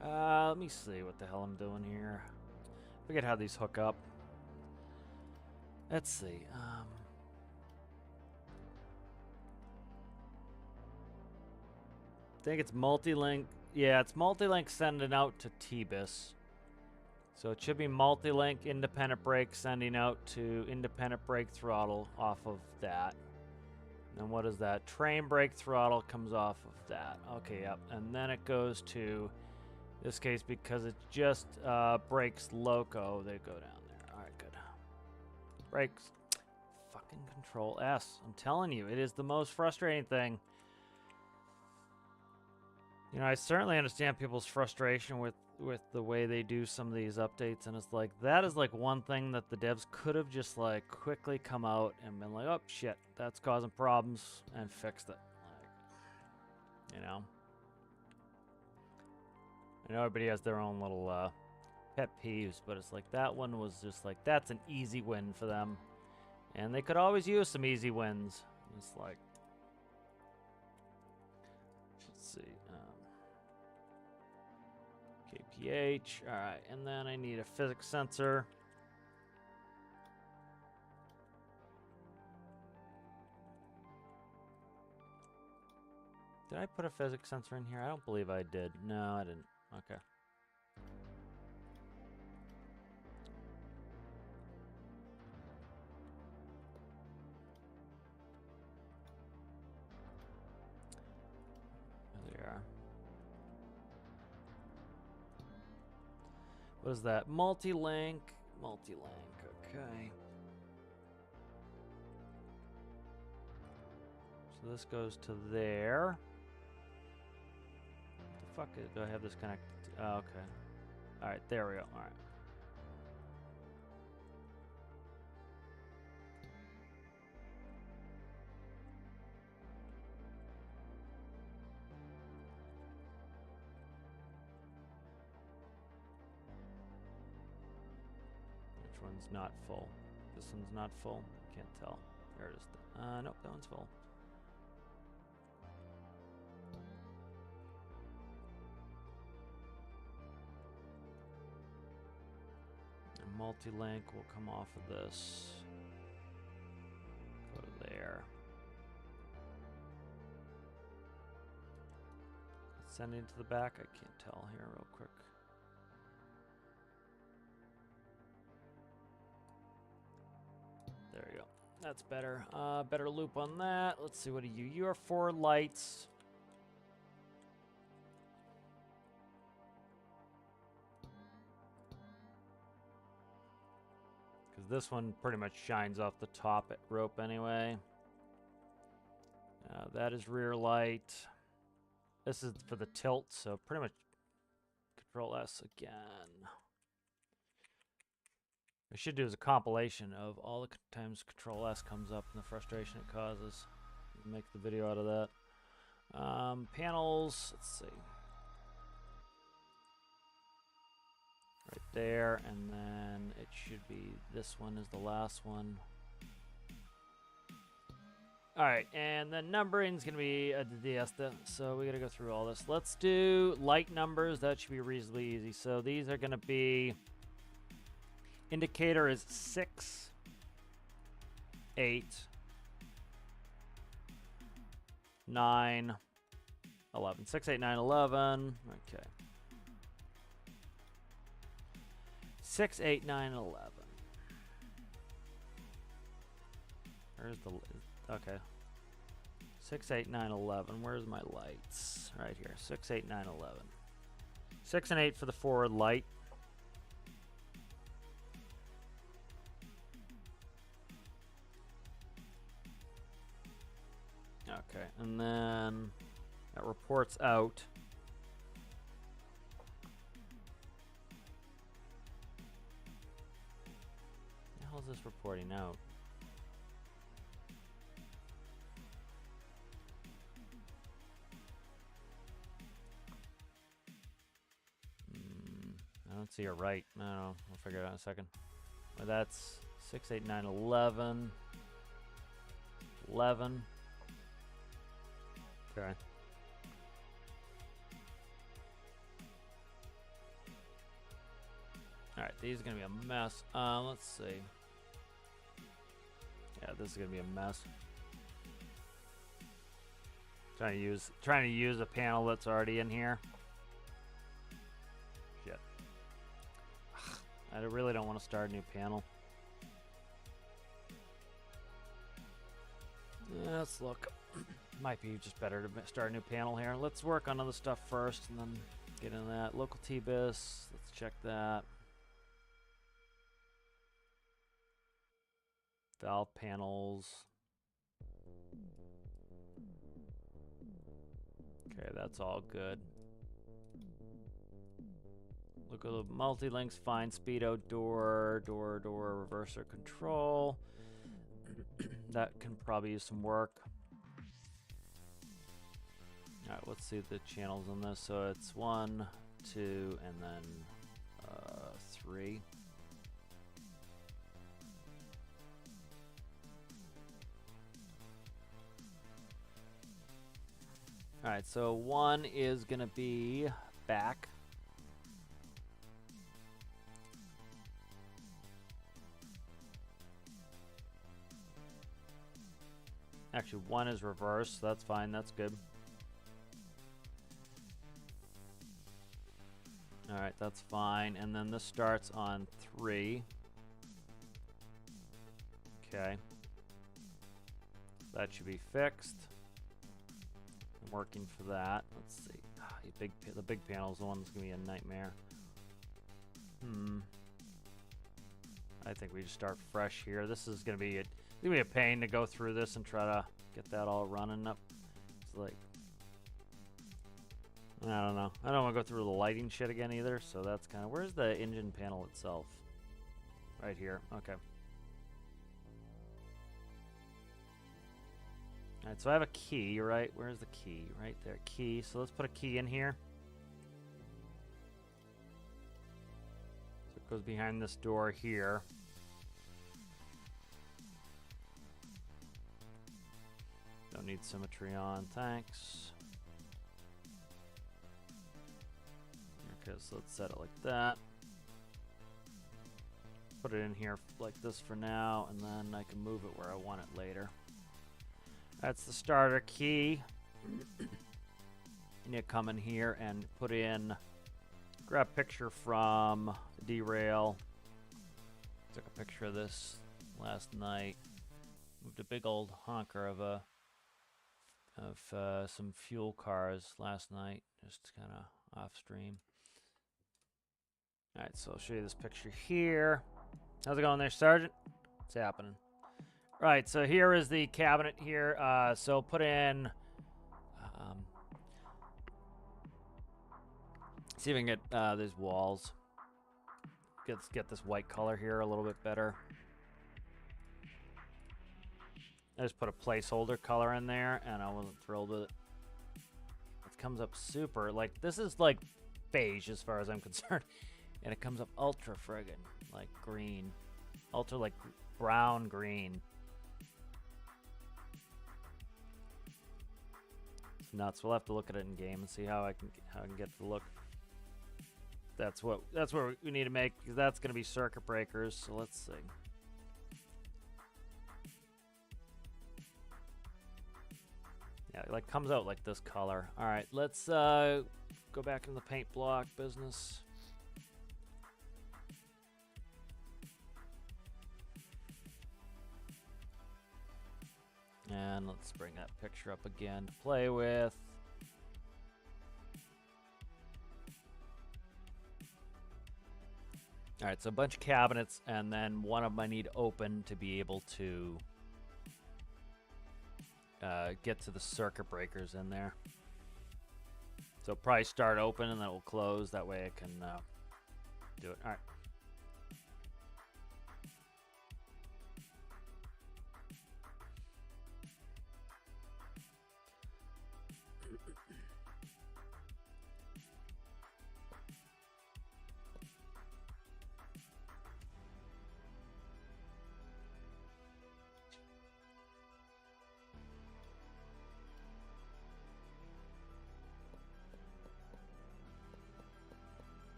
Let me see what the hell I'm doing here. Forget how these hook up. Let's see. I think it's multi-link. Yeah, it's multi-link sending out to T-bis. So it should be multi-link independent brake sending out to independent brake throttle off of that. And what is that? Train brake throttle comes off of that. Okay, yep. And then it goes to this case because it's just brakes loco. They go down there. All right, good. Brakes. Fucking Control S. I'm telling you, it is the most frustrating thing. You know, I certainly understand people's frustration with the way they do some of these updates, and it's like, that is like one thing that the devs could have just like quickly come out and been like, oh shit, that's causing problems, and fixed it. Like, you know? I know everybody has their own little pet peeves, but it's like that one was just like, that's an easy win for them. And they could always use some easy wins. It's like, let's see. KPH. Alright, and then I need a physics sensor. Did I put a physics sensor in here? I don't believe I did. No, I didn't. Okay. There they are. What is that? Multi-link. Multi-link. Okay. So this goes to there. What the fuck do I have this connected to? Oh, okay. Alright, there we go. Alright. Which one's not full? This one's not full? Can't tell. There it is. Nope, that one's full. multi-link will come off of this. Go to there. Sending to the back? I can't tell here real quick. There you go. That's better. Better loop on that. Let's see, what are you? You are 4 lights. Because this one pretty much shines off the top rope anyway. That is rear light. This is for the tilt, so pretty much Control S again. What I should do is a compilation of all the times Control S comes up and the frustration it causes. Make the video out of that. Panels, let's see. Right there, and then it should be, this one is the last one. Alright, and then numbering is going to be a diesta, so we got to go through all this. Let's do light numbers. That should be reasonably easy. So these are going to be, indicator is 6, 8, 9, 11. 6, 8, 9, 11. Okay. 6, 8, 9, 11. Where's the... Okay. 6, 8, 9, 11. Where's my lights? Right here. 6, 8, 9, 11. 6 and 8 for the forward light. Okay, and then that reports out. What the hell is this reporting out? I don't see a right. No, we'll figure it out in a second. Well, that's 6, 8, 9, 11. 11. Okay. Alright, these are going to be a mess. Let's see. Yeah, this is going to be a mess. Trying to use a panel that's already in here. Shit. I really don't want to start a new panel. Let's look. Might be just better to start a new panel here. Let's work on other stuff first and then get into that. Local T-bis. Let's check that. Valve panels. Okay, that's all good. Look at the multi-links, fine, speedo, door, reverser control. That can probably use some work. Alright, let's see the channels on this. So it's 1, 2, and then 3. Alright, so 1 is going to be back. Actually, 1 is reverse, so that's fine, that's good. Alright, that's fine. And then this starts on 3. Okay. That should be fixed. I'm working for that. Let's see. The big panel is the one that's going to be a nightmare. I think we just start fresh here. This is going to be a pain to go through this and try to get that all running up. It's like, I don't know. I don't want to go through the lighting shit again either, so that's kind of... Where's the engine panel itself? Right here. Okay. Alright, so I have a key, right? Where's the key? Right there. Key. So let's put a key in here. So it goes behind this door here. Don't need symmetry on. Thanks. Okay, so let's set it like that. put it in here like this for now, and then I can move it where I want it later. That's the starter key. You need to come in here and put in, grab a picture from derail. Took a picture of this last night. Moved a big old honker of some fuel cars last night, just kind of off stream. All right, so I'll show you this picture here. How's it going there, Sergeant? What's happening? Right, so here is the cabinet here. So put in, see if we can get these walls. Let's get this white color here a little bit better. I just put a placeholder color in there, and I wasn't thrilled with it. It comes up super, like, this is like beige as far as I'm concerned. And it comes up ultra friggin' like green. Ultra like brown green. It's nuts. We'll have to look at it in game and see how I can get the look. That's what we need to make, because that's gonna be circuit breakers. So let's see. Yeah, it like comes out like this color. All right, let's go back in the paint block business. And let's bring that picture up again to play with. All right, so a bunch of cabinets, and then one of them I need open to be able to get to the circuit breakers in there. So probably start open and then it will close. That way I can do it. All right.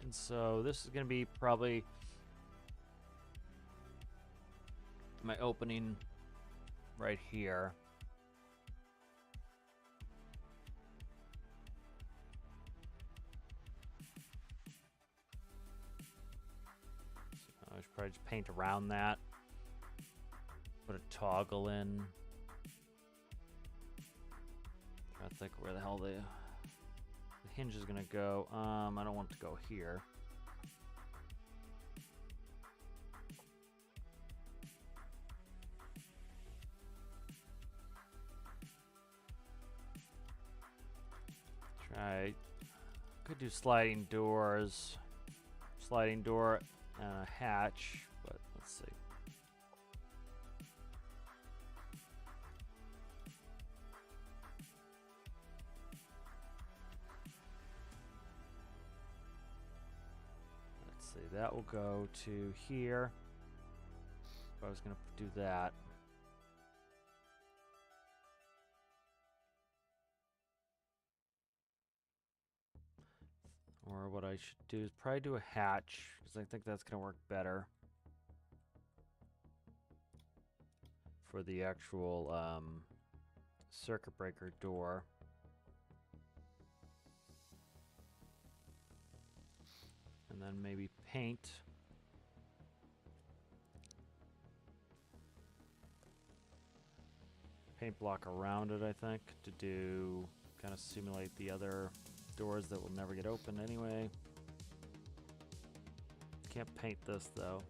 And so this is going to be probably my opening right here. So I should probably just paint around that. Put a toggle in. Try to think where the hell the hinge is gonna go. I don't want it to go here. Try. Could do sliding doors, sliding door, and a hatch, but let's see. That will go to here. I was going to do that. Or what I should do is probably do a hatch, because I think that's going to work better for the actual circuit breaker door. And then maybe paint. Paint block around it, I think, to do kind of simulate the other doors that will never get open anyway. Can't paint this though.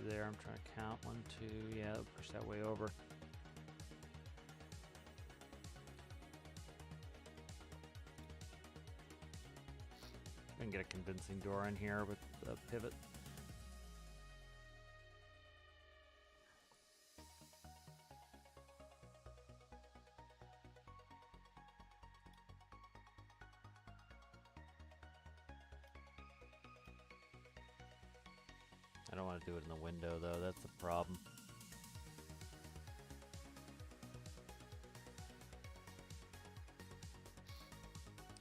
There, I'm trying to count 1, 2, yeah, push that way over. I can get a convincing door in here with the pivot. I don't want to do it in the window, though. That's the problem.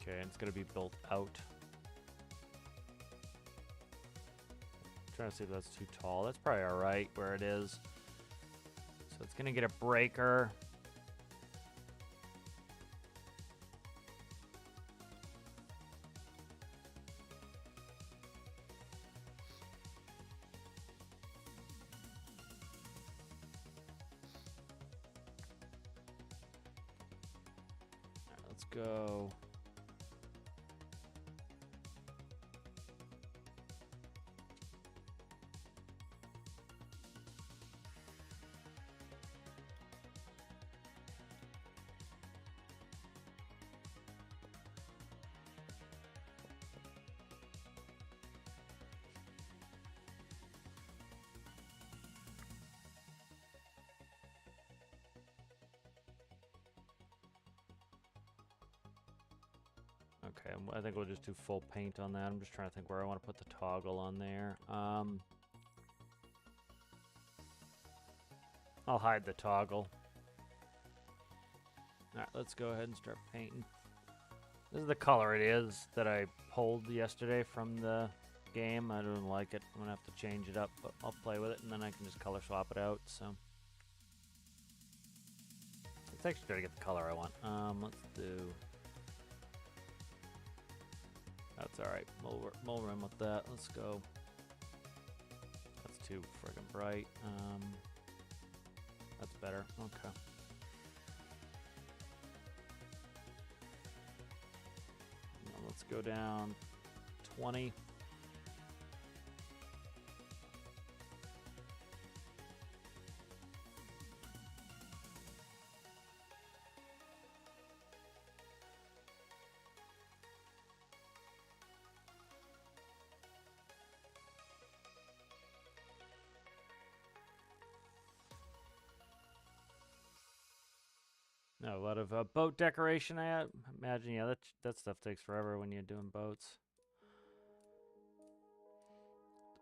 Okay, and it's going to be built out. Trying to see if that's too tall. That's probably all right where it is. So it's going to get a breaker. All right, let's go. Okay, I think we'll just do full paint on that. I'm just trying to think where I want to put the toggle on there. I'll hide the toggle. Alright, let's go ahead and start painting. This is the color it is that I pulled yesterday from the game. I don't like it. I'm going to have to change it up, but I'll play with it, and then I can just color swap it out, so. Let's actually try to get the color I want. Let's do... That's alright. We'll run with that. Let's go. That's too friggin' bright. That's better. Okay. Now let's go down 20. No, a lot of boat decoration. I imagine, yeah, that stuff takes forever when you're doing boats.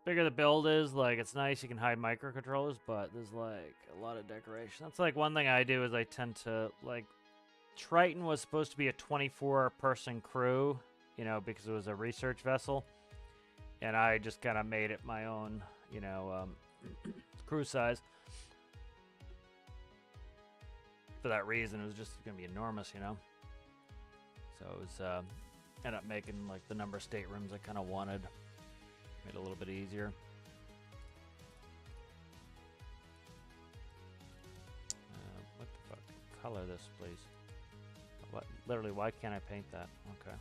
The bigger the build is, like, it's nice you can hide microcontrollers, but there's like a lot of decoration. That's like one thing I do is I tend to like. Triton was supposed to be a 24-person crew, you know, because it was a research vessel, and I just kind of made it my own, you know, crew size. For that reason, it was just going to be enormous, you know. So it was, ended up making like the number of staterooms I kind of wanted. Made it a little bit easier. What the fuck? Color this, please. What? Literally, why can't I paint that? Okay.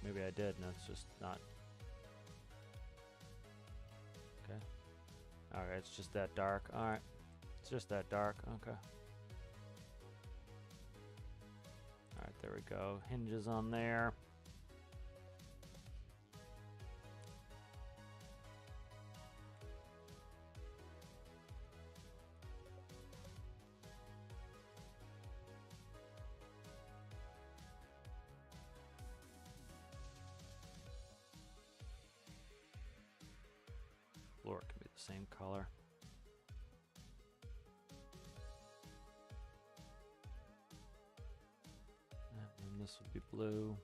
Maybe I did, and it's just not. Okay. Alright, it's just that dark. Alright. It's just that dark. Okay. Alright, there we go. Hinges on there. Floor can be the same color. And this would be blue.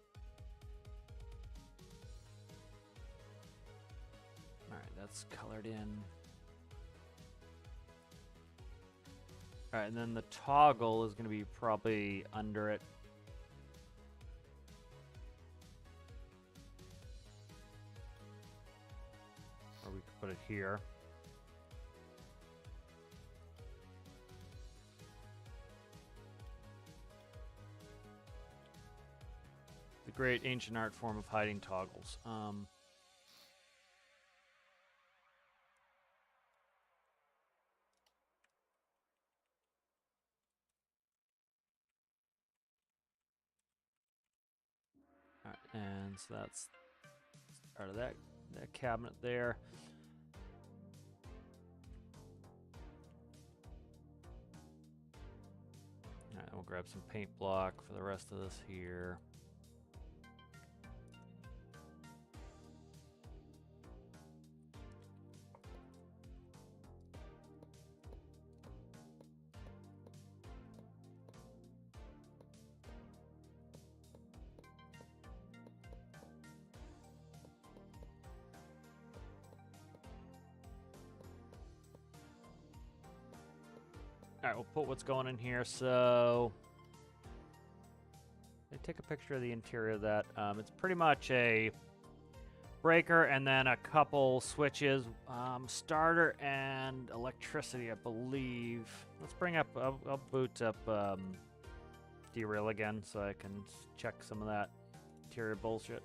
Alright, that's colored in. Alright, and then the toggle is going to be probably under it. Or we could put it here. The great ancient art form of hiding toggles. Alright, and so that's part of that cabinet there. Alright, we'll grab some paint block for the rest of this here. All right, we'll put what's going in here. So, I take a picture of the interior of that. It's pretty much a breaker and then a couple switches, starter and electricity, I believe. Let's bring up, I'll boot up derail again so I can check some of that interior bullshit.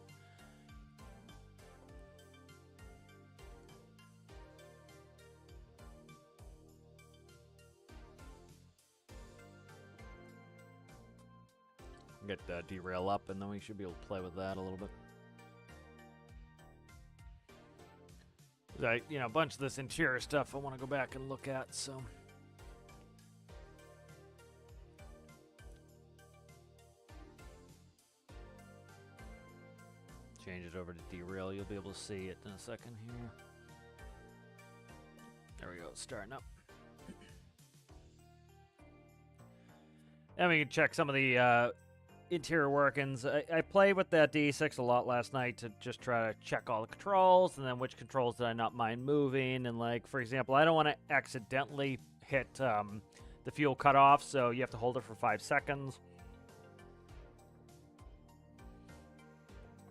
Get derail up and then we should be able to play with that a little bit. You know, a bunch of this interior stuff I want to go back and look at, so. Change it over to derail. You'll be able to see it in a second here. There we go, it's starting up. And we can check some of the interior workings. I played with that D6 a lot last night to just try to check all the controls, and then which controls did I not mind moving. And like, for example, I don't want to accidentally hit the fuel cutoff, so you have to hold it for 5 seconds.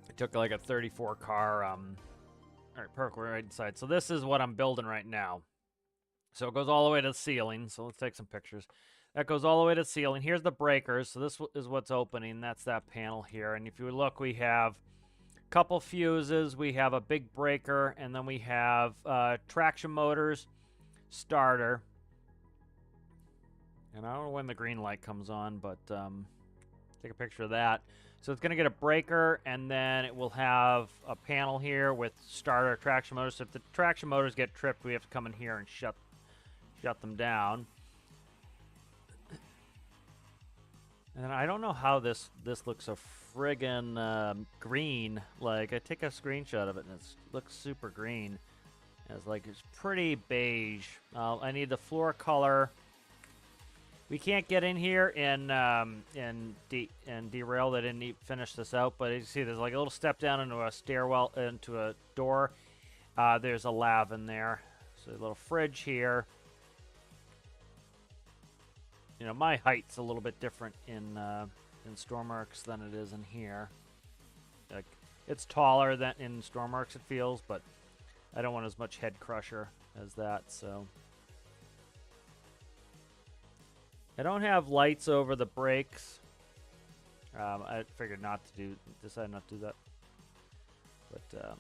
I took like a 34 car, all right, perk right inside. So this is what I'm building right now. So it goes all the way to the ceiling. So let's take some pictures. That goes all the way to the ceiling. Here's the breakers. So this is what's opening. That's that panel here. And if you look, we have a couple fuses. We have a big breaker. And then we have traction motors, starter. And I don't know when the green light comes on, but take a picture of that. So it's going to get a breaker, and then it will have a panel here with starter traction motors. So if the traction motors get tripped, we have to come in here and shut them down. And I don't know how this looks so friggin' green. Like, I take a screenshot of it, and it looks super green. It's like, it's pretty beige. I need the floor color. We can't get in here and derail. They didn't finish this out, but you see there's like a little step down into a stairwell, into a door. There's a lav in there. So a little fridge here. You know, my height's a little bit different in stormworks than it is in here. Like, it's taller than in stormworks, it feels, but I don't want as much head crusher as that, so. I don't have lights over the brakes. I figured decide not to do that. But,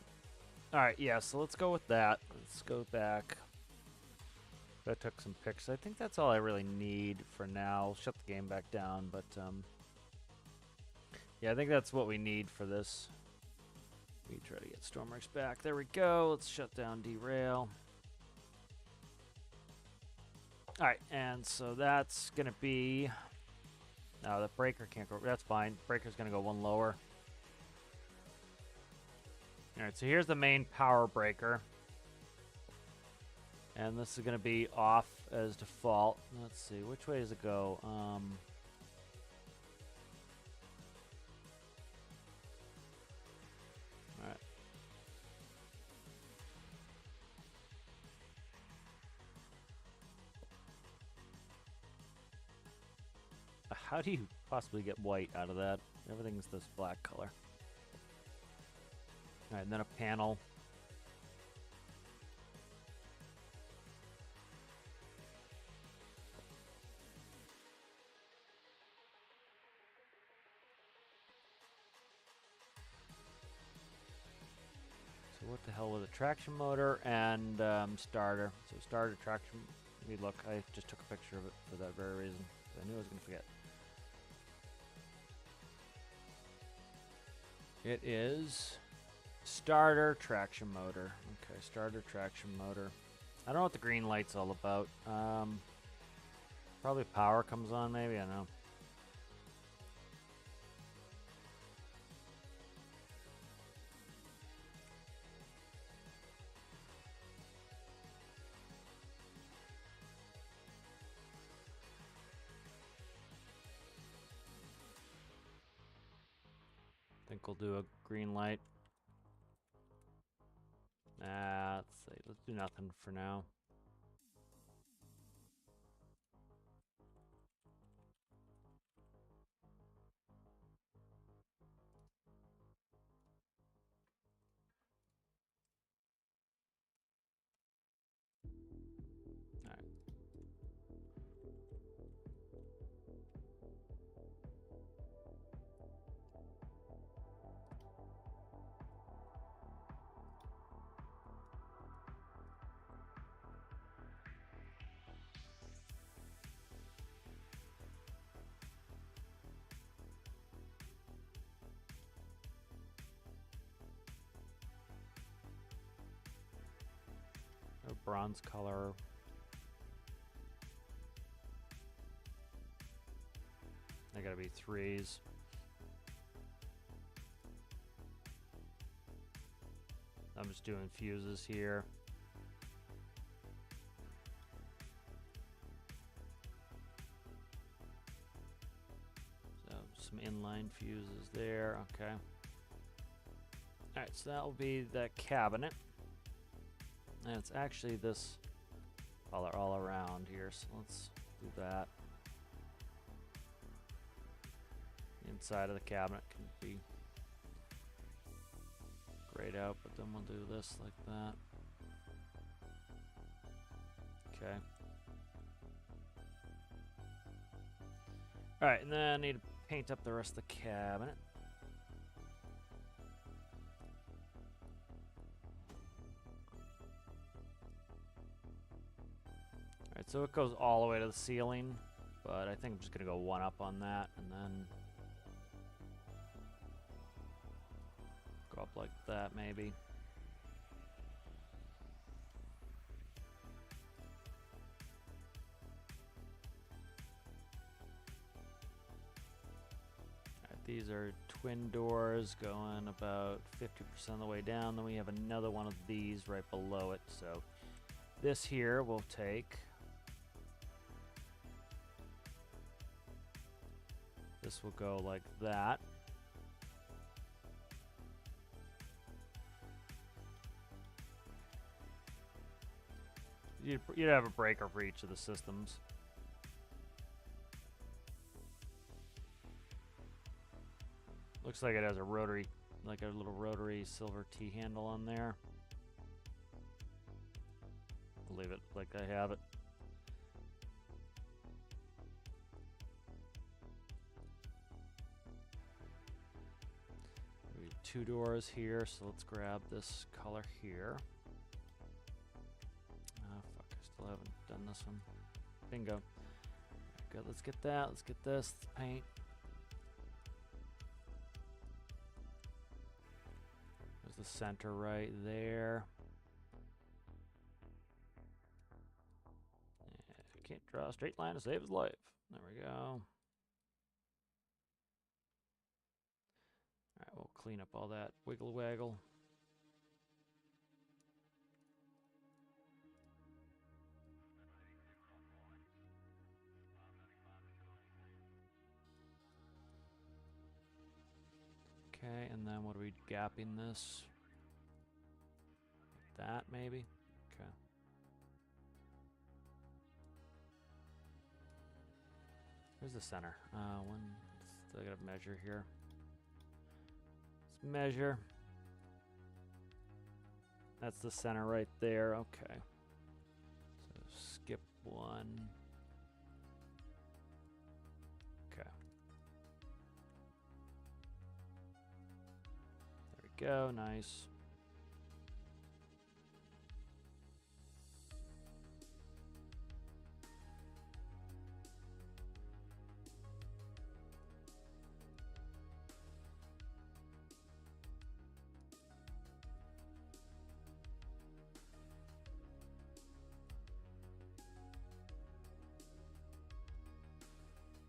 all right, yeah, so let's go with that. Let's go back. I took some pics. I think that's all I really need for now. I'll shut the game back down, but, yeah, I think that's what we need for this. We try to get stormworks back. There we go. Let's shut down derail. Alright, and so that's going to be... No, the breaker can't go... That's fine. Breaker's going to go one lower. Alright, so here's the main power breaker. And this is going to be off as default. Let's see, which way does it go? Alright. How do you possibly get white out of that? Everything's this black color. Alright, and then a panel. So what the hell with a traction motor and starter? So starter, traction. Let me look. I just took a picture of it for that very reason. I knew I was going to forget. It is starter traction motor. Okay, starter traction motor. I don't know what the green light's all about. Probably power comes on, maybe. I don't know. I think we'll do a green light. Let's see. Let's do nothing for now. bronze color. They gotta be 3s. I'm just doing fuses here. So some inline fuses there, okay. Alright, so that will be the cabinet. And it's actually this color all around here, so let's do that. Inside of the cabinet can be grayed out, but then we'll do this like that. Okay. Alright, and then I need to paint up the rest of the cabinet. Alright, so it goes all the way to the ceiling, but I think I'm just going to go one up on that, and then go up like that, maybe. Alright, these are twin doors going about 50% of the way down. Then we have another one of these right below it. So this here will take. This will go like that. You'd have a breaker for each of the systems. Looks like it has a rotary, like a little rotary silver T-handle on there. I'll leave it like I have it. We have 2 doors here, so let's grab this color here. Still haven't done this one. Bingo. Good, let's get that. Let's get this. Let's paint. There's the center right there. Yeah, can't draw a straight line to save his life. There we go. Alright, we'll clean up all that wiggle waggle. Okay, and then what are we gapping this? Like that, maybe? Okay. Where's the center? I gotta measure here. Let's measure. That's the center right there. Okay. So skip 1. Okay. Go, nice.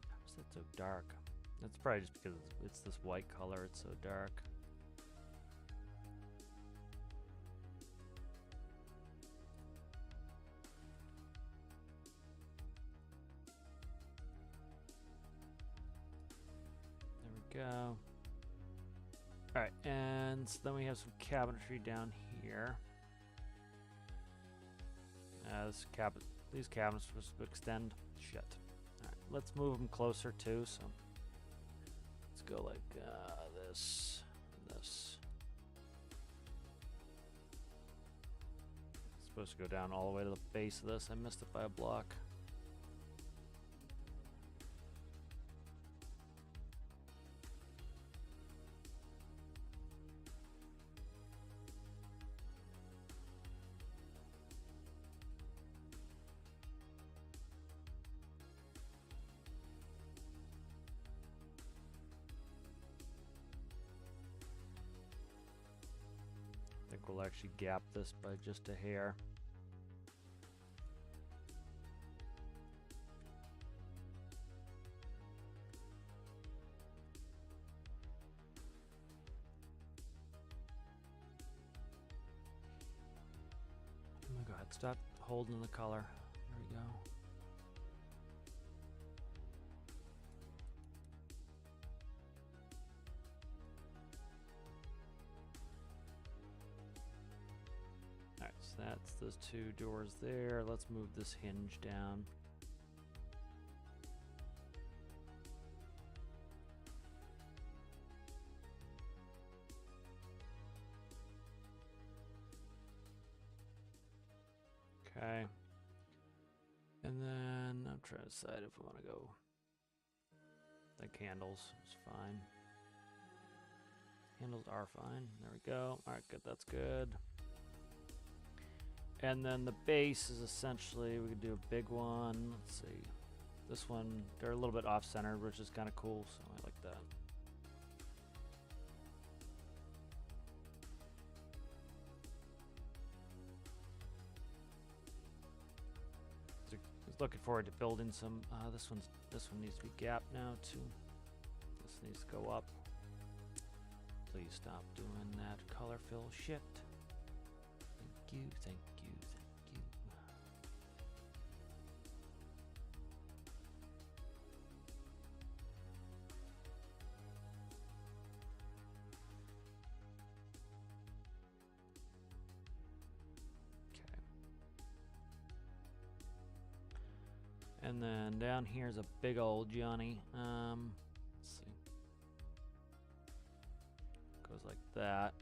Why is that so dark? That's probably just because it's this white color, it's so dark. Go. Alright, and so then we have some cabinetry down here. These cabinets are supposed to extend. Shit. Alright, let's move them closer too, so let's go like this and this. It's supposed to go down all the way to the base of this. I missed it by a block. I think we'll actually gap this by just a hair. God, stop holding the color. There we go. Alright, so that's those two doors there. Let's move this hinge down. Okay. And then I'm trying to decide if I want to go. The candles is fine. Candles are fine. There we go. Alright, good. That's good. And then the base is essentially, we could do a big one. Let's see. This one, they're a little bit off-centered, which is kind of cool, so I like that. Looking forward to building some. This one needs to be gapped now too. This needs to go up. Please stop doing that color fill shit. Thank you, thank you, thank you. And then down here's a big old Johnny. Let's see. Goes like that.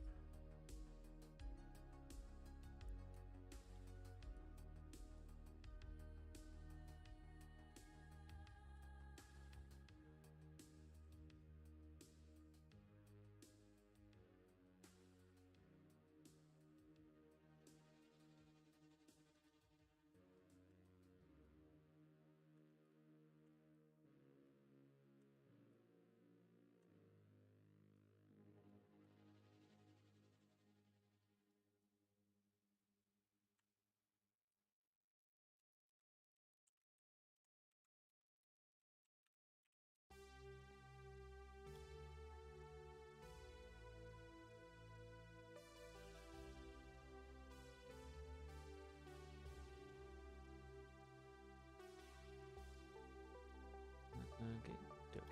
Okay, okay.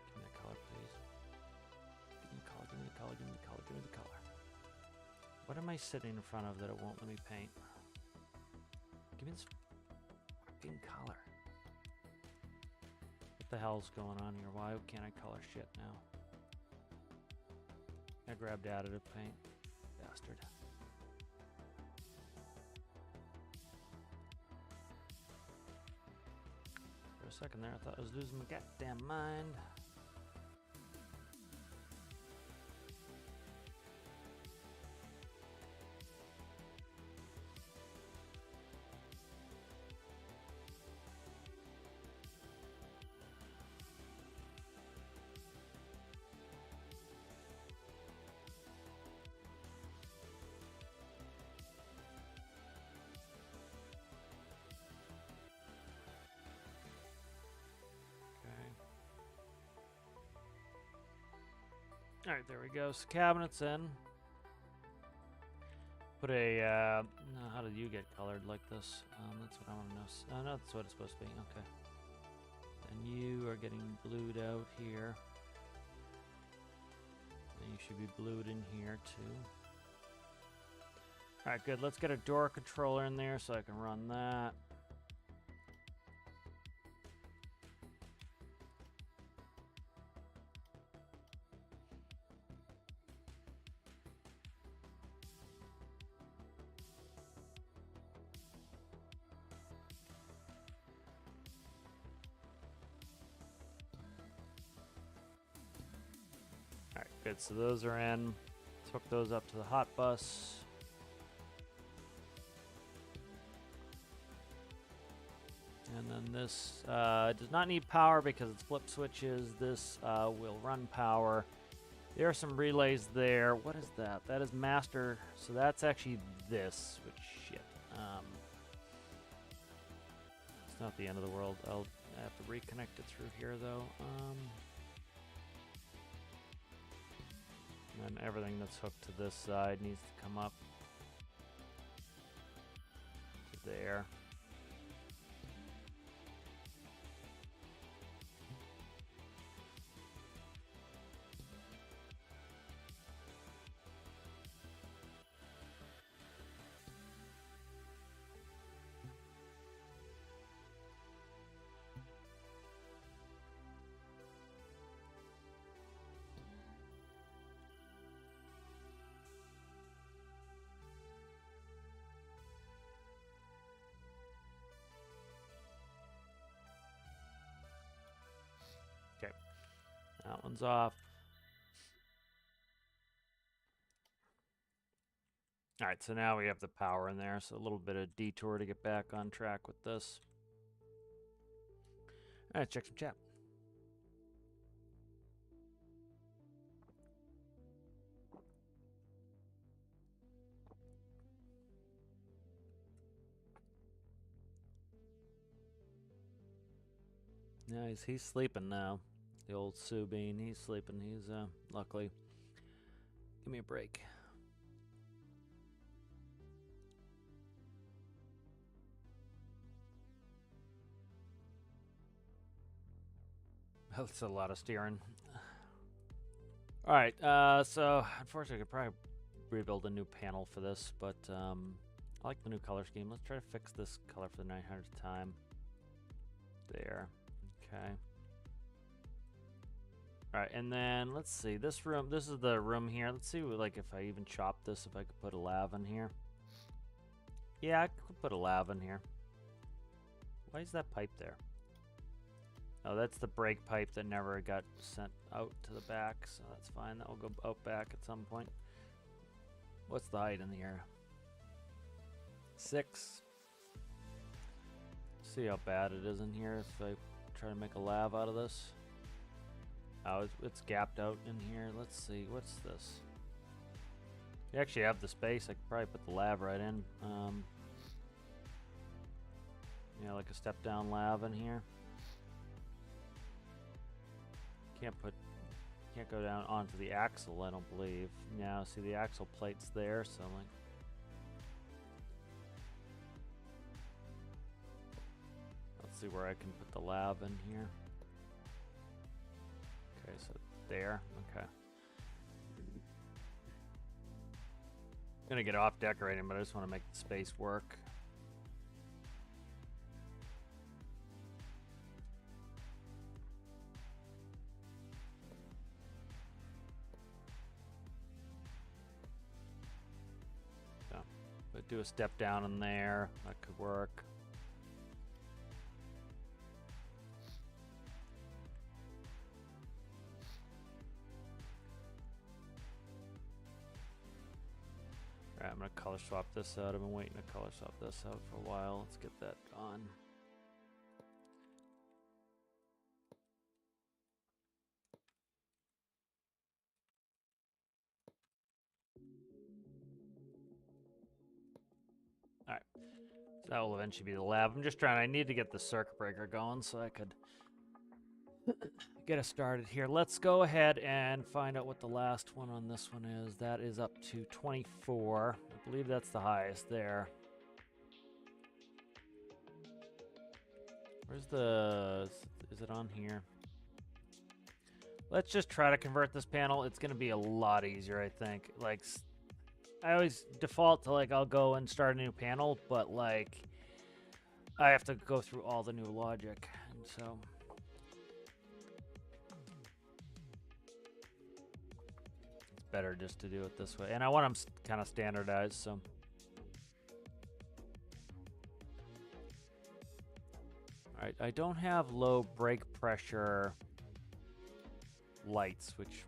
Give me the color, please. Give me the color, give me the color, give me the color, give me the color. What am I sitting in front of that it won't let me paint? Give me this fucking color. What the hell's going on here? Why can't I color shit now? I grabbed additive paint. Bastard. For a second there, I thought I was losing my goddamn mind. Alright, there we go. So cabinets in. Put a, how did you get colored like this? That's what I want to know. No, that's what it's supposed to be. Okay. And you are getting blued out here. And you should be blued in here too. Alright, good. Let's get a door controller in there so I can run that. Alright, good. So those are in. Let's hook those up to the hot bus. And then this does not need power because it's flip switches. This will run power. There are some relays there. What is that? That is master. So that's actually this, which shit. It's not the end of the world. I'll have to reconnect it through here though. And then everything that's hooked to this side needs to come up. there. Okay, that one's off. All right, so now we have the power in there, so a little bit of detour to get back on track with this. All right, check some chat. Yeah, he's sleeping now. The old Sue Bean, he's sleeping. He's luckily. Give me a break. That's a lot of steering. All right, so unfortunately, I could probably rebuild a new panel for this, but I like the new color scheme. Let's try to fix this color for the 900th time. There. Okay. All right, and then let's see. This room, this is the room here. Let's see, like, if I even chop this, if I could put a lav in here. Yeah, I could put a lav in here. Why is that pipe there? Oh, that's the brake pipe that never got sent out to the back, so that's fine. That will go out back at some point. What's the height in here? 6. See how bad it is in here if I try to make a lav out of this. Oh, it's gapped out in here. Let's see, what's this? You actually have the space. I could probably put the lav right in. Yeah, like a step down lav in here. Can't go down onto the axle, I don't believe. Now, see the axle plate's there, so like. Let's see where I can put the lav in here. Okay, so there, okay. Gonna get off decorating, but I just want to make the space work. Do a step down in there. That could work. Alright, I'm going to color swap this out. I've been waiting to color swap this out for a while. Let's get that on. Alright, so that will eventually be the lab. I'm just trying, I need to get the circuit breaker going so I could get us started here. Let's go ahead and find out what the last one on this one is. That is up to 24. I believe that's the highest there. Where's the, is it on here? Let's just try to convert this panel. It's going to be a lot easier, I think. Like, I always default to, like, I'll go and start a new panel, but, like, I have to go through all the new logic, and so it's better just to do it this way. And I want them kind of standardized, so. All right, I don't have low brake pressure lights, which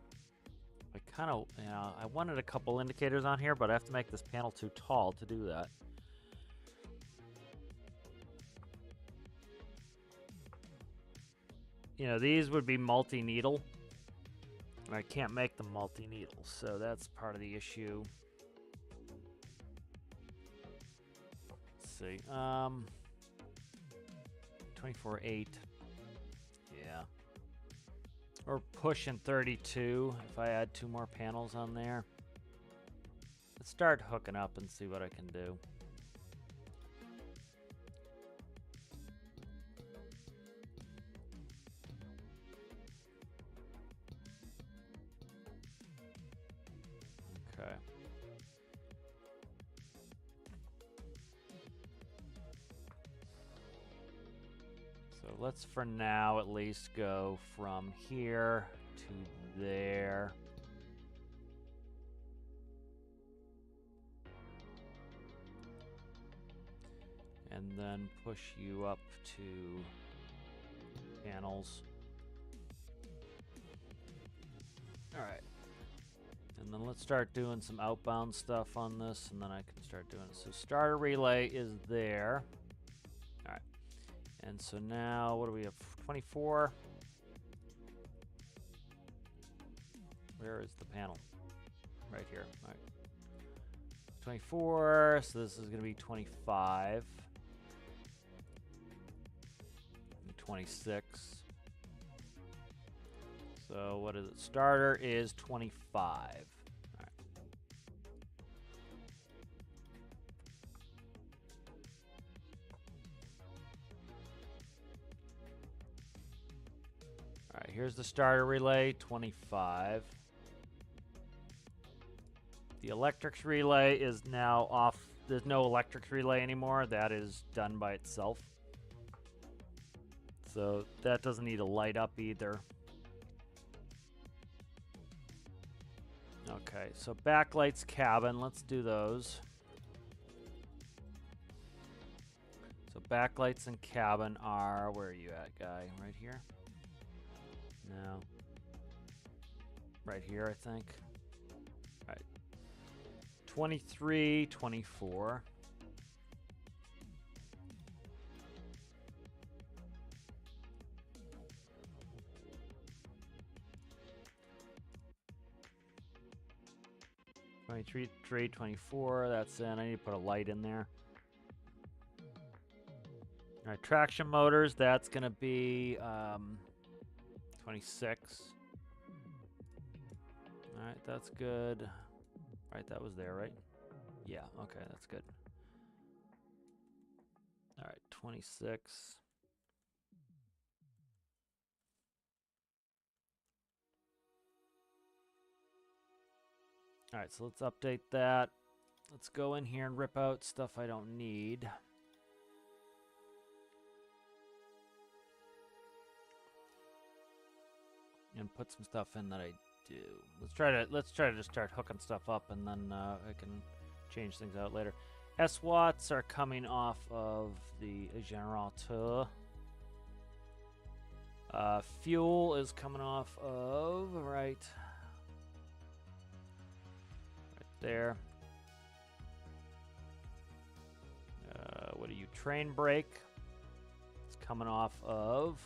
I kind of, you know, I wanted a couple indicators on here, but I have to make this panel too tall to do that. You know, these would be multi-needle, and I can't make them multi-needle, so that's part of the issue. Let's see, 24/8, yeah. Or pushing 32 if I add 2 more panels on there. Let's start hooking up and see what I can do. So let's, for now at least, go from here to there. And then push you up to panels. Alright. And then let's start doing some outbound stuff on this, and then I can start doing it. So starter relay is there. Alright. And so now, what do we have? 24. Where is the panel? Right here. Alright. 24, so this is going to be 25. 26. So what is it? Starter is 25. All right. All right, here's the starter relay, 25. The electrics relay is now off. There's no electrics relay anymore. That is done by itself. So that doesn't need to light up either. Okay, so backlights cabin, let's do those. So backlights and cabin are, where are you at, guy? Right here? No. Right here, I think. All right. 23, 24. Trade 24, that's in. I need to put a light in there. All right, traction motors, that's going to be 26. All right, that's good. Right, that was there, right? Yeah, okay, that's good. All right, 26. All right, so let's update that. Let's go in here and rip out stuff I don't need. And put some stuff in that I do. Let's try to just start hooking stuff up, and then I can change things out later. SWATs are coming off of the generator. Fuel is coming off of right there. What are you? Train brake. It's coming off of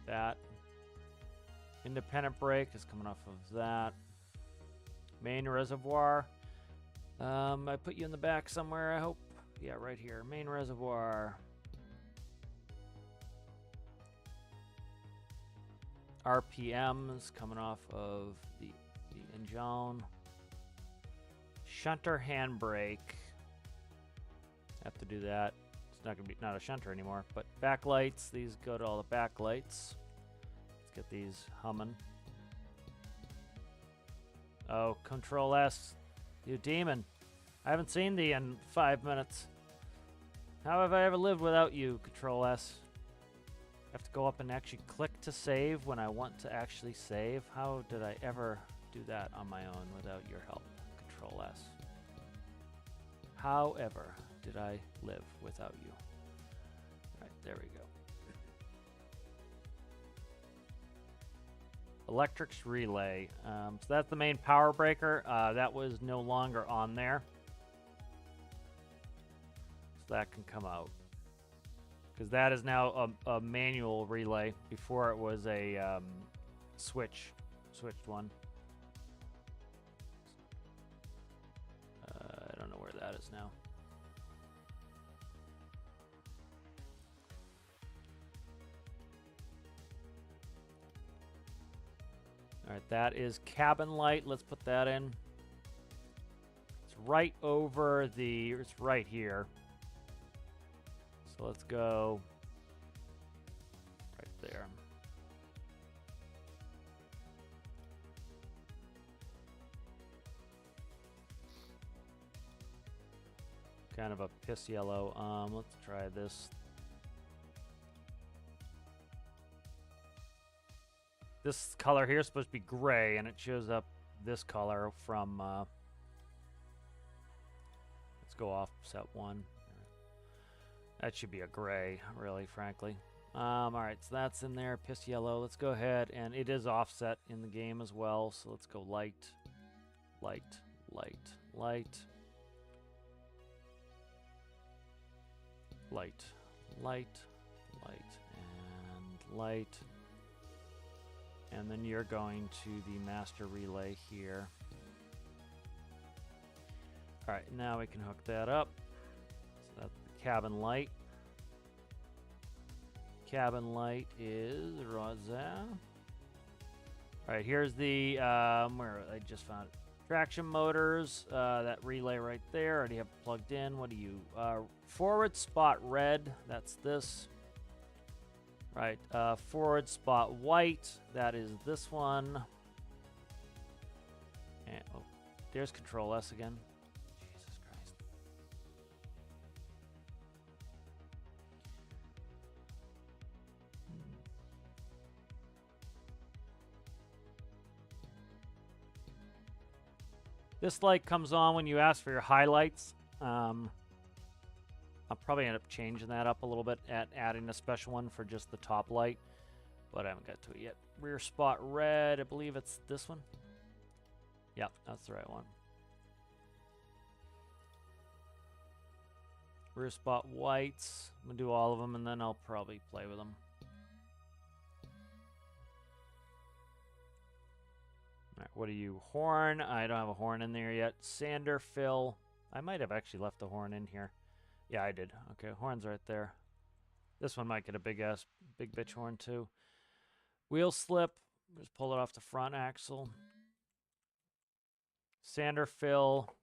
that. Independent brake is coming off of that. Main reservoir. I put you in the back somewhere, I hope. Yeah, right here. Main reservoir. RPM is coming off of the engine. Shunter handbrake. Have to do that. It's not gonna be not a shunter anymore. But backlights, these go to all the backlights. Let's get these humming. Oh, Control S, you demon! I haven't seen thee in 5 minutes. How have I ever lived without you, Control S? I have to go up and actually click to save when I want to actually save. How did I ever do that on my own without your help? Control S. However did I live without you? All right, there we go. Electrics relay. So that's the main power breaker. That was no longer on there. So that can come out. Because that is now a manual relay. Before it was a switched one. I don't know where that is now. All right, that is cabin light. Let's put that in. It's right over the, it's right here. So let's go right there. kind of a piss yellow. Let's try this. This color here is supposed to be gray, and it shows up this color from, let's go offset 1. That should be a gray, really, frankly. Alright, so that's in there, piss yellow. Let's go ahead, and it is offset in the game as well, so let's go light, light, light, light, light, light, light, and light. And then you're going to the master relay here. Alright, now we can hook that up. So that's the cabin light. Cabin light is Rosa. Alright, here's the, where I just found it. Traction motors, that relay right there. Already have it plugged in. What do you, forward spot red, that's this. Right, forward spot white, that is this one. And, oh, there's Control S again. Jesus Christ. This light comes on when you ask for your highlights. I'll probably end up changing that up a little bit, adding a special one for just the top light, but I haven't got to it yet. Rear spot red, I believe it's this one. Yep, that's the right one. Rear spot whites, I'm gonna do all of them, and then I'll probably play with them. All right, what are you? Horn, I don't have a horn in there yet. Sander, fill, I might have actually left the horn in here. Yeah, I did. Okay, horn's right there. This one might get a big bitch horn too. Wheel slip, just pull it off the front axle. Sander fill.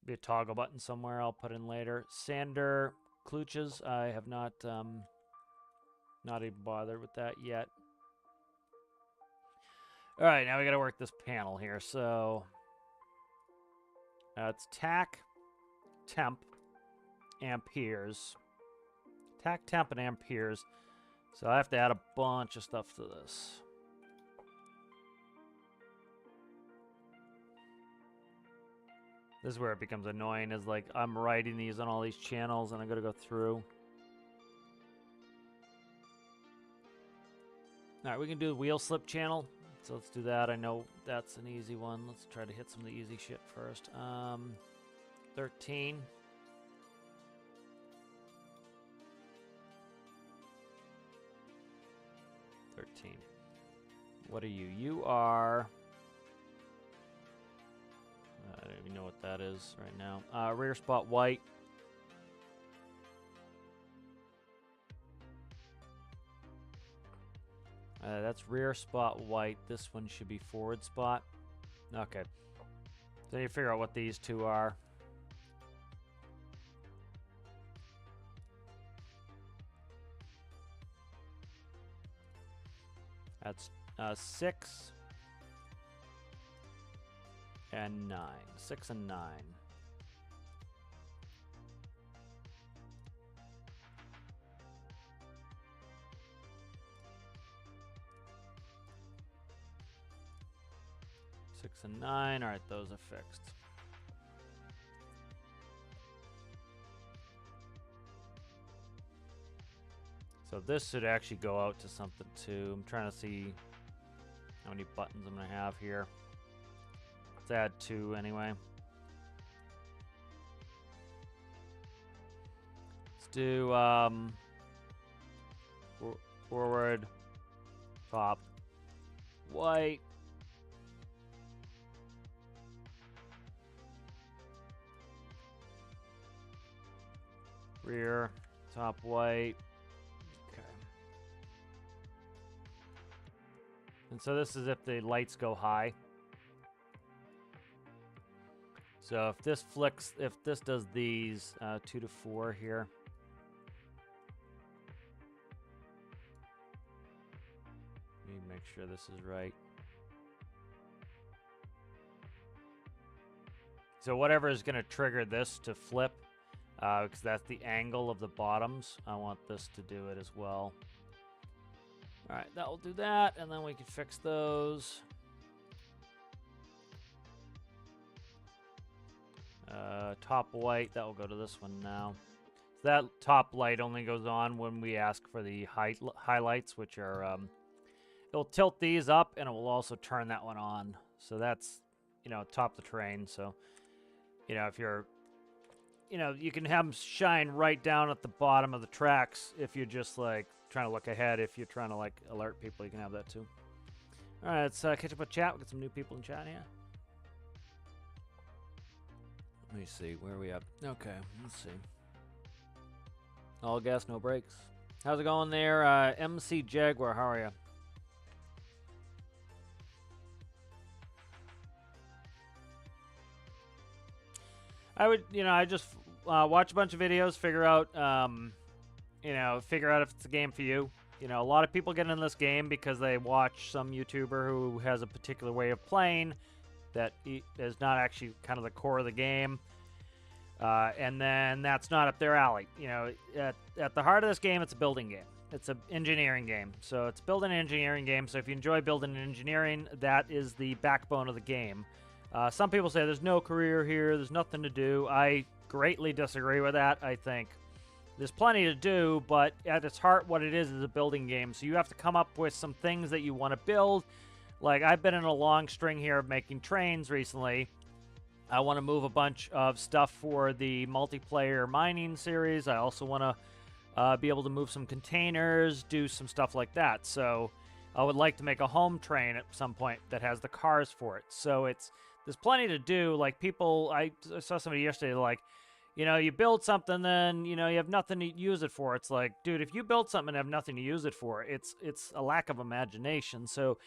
Be a toggle button somewhere I'll put in later. Sander klutches, I have not even bothered with that yet. All right, now we got to work this panel here. So it's tack, temp, amperes. Tack, temp, and amperes. So I have to add a bunch of stuff to this. This is where it becomes annoying, is like I'm writing these on all these channels and I gotta go through. Alright, we can do the wheel slip channel. So let's do that. I know that's an easy one. Let's try to hit some of the easy shit first. 13. What are you? You are... I don't even know what that is right now. Rear spot white. That's rear spot white. This one should be forward spot. Okay. So you figure out what these two are. That's 6 and 9. 6 and 9. Six and 9. All right, those are fixed. So this should actually go out to something too. I'm trying to see how many buttons I'm going to have here. Let's add 2 anyway. Let's do forward, top, white. Rear, top white. Okay. And so this is if the lights go high. So if this flicks, if this does these 2 to 4 here. Let me make sure this is right. So whatever is going to trigger this to flip, because that's the angle of the bottoms, I want this to do it as well. All right, that will do that, and then we can fix those. Top light, that will go to this one now. So that top light only goes on when we ask for the highlights, which are, it'll tilt these up, and it will also turn that one on. So that's, you know, top of the terrain. So, you know, if you're, you know, you can have them shine right down at the bottom of the tracks if you're just, like, trying to look ahead. If you're trying to, like, alert people, you can have that, too. All right, let's catch up with chat. We got some new people in chat here. Let me see. Where are we at? Okay, let's see. All gas, no brakes. How's it going there? MC Jaguar, how are you? I would, you know, I just watch a bunch of videos, figure out, you know, figure out if it's a game for you. You know, a lot of people get in this game because they watch some YouTuber who has a particular way of playing that is not actually kind of the core of the game. And then that's not up their alley. You know, at the heart of this game, it's a building game. It's an engineering game. So it's building an engineering game. So if you enjoy building and engineering, that is the backbone of the game. Some people say there's no career here, there's nothing to do. I greatly disagree with that. I think there's plenty to do, but at its heart, what it is a building game. So you have to come up with some things that you want to build. Like, I've been in a long string here of making trains recently. I want to move a bunch of stuff for the multiplayer mining series. I also want to be able to move some containers, do some stuff like that. So I would like to make a home train at some point that has the cars for it. So there's plenty to do. Like, people, I saw somebody yesterday, like, you know, you build something, then, you know, you have nothing to use it for. It's like, dude, if you build something and have nothing to use it for, it's a lack of imagination. So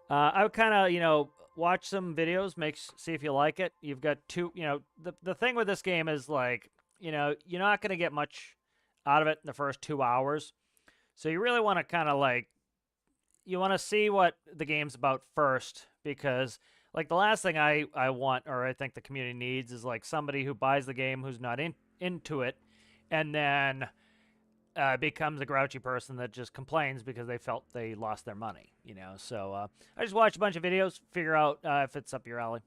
I would kind of, you know, watch some videos, see if you like it. You've got two, you know, the thing with this game is, like, you know, you're not going to get much out of it in the first 2 hours. So you really want to kind of, like, you want to see what the game's about first, because, like, the last thing I want, or I think the community needs, is, like, somebody who buys the game who's not into it, and then becomes a grouchy person that just complains because they felt they lost their money, you know. So I just watch a bunch of videos, figure out if it's up your alley.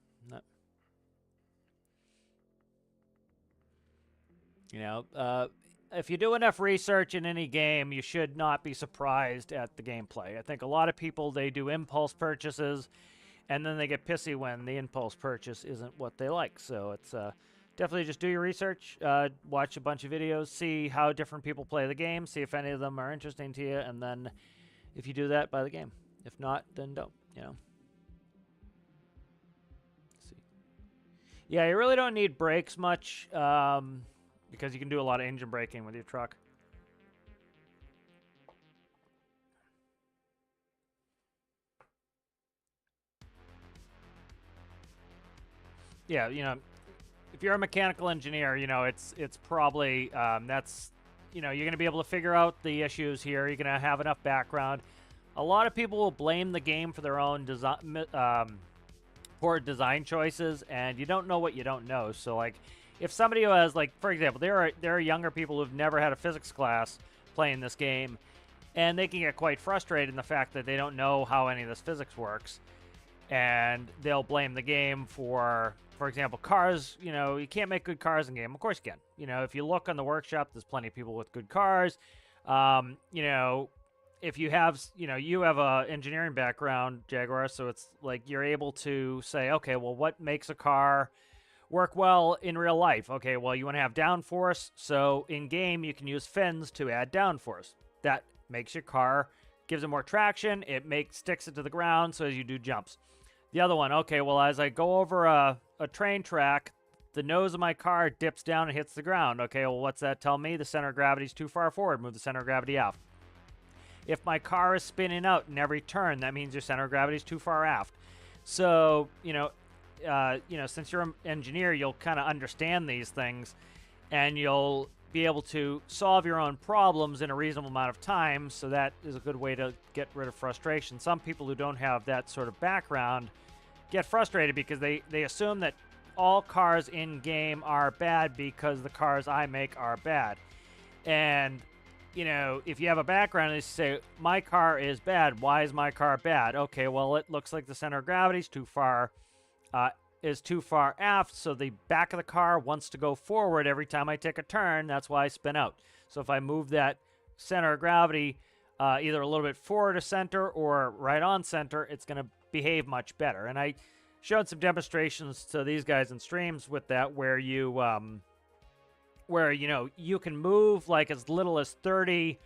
You know, if you do enough research in any game, you should not be surprised at the gameplay. I think a lot of people, they do impulse purchases, and then they get pissy when the impulse purchase isn't what they like. So it's definitely just do your research, watch a bunch of videos, see how different people play the game, see if any of them are interesting to you, and then if you do that, buy the game. If not, then don't, you know. Let's see. Yeah, you really don't need brakes much, because you can do a lot of engine braking with your truck. Yeah, you know, if you're a mechanical engineer, you know, it's probably, that's, you know, you're going to be able to figure out the issues here. You're going to have enough background. A lot of people will blame the game for their own poor design choices, and you don't know what you don't know. So, like, if somebody who has, like, for example, there are younger people who've never had a physics class playing this game, and they can get quite frustrated in the fact that they don't know how any of this physics works, and they'll blame the game for example, cars. You know, you can't make good cars in game. Of course you can. You know, if you look on the workshop, there's plenty of people with good cars. You know, if you have, you know, you have a engineering background, Jaguar, so it's like you're able to say, okay, well, what makes a car work well in real life? Okay, well, you want to have downforce, so in game you can use fins to add downforce. That makes your car, gives it more traction, it sticks it to the ground so as you do jumps. The other one, okay, well, as I go over a train track, the nose of my car dips down and hits the ground. Okay, well, what's that tell me? The center of gravity is too far forward. Move the center of gravity aft. If my car is spinning out in every turn, that means your center of gravity is too far aft. So, you know, since you're an engineer, you'll kind of understand these things, and you'll be able to solve your own problems in a reasonable amount of time. So that is a good way to get rid of frustration. Some people who don't have that sort of background get frustrated because they assume that all cars in game are bad because the cars I make are bad. And you know, if you have a background and you say, my car is bad, why is my car bad? Okay, well, it looks like the center of gravity is too far aft, so the back of the car wants to go forward every time I take a turn. That's why I spin out. So if I move that center of gravity either a little bit forward to center or right on center, it's going to behave much better. And I showed some demonstrations to these guys in streams with that, where you know, you can move like as little as 30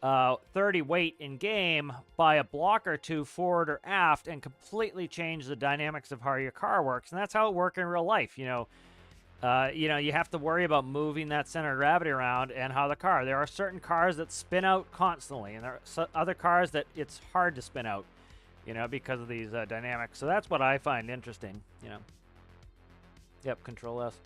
weight in game by a block or two forward or aft and completely change the dynamics of how your car works. And that's how it works in real life. You know, you have to worry about moving that center of gravity around and how the car. There are certain cars that spin out constantly, and there are other cars that it's hard to spin out, you know, because of these dynamics. So that's what I find interesting, you know. Yep, Control S.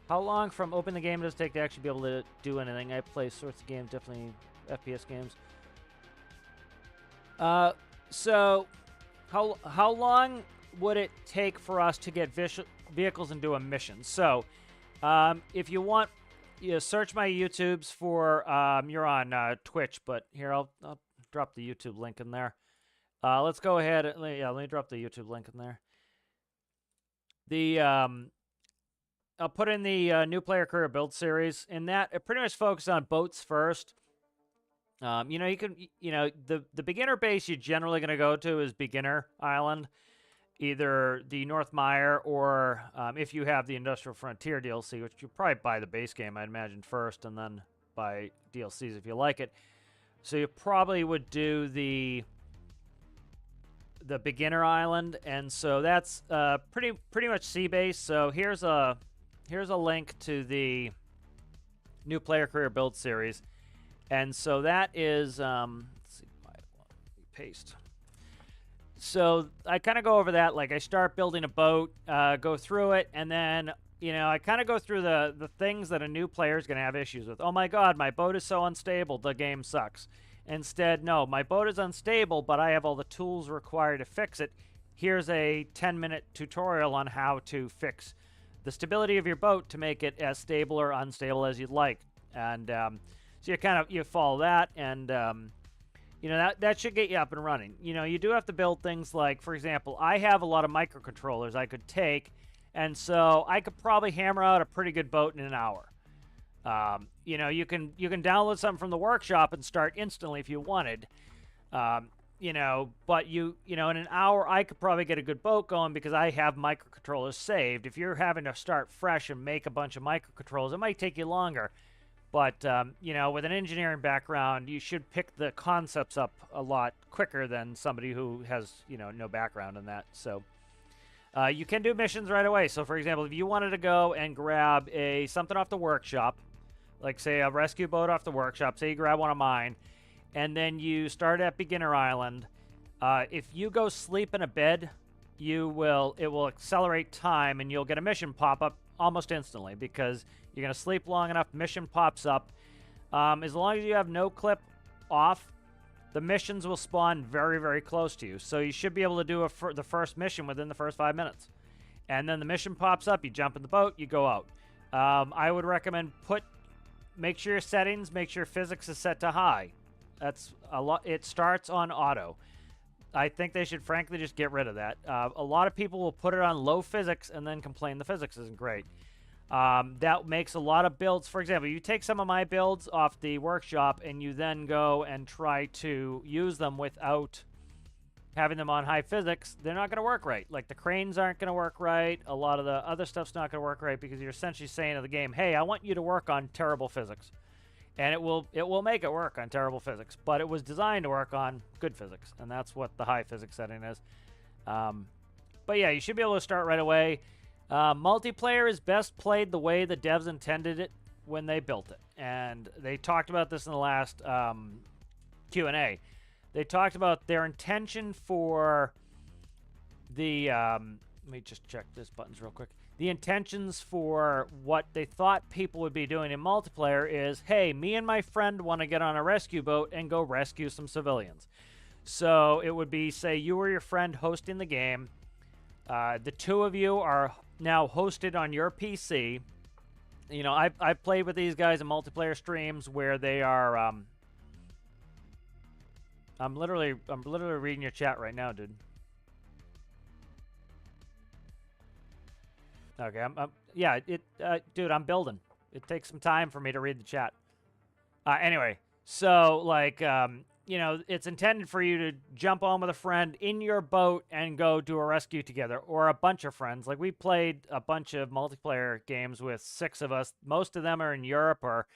How long from open the game does it take to actually be able to do anything? I play sorts of games, definitely FPS games. So how long would it take for us to get vehicles and do a mission? So, if you want, search my YouTubes for, you're on Twitch, but here, I'll drop the YouTube link in there. Let's go ahead and, let me drop the YouTube link in there. I'll put in the new player career build series. In that, it pretty much focuses on boats first. You know, you can, you know, the beginner base you're generally going to go to is Beginner Island, either the North Mire or if you have the Industrial Frontier DLC, which you probably buy the base game, I'd imagine, first, and then buy DLCs if you like it. So you probably would do the Beginner Island, and so that's pretty much sea base. So here's a link to the new player career build series. And so that is, let's see, paste. So I kind of go over that, like I start building a boat, go through it, and then, you know, I kind of go through the things that a new player is going to have issues with. Oh my God, my boat is so unstable, the game sucks. Instead, no, my boat is unstable, but I have all the tools required to fix it. Here's a 10-minute tutorial on how to fix the stability of your boat to make it as stable or unstable as you'd like. And so you follow that, and you know, that should get you up and running. You know, you do have to build things like, for example, I have a lot of microcontrollers I could take, and so I could probably hammer out a pretty good boat in an hour. You know, you can download something from the workshop and start instantly if you wanted. You know, but you know, in an hour I could probably get a good boat going because I have microcontrollers saved. If you're having to start fresh and make a bunch of microcontrollers, it might take you longer. But, you know, with an engineering background, you should pick the concepts up a lot quicker than somebody who has, you know, no background in that. So you can do missions right away. So, for example, if you wanted to go and grab something off the workshop, like, say, a rescue boat off the workshop, say you grab one of mine, and then you start at Beginner Island, if you go sleep in a bed, it will accelerate time, and you'll get a mission pop up almost instantly because you're going to sleep long enough, mission pops up. As long as you have no clip off, the missions will spawn very, very close to you. So you should be able to do the first mission within the first 5 minutes. And then the mission pops up, you jump in the boat, you go out. I would recommend make sure your settings, make sure physics is set to high. That's a lot. It starts on auto. I think they should frankly just get rid of that. A lot of people will put it on low physics and then complain the physics isn't great. That makes a lot of builds. For example, you take some of my builds off the workshop and you then go and try to use them without having them on high physics, they're not going to work right. Like the cranes aren't going to work right. A lot of the other stuff's not going to work right because you're essentially saying to the game, hey, I want you to work on terrible physics. And it will make it work on terrible physics, but it was designed to work on good physics, and that's what the high physics setting is. But yeah, you should be able to start right away. Multiplayer is best played the way the devs intended it when they built it, and they talked about this in the last Q&A. They talked about their intention for the... let me just check this buttons real quick. The intentions for what they thought people would be doing in multiplayer is, hey, me and my friend want to get on a rescue boat and go rescue some civilians. So it would be, say, you or your friend hosting the game. The two of you are now hosted on your PC. You know, I've played with these guys in multiplayer streams where they are. I'm literally reading your chat right now, dude. Okay, yeah, dude, I'm building. It takes some time for me to read the chat. Anyway, so like, you know, it's intended for you to jump on with a friend in your boat and go do a rescue together, or a bunch of friends. Like, we played a bunch of multiplayer games with 6 of us. Most of them are in Europe or,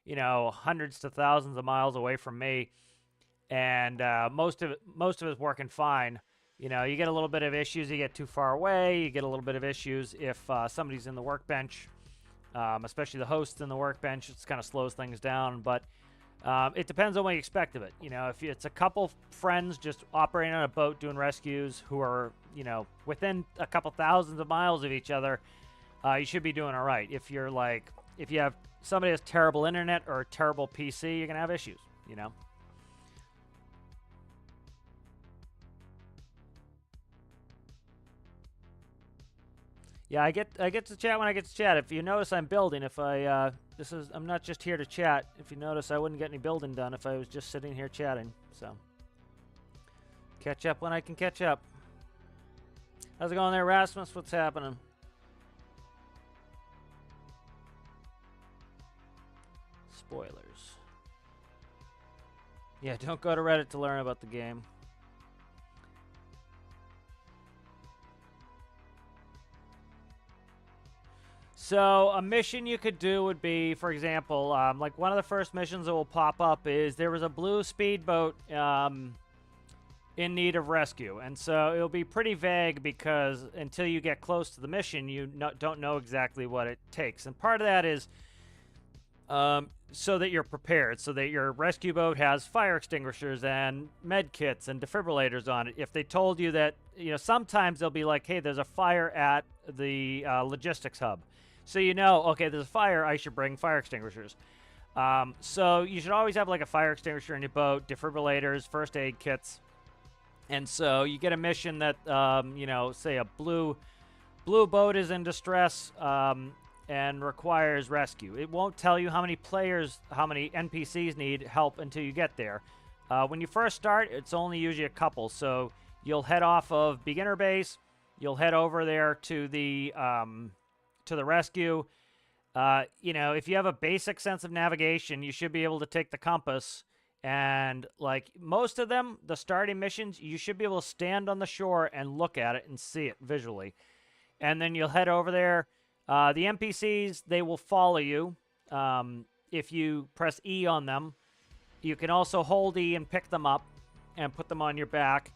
you know, hundreds to thousands of miles away from me, and most of it's working fine. You know, you get a little bit of issues. You get too far away. You get a little bit of issues if somebody's in the workbench, especially the host in the workbench. It kind of slows things down, but it depends on what you expect of it. You know, if it's a couple friends just operating on a boat doing rescues who are, you know, within a couple thousands of miles of each other, you should be doing all right. If you're like, if you have somebody has terrible internet or a terrible PC, you're gonna have issues. You know. Yeah, I get to chat when I get to chat. If you notice, I'm building. If I'm not just here to chat. If you notice, I wouldn't get any building done if I was just sitting here chatting. So, catch up when I can catch up. How's it going there, Rasmus? What's happening? Spoilers. Yeah, don't go to Reddit to learn about the game. So a mission you could do would be, for example, like one of the first missions that will pop up is there was a blue speedboat in need of rescue. And so it'll be pretty vague because until you get close to the mission, you don't know exactly what it takes. And part of that is so that you're prepared, so that your rescue boat has fire extinguishers and med kits and defibrillators on it. If they told you that, you know, sometimes they'll be like, hey, there's a fire at the logistics hub. So you know, okay, there's a fire, I should bring fire extinguishers. So you should always have like a fire extinguisher in your boat, defibrillators, first aid kits. And so you get a mission that, you know, say a blue boat is in distress and requires rescue. It won't tell you how many players, how many NPCs need help until you get there. When you first start, it's only usually a couple. So you'll head off of beginner base. You'll head over there to the rescue. You know, if you have a basic sense of navigation, you should be able to take the compass. And like most of them, the starting missions, you should be able to stand on the shore and look at it and see it visually. And then you'll head over there. The NPCs, they will follow you if you press E on them. You can also hold E and pick them up and put them on your back.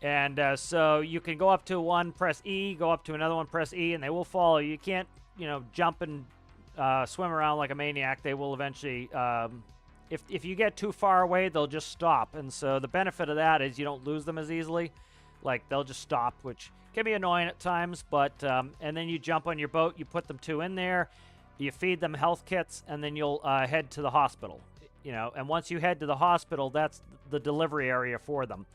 And so you can go up to one, press E, go up to another one, press E, and they will follow you. You can't, you know, jump and swim around like a maniac. They will eventually, if you get too far away, they'll just stop. And so the benefit of that is you don't lose them as easily. Like, they'll just stop, which can be annoying at times. But and then you jump on your boat, you put them 2 in there, you feed them health kits, and then you'll head to the hospital. You know, and once you head to the hospital, that's the delivery area for them.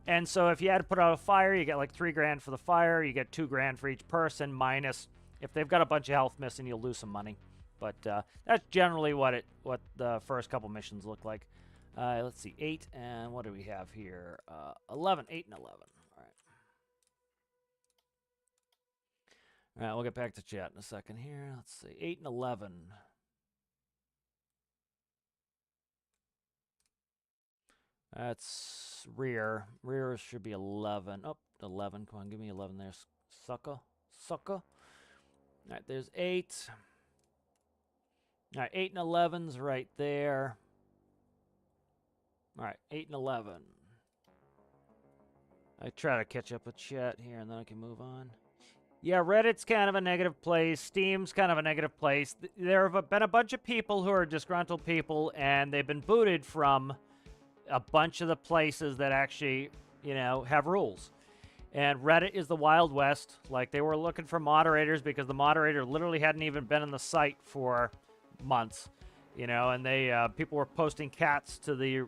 And so if you had to put out a fire, you get like $3 grand for the fire. You get $2 grand for each person, minus if they've got a bunch of health missing, you'll lose some money. But that's generally what the first couple missions look like. Let's see, 8 and what do we have here? 11, 8 and 11. All right, we'll get back to chat in a second here. Let's see, 8 and 11. That's rear. Rear should be 11. Oh, 11. Come on, give me 11 there, sucker. All right, there's 8. All right, 8 and 11's right there. All right, 8 and 11. I try to catch up with chat here, and then I can move on. Yeah, Reddit's kind of a negative place. Steam's kind of a negative place. There have been a bunch of people who are disgruntled people, and they've been booted from a bunch of the places that actually, you know, have rules. And Reddit is the Wild West. Like, they were looking for moderators because the moderator literally hadn't even been in the site for months, you know, and they people were posting cats to the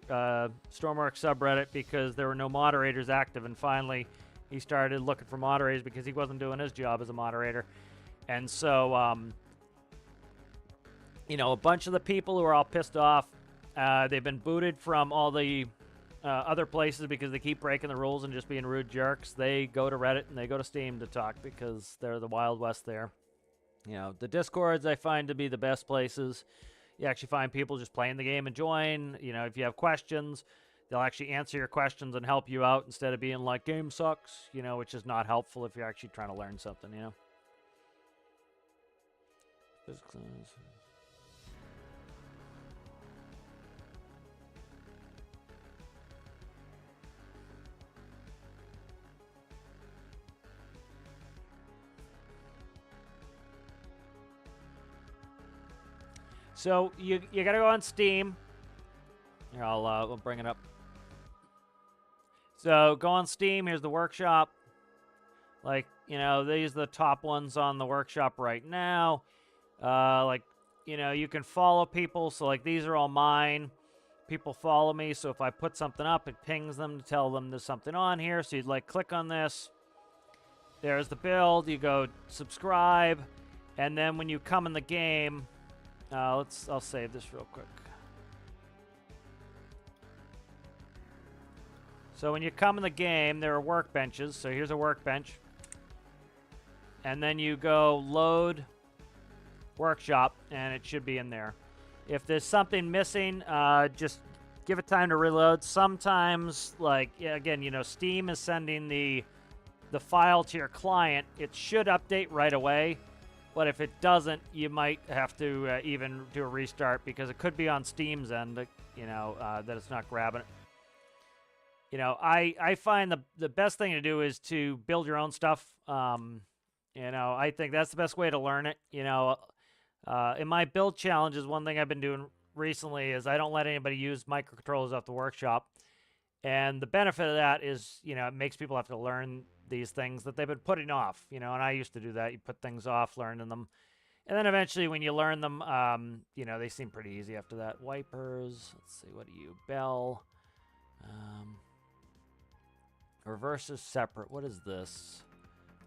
stormworks subreddit because there were no moderators active. And finally, he started looking for moderators because he wasn't doing his job as a moderator. And so, a bunch of the people who are all pissed off, they've been booted from all the other places because they keep breaking the rules and just being rude jerks. They go to Reddit and they go to Steam to talk because they're the Wild West there. The Discords I find to be the best places. You actually find people just playing the game and join. If you have questions, they'll actually answer your questions and help you out instead of being like, game sucks, which is not helpful if you're actually trying to learn something, So you got to go on Steam. Here, I'll bring it up. So go on Steam. Here's the workshop. These are the top ones on the workshop right now. You can follow people. So these are all mine. People follow me. So if I put something up, it pings them to tell them there's something on here. So you'd click on this. There's the build. You go subscribe. And then when you come in the game, I'll save this real quick. So when you come in the game, there are workbenches. So here's a workbench. And then you go load workshop, and it should be in there. If there's something missing, just give it time to reload. Sometimes, Steam is sending the file to your client. It should update right away. But if it doesn't, you might have to even do a restart because it could be on Steam's end, that it's not grabbing it. I find the best thing to do is to build your own stuff. I think that's the best way to learn it. In my build challenges, one thing I've been doing recently is I don't let anybody use microcontrollers off the workshop. And the benefit of that is, it makes people have to learn these things that they've been putting off, and I used to do that. You put things off, learning them. And then eventually when you learn them, they seem pretty easy after that. Wipers, let's see, what are you? Bell. Reverse is separate. What is this?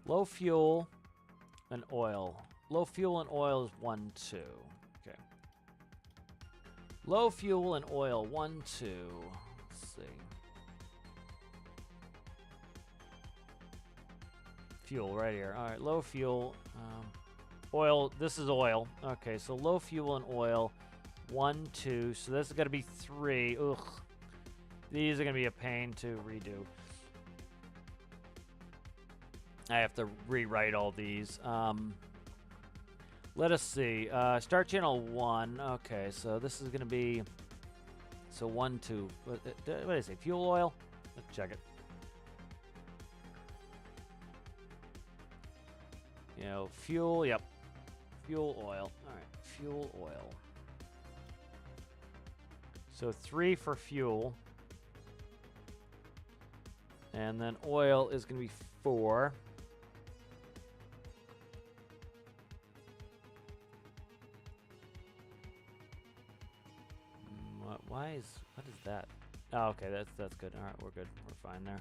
Low fuel and oil. Low fuel and oil is 1, 2. Okay. Low fuel and oil, 1, 2. Let's see. Fuel right here. All right, low fuel. Oil, this is oil. Okay, so low fuel and oil, 1, 2. So this is going to be 3. Ugh. These are going to be a pain to redo. I have to rewrite all these. Let us see. Start channel 1. Okay, so this is going to be... So 1, 2. What did I say? Fuel oil? Let's check it. Fuel, yep. Fuel oil. All right, fuel oil. So 3 for fuel. And then oil is going to be 4. What is that? Oh, okay, that's good. All right, we're good. We're fine there.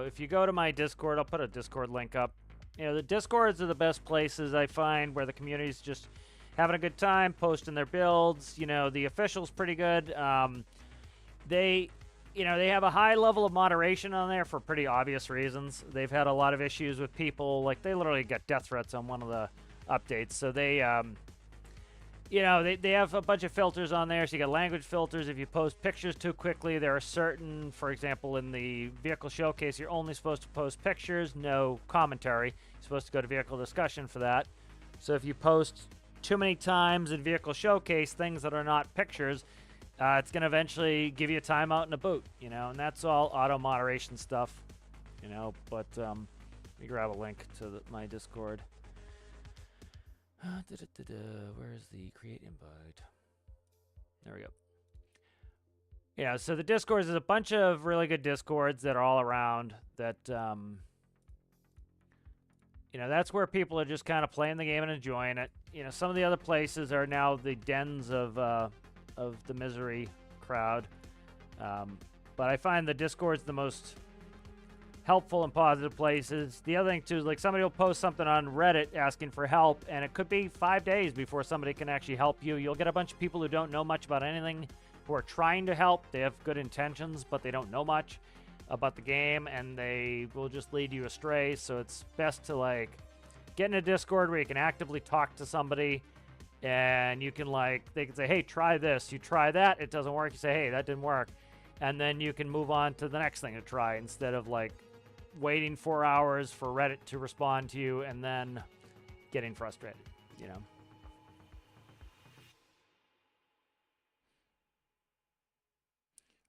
If you go to my Discord, I'll put a Discord link up. The Discords are the best places I find where the community's just having a good time, posting their builds. The official's pretty good. They have a high level of moderation on there for pretty obvious reasons. They've had a lot of issues with people. They literally got death threats on one of the updates. So they they have a bunch of filters on there. So you got language filters. If you post pictures too quickly, there are certain, for example, in the vehicle showcase, you're only supposed to post pictures, no commentary. You're supposed to go to vehicle discussion for that. So if you post too many times in vehicle showcase things that are not pictures, it's going to eventually give you a timeout and a boot, and that's all auto moderation stuff, but let me grab a link to my Discord. Where's the create invite? There we go. Yeah, so the Discords is a bunch of really good Discords that are all around that, that's where people are just kind of playing the game and enjoying it. Some of the other places are now the dens of the misery crowd. But I find the Discord's the most helpful and positive places. The other thing too is like somebody will post something on Reddit asking for help, and it could be 5 days before somebody can actually help you. You'll get a bunch of people who don't know much about anything, who are trying to help. They have good intentions, but they don't know much about the game, and they will just lead you astray. So it's best to like get in a Discord where you can actively talk to somebody, and you can they can say, hey, try this. You try that, it doesn't work. You say, hey, that didn't work. And then you can move on to the next thing to try instead of like waiting 4 hours for Reddit to respond to you and then getting frustrated,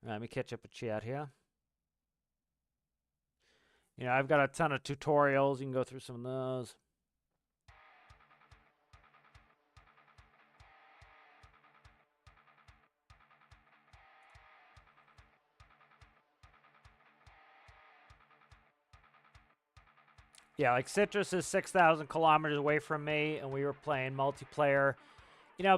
Let me catch up a chat here. I've got a ton of tutorials. You can go through some of those. Yeah, like Citrus is 6,000 kilometers away from me, and we were playing multiplayer.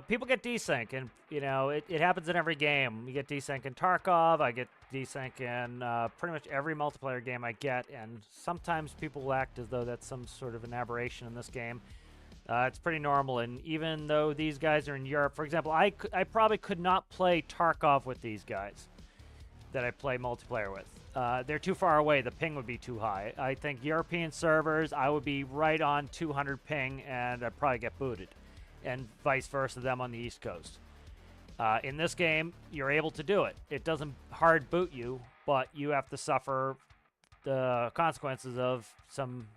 People get desync, and, it happens in every game. You get desync in Tarkov, I get desync in pretty much every multiplayer game I get, and sometimes people will act as though that's some sort of an aberration in this game. It's pretty normal, and even though these guys are in Europe, for example, I probably could not play Tarkov with these guys that I play multiplayer with. They're too far away. The ping would be too high. I think European servers, I would be right on 200 ping, and I'd probably get booted. And vice versa, them on the East Coast. In this game, you're able to do it. It doesn't hard boot you, but you have to suffer the consequences of some,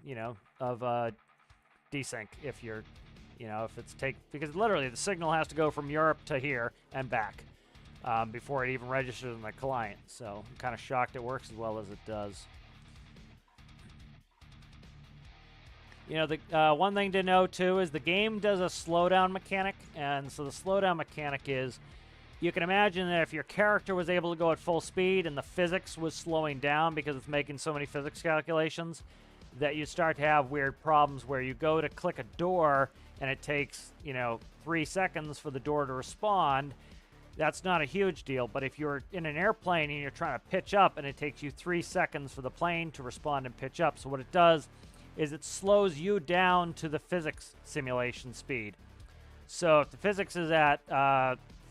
desync if you're, if it's because literally the signal has to go from Europe to here and back. Before it even registers on the client. So I'm kind of shocked it works as well as it does. The one thing to know too is the game does a slowdown mechanic, and so the slowdown mechanic is you can imagine that if your character was able to go at full speed and the physics was slowing down because it's making so many physics calculations, that you start to have weird problems where you go to click a door and it takes 3 seconds for the door to respond. That's not a huge deal, but if you're in an airplane and you're trying to pitch up and it takes you 3 seconds for the plane to respond and pitch up, so what it does is it slows you down to the physics simulation speed. So if the physics is at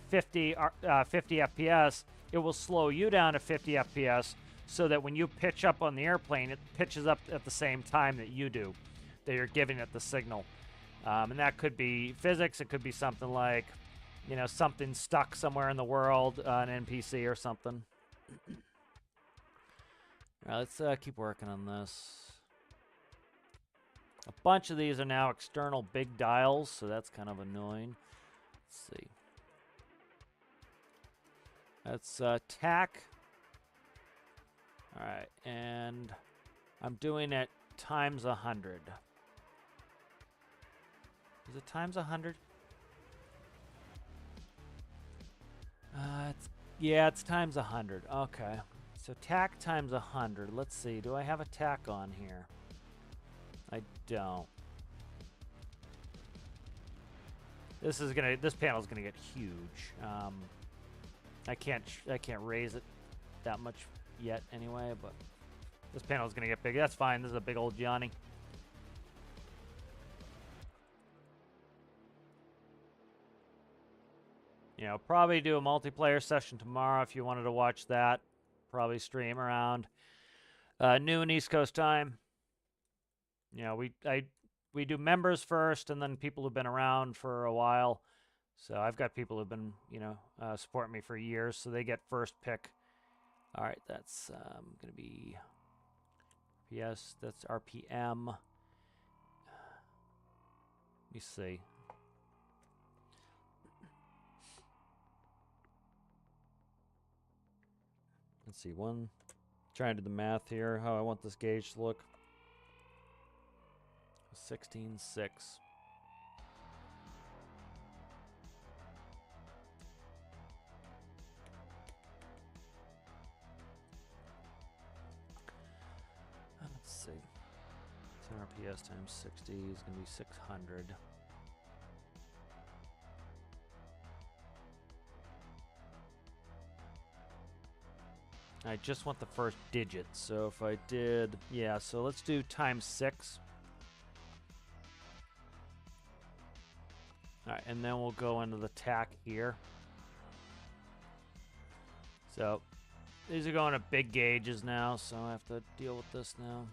50 FPS, it will slow you down to 50 FPS so that when you pitch up on the airplane, it pitches up at the same time that you do, that you're giving it the signal. And that could be physics, it could be something like something stuck somewhere in the world, an NPC or something. All right, let's keep working on this. A bunch of these are now external big dials, so that's kind of annoying. Let's see. That's TAC. All right, and I'm doing it times 100. Is it times 100? It's times 100. Okay. So TAC times 100. Let's see. Do I have a TAC on here? I don't. This panel's gonna get huge. I can't raise it that much yet anyway, but this panel's gonna get big. That's fine. This is a big old Johnny. Probably do a multiplayer session tomorrow if you wanted to watch that. Probably stream around noon East Coast time. We do members first, and then people who've been around for a while. So I've got people who've been, supporting me for years, so they get first pick. All right, that's going to be PS. That's RPM. Let me see. Let's see, trying to do the math here, how I want this gauge to look. 16.6. Let's see. So RPS times 60 is going to be 600. I just want the first digit. So if I did, yeah, so let's do times 6. All right, and then we'll go into the tack here. So these are going to big gauges now, so I have to deal with this now.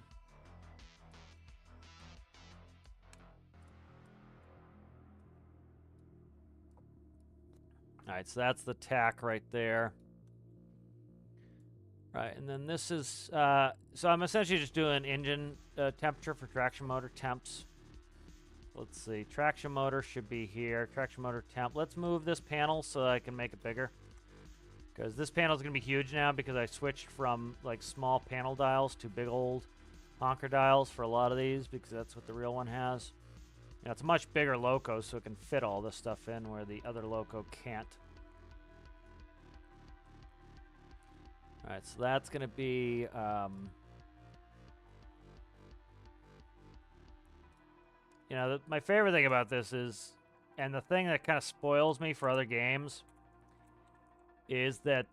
All right, so that's the tack right there. Right, and then this is, so I'm essentially just doing engine temperature for traction motor temps. Let's see, traction motor should be here. Traction motor temp. Let's move this panel so I can make it bigger. Because this panel is going to be huge now because I switched from like small panel dials to big old honker dials for a lot of these because that's what the real one has. You know, it's a much bigger loco, so it can fit all this stuff in where the other loco can't. Alright, so that's going to be... you know, my favorite thing about this is, and the thing that kind of spoils me for other games, is that,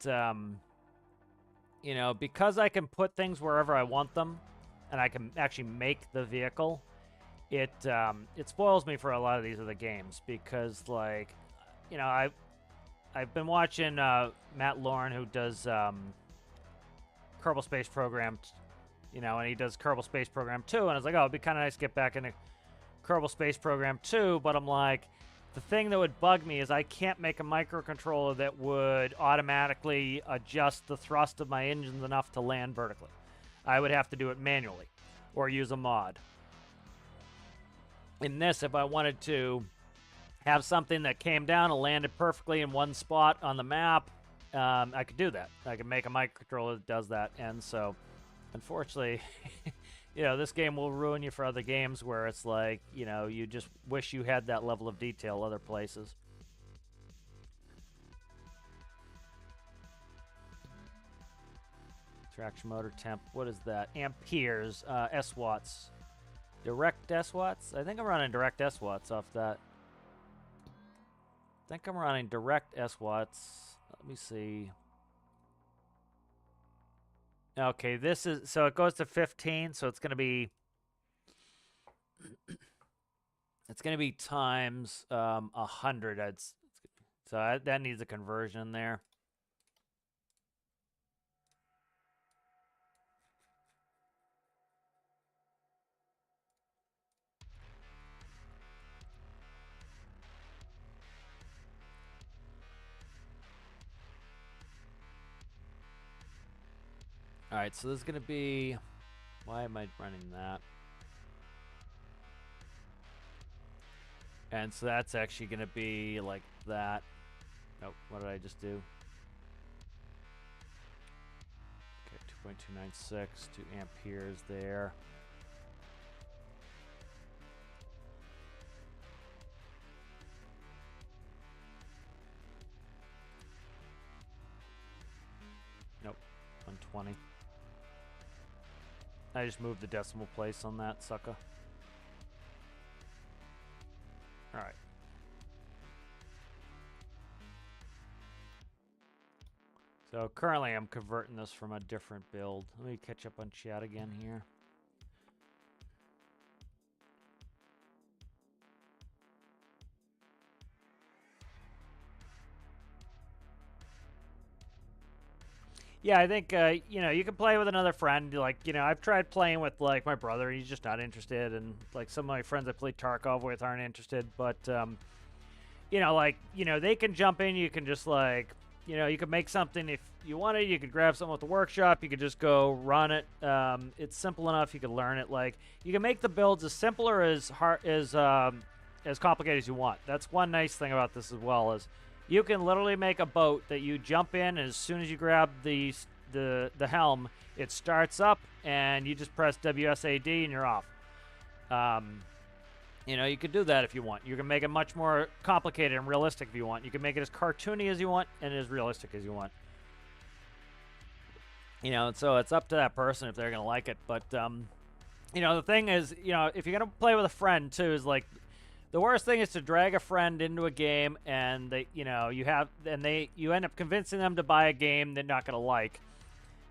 you know, because I can put things wherever I want them, and I can actually make the vehicle, it spoils me for a lot of these other games, because, like, you know, I've been watching Matt Lauren, who does Kerbal Space Program, you know, and he does Kerbal Space Program 2, and I was like, oh, it'd be kind of nice to get back into Kerbal Space Program 2, but I'm like, the thing that would bug me is I can't make a microcontroller that would automatically adjust the thrust of my engines enough to land vertically. I would have to do it manually or use a mod. In this, if I wanted to have something that came down and landed perfectly in one spot on the map, I could do that. I could make a microcontroller that does that, and so, unfortunately... You know, this game will ruin you for other games where it's like, you know, you just wish you had that level of detail other places. Traction motor temp, what is that? Amperes, S-watts. Direct S-watts? I think I'm running direct S-watts off that. I think I'm running direct S-watts. Let me see. Okay, this is, so it goes to 15, so it's going to be, it's going to be times 100. So that needs a conversion there. All right, so this is going to be, why am I running that? And so that's actually going to be like that. Nope, what did I just do? Okay, 2.296, 2 amperes there. Nope, 120. I just moved the decimal place on that sucker. Alright. So currently I'm converting this from a different build. Let me catch up on chat again here. Yeah, I think, you know, you can play with another friend. Like, you know, I've tried playing with, like, my brother. He's just not interested. And, like, some of my friends I play Tarkov with aren't interested. But, you know, like, you know, they can jump in. You can just, like, you know, you can make something if you wanted. You could grab something with the workshop. You could just go run it. It's simple enough. You could learn it. Like, you can make the builds as simple or as complicated as you want. That's one nice thing about this as well is you can literally make a boat that you jump in, and as soon as you grab the helm, it starts up, and you just press WSAD, and you're off. You know, you could do that if you want. You can make it much more complicated and realistic if you want. You can make it as cartoony as you want and as realistic as you want. You know, so it's up to that person if they're going to like it. But, The thing is, if you're gonna play with a friend too, is like the worst thing is to drag a friend into a game and you end up convincing them to buy a game they're not gonna like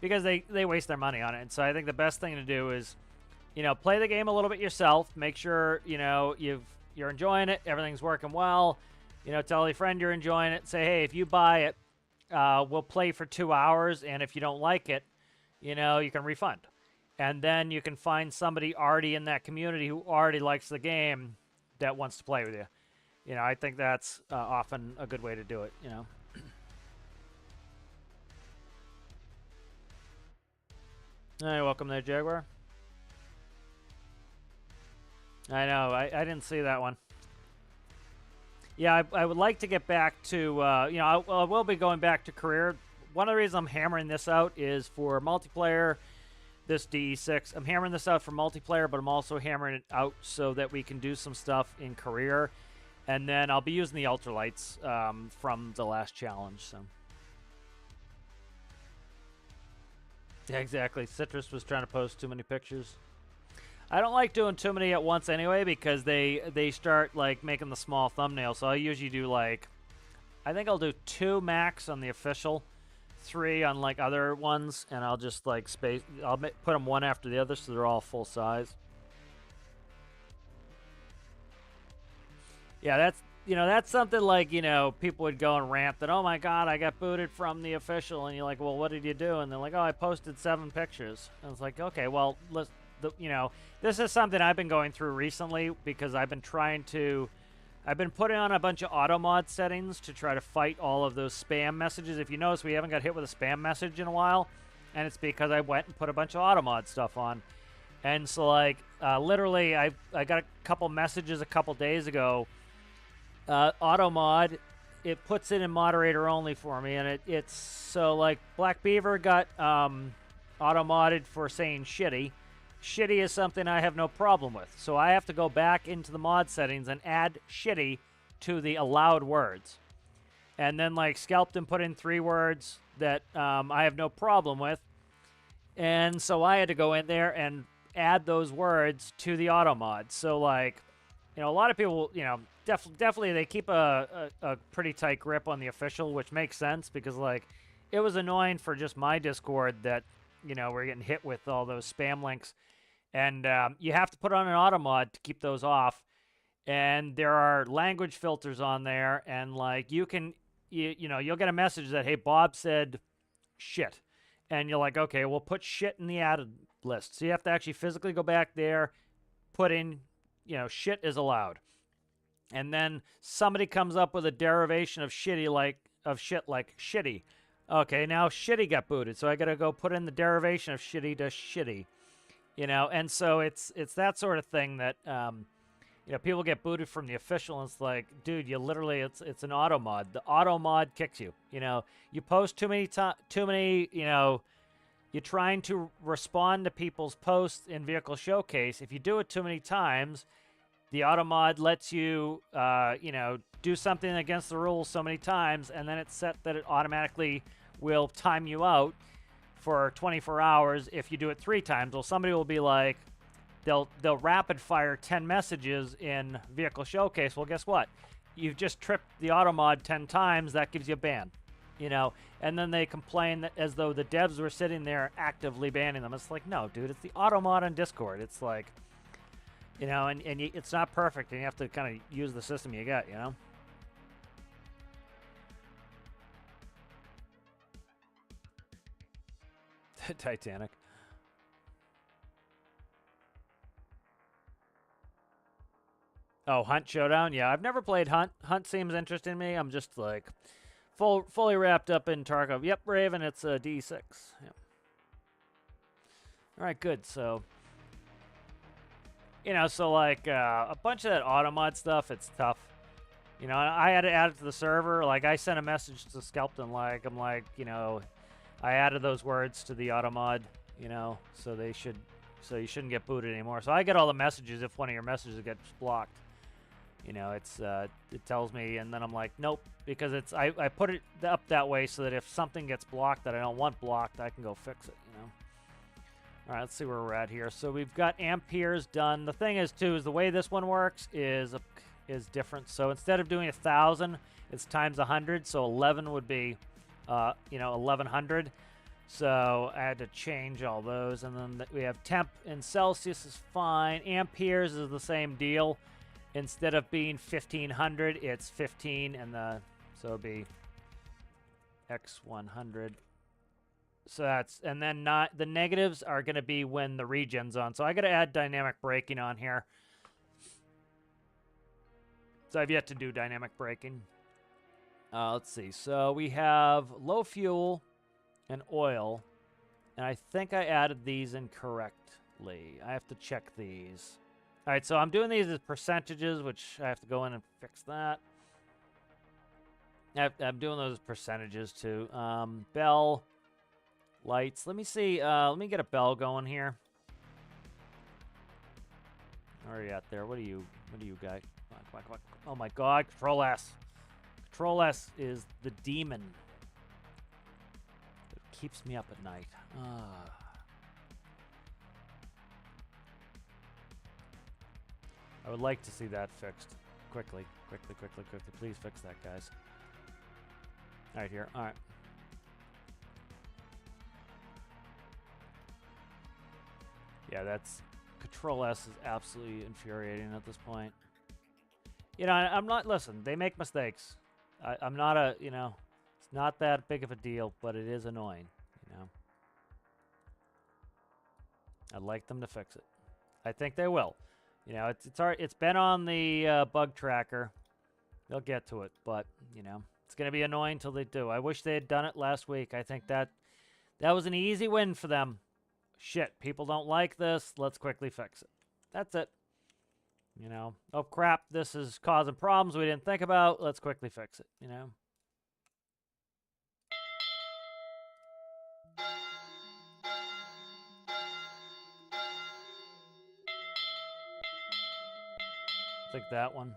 because they waste their money on it. And so I think the best thing to do is, play the game a little bit yourself. Make sure you're enjoying it, everything's working well. Tell your friend you're enjoying it. Say, hey, if you buy it, we'll play for 2 hours, and if you don't like it, you can refund. And then you can find somebody already in that community who already likes the game that wants to play with you. I think that's often a good way to do it, Hey, welcome there, Jaguar. I know, I didn't see that one. Yeah, I would like to get back to, I will be going back to career. One of the reasons I'm hammering this out is for multiplayer, this DE6. I'm hammering this out for multiplayer, but I'm also hammering it out so that we can do some stuff in career. And then I'll be using the ultralights from the last challenge. So. Yeah, exactly. Citrus was trying to post too many pictures. I don't like doing too many at once anyway because they start like making the small thumbnail. So I usually do like, I think I'll do 2 max on the official, 3 on like other ones, and I'll just like I'll put them one after the other so they're all full size. Yeah, that's something like, people would go and rant that, oh my god, I got booted from the official, and you're like, well, what did you do? And they're like, oh, I posted 7 pictures. And it's like, okay, well, this is something I've been going through recently because I've been putting on a bunch of auto mod settings to try to fight all of those spam messages. If you notice, we haven't got hit with a spam message in a while, and it's because I went and put a bunch of auto mod stuff on. And so, like, literally, I got a couple messages a couple days ago. Auto mod, it puts it in moderator only for me, and it's so like Black Beaver got auto modded for saying shitty. Shitty is something I have no problem with. So I have to go back into the mod settings and add shitty to the allowed words. And then like Skelpton put in 3 words that I have no problem with. And so I had to go in there and add those words to the auto mod. So like, a lot of people, definitely they keep a pretty tight grip on the official, which makes sense because like it was annoying for just my Discord that, we're getting hit with all those spam links. And you have to put on an auto mod to keep those off. And there are language filters on there. And like you'll get a message that, hey, Bob said shit. And you're like, okay, we'll put shit in the added list. So you have to actually physically go back there, put in, shit is allowed. And then somebody comes up with a derivation of shit like shitty. Okay, now shitty got booted. So I got to go put in the derivation of shitty to shitty. And so it's that sort of thing that, people get booted from the official, and it's like, dude, it's an auto mod. The auto mod kicks you. You post too many, you're trying to respond to people's posts in Vehicle Showcase. If you do it too many times, the auto mod lets you, do something against the rules so many times, and then it's set that it automatically will time you out for 24 hours if you do it 3 times. Well, somebody will be like, they'll rapid fire 10 messages in Vehicle Showcase. Well, guess what? You've just tripped the auto mod 10 times. That gives you a ban, and then they complain that as though the devs were sitting there actively banning them. It's like, no, dude, it's the auto mod on Discord. It's like, it's not perfect, and you have to kind of use the system you got, Titanic. Oh, Hunt Showdown? Yeah, I've never played Hunt. Hunt seems interesting to me. I'm just like fully wrapped up in Tarkov. Yep, Raven, it's a D6. Yep. All right, good. So, so like a bunch of that auto mod stuff, it's tough. I had to add it to the server. Like I sent a message to Skelpton, like I'm like, I added those words to the auto mod, so you shouldn't get booted anymore. So I get all the messages if one of your messages gets blocked. It tells me, and then I'm like, nope, because I put it up that way so that if something gets blocked that I don't want blocked, I can go fix it, All right, let's see where we're at here. So we've got amperes done. The thing is, too, is the way this one works is different. So instead of doing 1,000, it's times 100. So 11 would be, 1,100. So I had to change all those. And then we have temp in Celsius is fine. Amperes is the same deal. Instead of being 1,500, it's 15, so it'll be X100. So that's, and then the negatives are going to be when the regen's on. So I got to add dynamic braking on here. So I've yet to do dynamic braking. Let's see. So we have low fuel and oil, and I think I added these incorrectly. I have to check these. All right, so I'm doing these as percentages, which I have to go in and fix that. I'm doing those as percentages too. Bell, lights. Let me see. Let me get a bell going here. Where are you at there? What are you guys? Come on, come on, come on. Oh my God! Control S. Control S is the demon. It keeps me up at night. I would like to see that fixed. Quickly. Please fix that, guys. All right, here. All right. Yeah, that's... Control S is absolutely infuriating at this point. You know, I'm not... Listen, they make mistakes. I'm not a... You know, it's not that big of a deal, but it is annoying, you know. I'd like them to fix it. I think they will. You know, it's been on the bug tracker. They'll get to it, but, you know, it's going to be annoying till they do. I wish they had done it last week. I think that was an easy win for them. Shit, people don't like this. Let's quickly fix it. That's it. You know, oh crap, this is causing problems we didn't think about. Let's quickly fix it, you know. I think that one.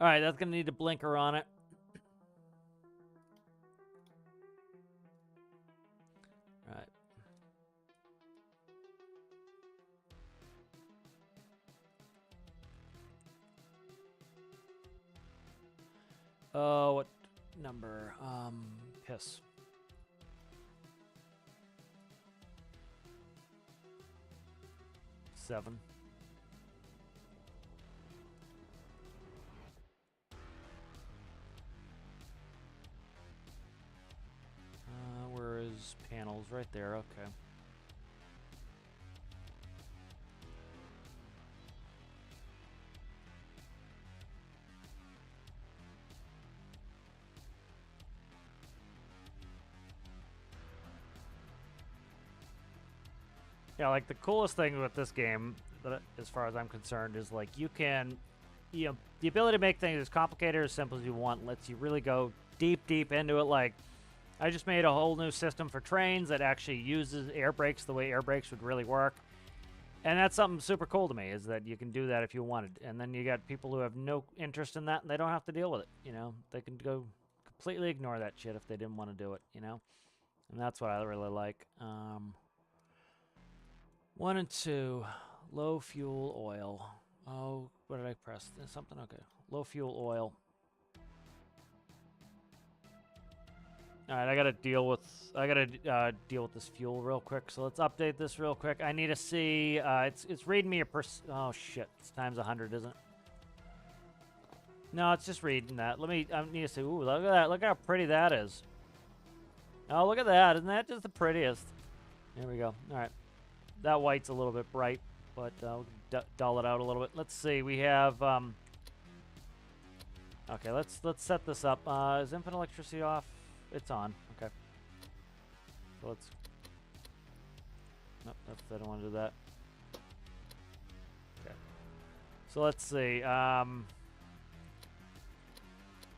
All right, that's going to need a blinker on it. All right. Oh, what number? Piss. Seven. Where is panels? Right there, okay. Yeah, like the coolest thing with this game, as far as I'm concerned, is like you can, you know, the ability to make things as complicated or as simple as you want lets you really go deep into it. Like, I just made a whole new system for trains that actually uses air brakes the way air brakes would really work. And that's something super cool to me, is that you can do that if you wanted. And then you got people who have no interest in that, and they don't have to deal with it, you know? They can go completely ignore that shit if they didn't want to do it, you know? And that's what I really like. 1 and 2, low fuel oil. Oh, what did I press? Something? Okay. Low fuel oil. All right, I gotta deal with this fuel real quick. So let's update this real quick. I need to see. It's reading me a Oh shit! It's times 100, isn't it? No, it's just reading that. I need to see. Ooh, look at that! Look how pretty that is. Oh, look at that! Isn't that just the prettiest? There we go. All right, that white's a little bit bright, but we'll dull it out a little bit. Let's see. We have. Okay, let's set this up. Is infinite electricity off? It's on. Okay. So let's... Nope, I don't want to do that. Okay. So let's see.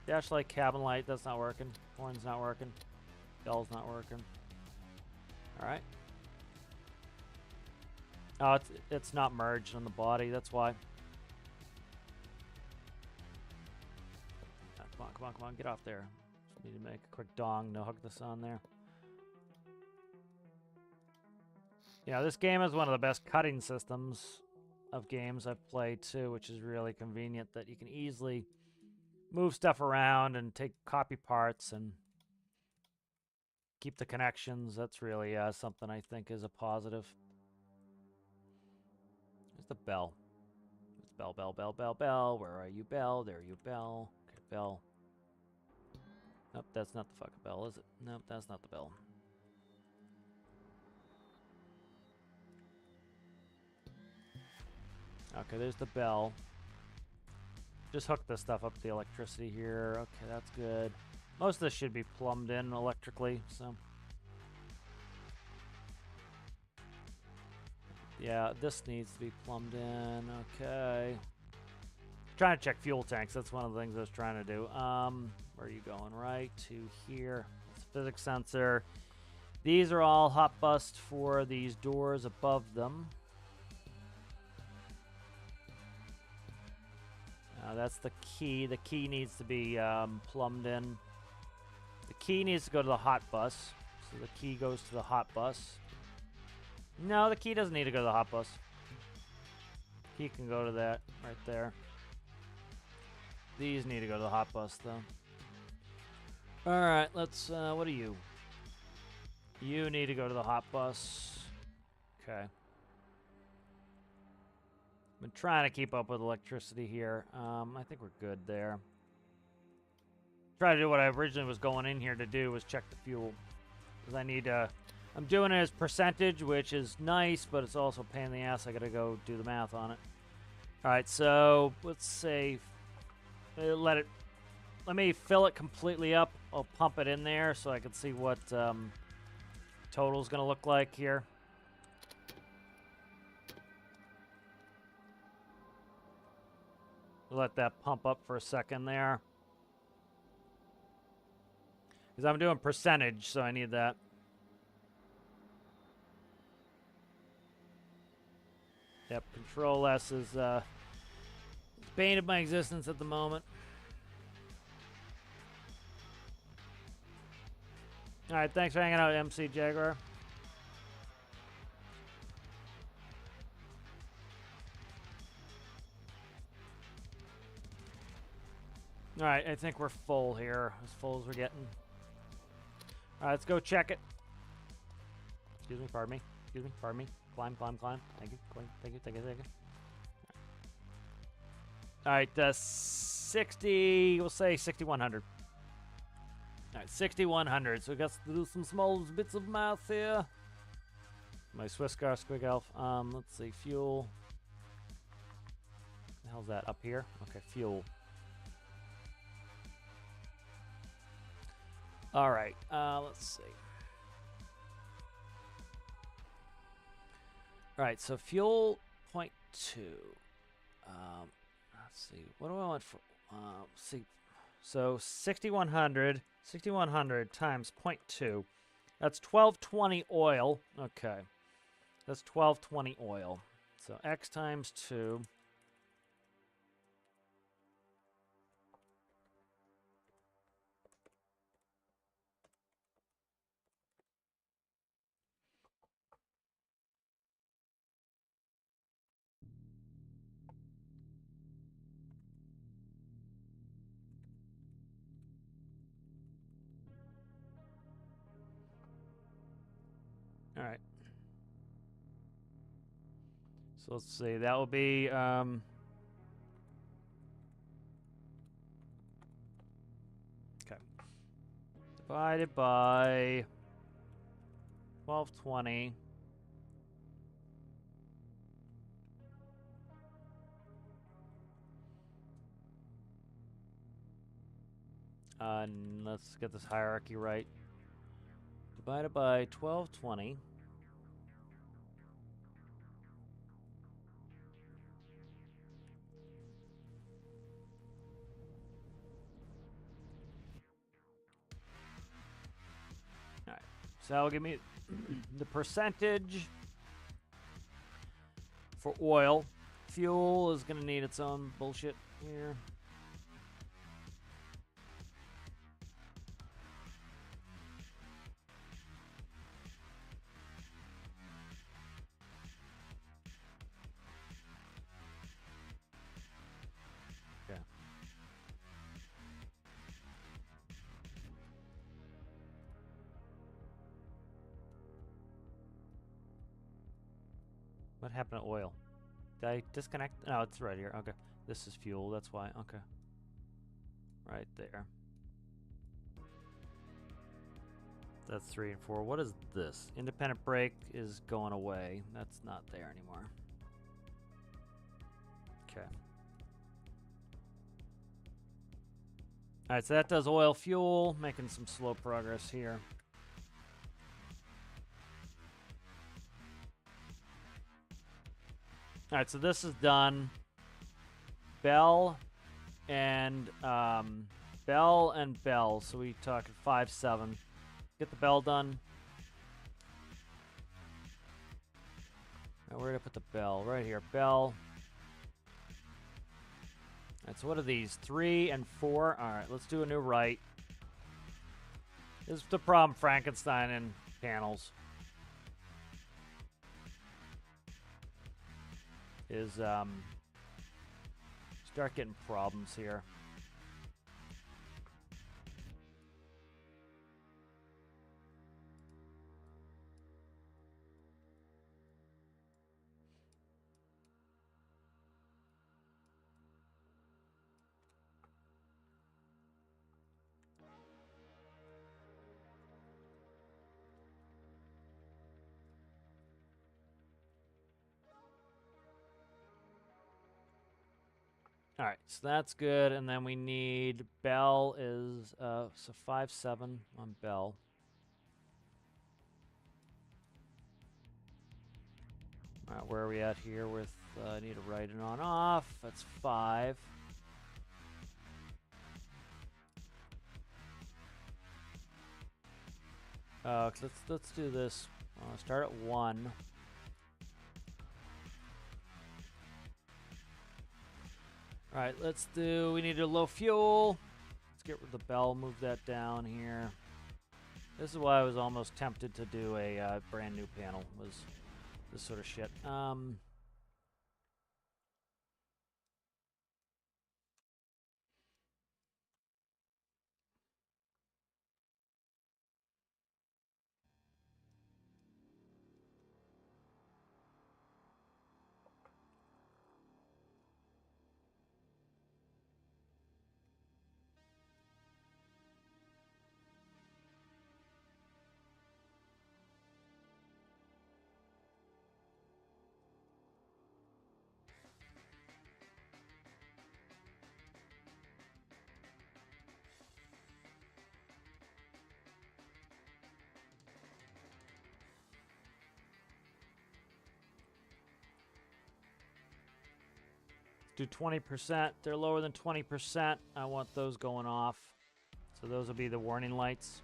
Dash light, cabin light, that's not working. Horn's not working. Bell's not working. Alright. Oh, it's not merged on the body, that's why. Come on, get off there. Need to make a quick dong to hook this on there. Yeah, this game is one of the best cutting systems of games I've played too, which is really convenient that you can easily move stuff around and take copy parts and keep the connections. That's really something I think is a positive. There's the bell. It's bell, bell, bell, bell, bell. Where are you, bell? There you, bell. Okay, bell. Nope, that's not the fucking bell, is it? Nope, that's not the bell. Okay, there's the bell. Just hook this stuff up to the electricity here. Okay, that's good. Most of this should be plumbed in electrically, so. Yeah, this needs to be plumbed in. Okay. Trying to check fuel tanks. That's one of the things I was trying to do. Where are you going? Right to here. It's a physics sensor. These are all hot bust for these doors above them. That's the key. The key needs to be plumbed in. The key needs to go to the hot bus. So the key goes to the hot bus. No, the key doesn't need to go to the hot bus. Key can go to that right there. These need to go to the hot bus, though. Alright, let's, what are you? You need to go to the hot bus. Okay. Been trying to keep up with electricity here. I think we're good there. Try to do what I originally was going in here to do, was check the fuel. Because I need to... I'm doing it as percentage, which is nice, but it's also a pain in the ass. I gotta go do the math on it. Alright, so let's say... Let me fill it completely up. I'll pump it in there so I can see what total's gonna look like here. Let that pump up for a second there. Because I'm doing percentage, so I need that. Yep, Control S is bane of my existence at the moment. Alright, thanks for hanging out, MC Jaguar. Alright, I think we're full here. As full as we're getting. Alright, let's go check it. Excuse me, pardon me. Excuse me, pardon me. Climb, climb, climb. Thank you, thank you, thank you, thank you. Alright, 60, we'll say 6,100. Alright, 6,100. So we got to do some small bits of math here. My Swiss car squig elf. Let's see, fuel. What the hell's that? Up here? Okay, fuel. Alright, let's see. Alright, so fuel 0.2. Let's see, what do I want for, see, so 6,100 times 0.2, that's 1220 oil, okay, that's 1220 oil, so X times 2, all right. So let's see, that will be, okay. Divided by 1220. Let's get this hierarchy right. Divided by 1220. Alright, so that'll give me the percentage for oil. Fuel is going to need its own bullshit here. What happened to oil? Did I disconnect? No, it's right here. Okay. This is fuel. That's why. Okay. Right there. That's 3 and 4. What is this? Independent brake is going away. That's not there anymore. Okay. Alright, so that does oil, fuel. Making some slow progress here. Alright, so this is done. Bell and bell. So we talk 5-7. Get the bell done. Right, where did I put the bell? Right here. Bell. Alright, so what are these? 3 and 4. Alright, let's do a new right. This is the problem, Frankenstein and panels. Is start getting problems here. All right, so that's good, and then we need bell is so 5-7 on bell. All right, where are we at here with I need to write it on off. That's 5. Let's do this. Start at 1. All right, we need a low fuel. Let's get rid of the bell, move that down here. This is why I was almost tempted to do a brand new panel, was this sort of shit. Do 20%. They're lower than 20%. I want those going off. So those will be the warning lights.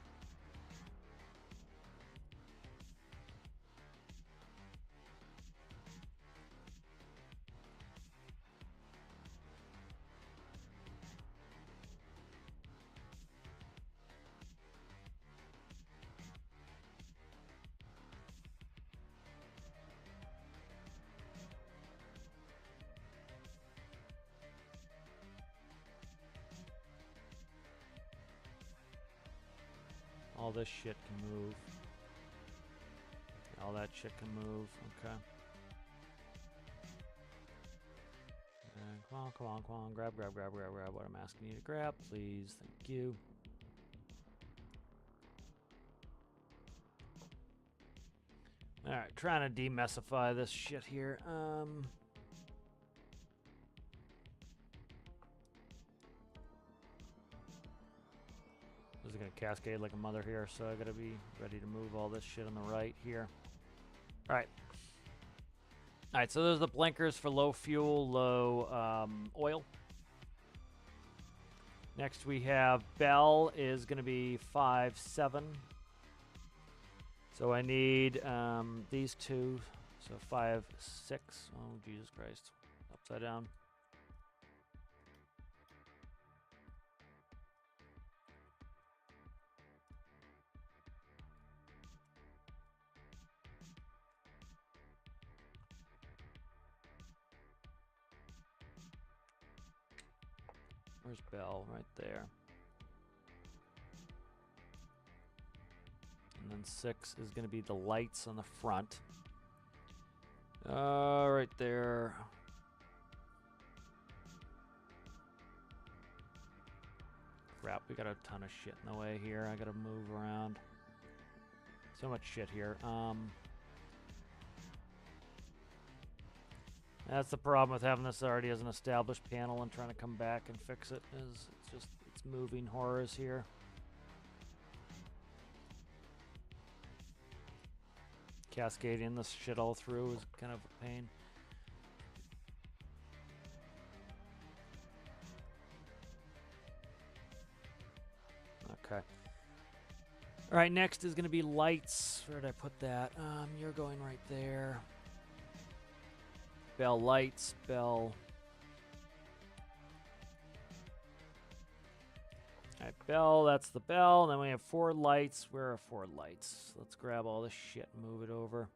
All this shit can move. All that shit can move. Okay. And come on. Grab what I'm asking you to grab, please. Thank you. Alright, trying to demessify this shit here. This is gonna cascade like a mother here, so I gotta be ready to move all this shit on the right here. Alright. Alright, so those are the blinkers for low fuel, low oil. Next we have bell is gonna be 5-7. So I need these two. So 5-6. Oh, Jesus Christ. Upside down. Where's bell? Right there. And then 6 is going to be the lights on the front. Right there. Crap, we got a ton of shit in the way here. I gotta move around. So much shit here. That's the problem with having this already as an established panel and trying to come back and fix it, is it's moving horrors here. Cascading this shit all through is kind of a pain. Okay. All right, next is going to be lights. Where did I put that? You're going right there. Bell lights, bell. All right, bell, that's the bell. And then we have 4 lights. Where are 4 lights? Let's grab all this shit and move it over.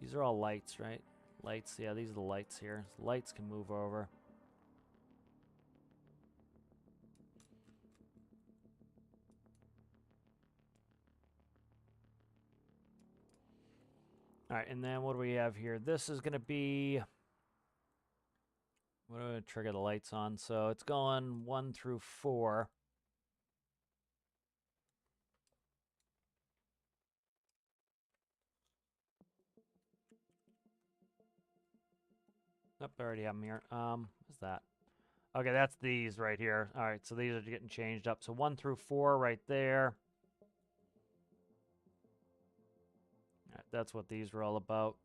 These are all lights, right? Lights, yeah, these are the lights here. So lights can move over. All right, and then what do we have here? This is going to be... What do I trigger the lights on? So it's going 1 through 4. Nope, I already have them here. What's that? Okay, that's these right here. All right, so these are getting changed up. So 1 through 4 right there. All right, that's what these were all about.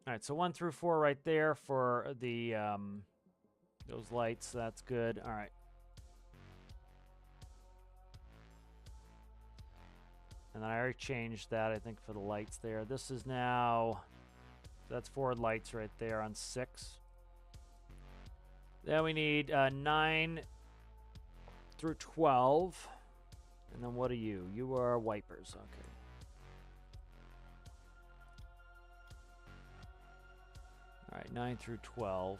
All right, so 1 through 4 right there for the those lights. That's good. All right. And then I already changed that, I think, for the lights there. This is now... That's 4 lights right there on 6. Then we need 9 through 12. And then what are you? You are wipers. Okay. All right, 9 through 12.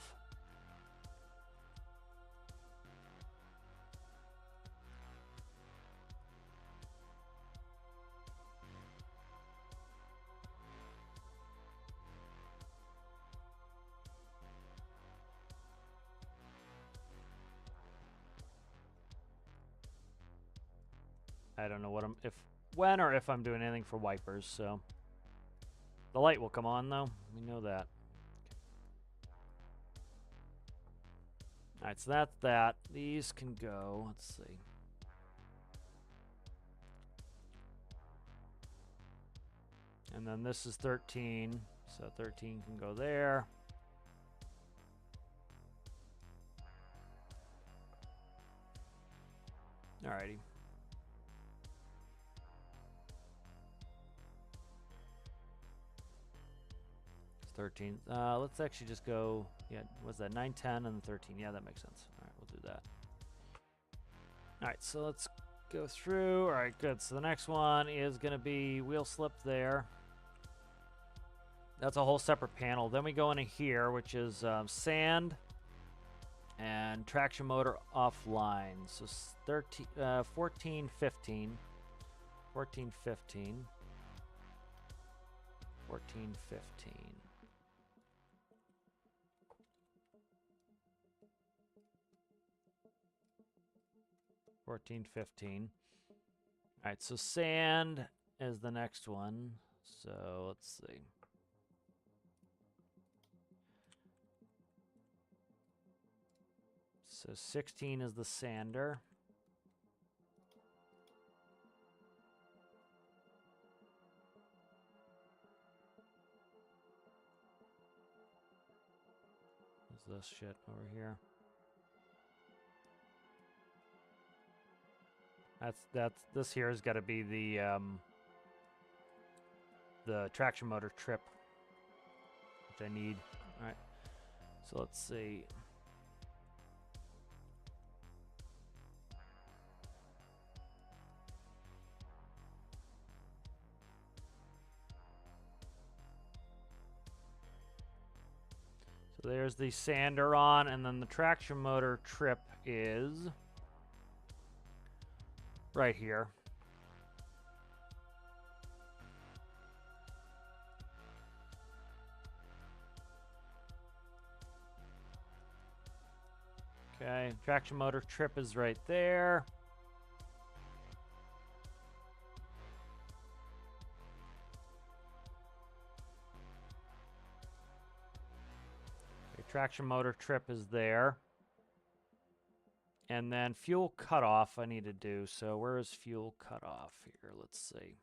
I don't know what when or if I'm doing anything for wipers, so. The light will come on, though. We know that. All right, so that's that. These can go. Let's see. And then this is 13, so 13 can go there. Alrighty. 13. Let's actually just go, yeah, what's that, 9, 10, and 13. Yeah, that makes sense. All right, we'll do that. All right, so let's go through. All right, good. So the next one is going to be wheel slip there. That's a whole separate panel. Then we go into here, which is sand and traction motor offline. So 14, 15. 14, 15. 14, 15. 14, 15. All right, so sand is the next one. So let's see. So 16 is the sander. What's this shit over here? This here has got to be the traction motor trip, which I need. All right, so let's see. So there's the sander on, and then the traction motor trip is right here. Okay, traction motor trip is right there. Okay, traction motor trip is there. And then fuel cutoff I need to do. So where is fuel cutoff here? Let's see.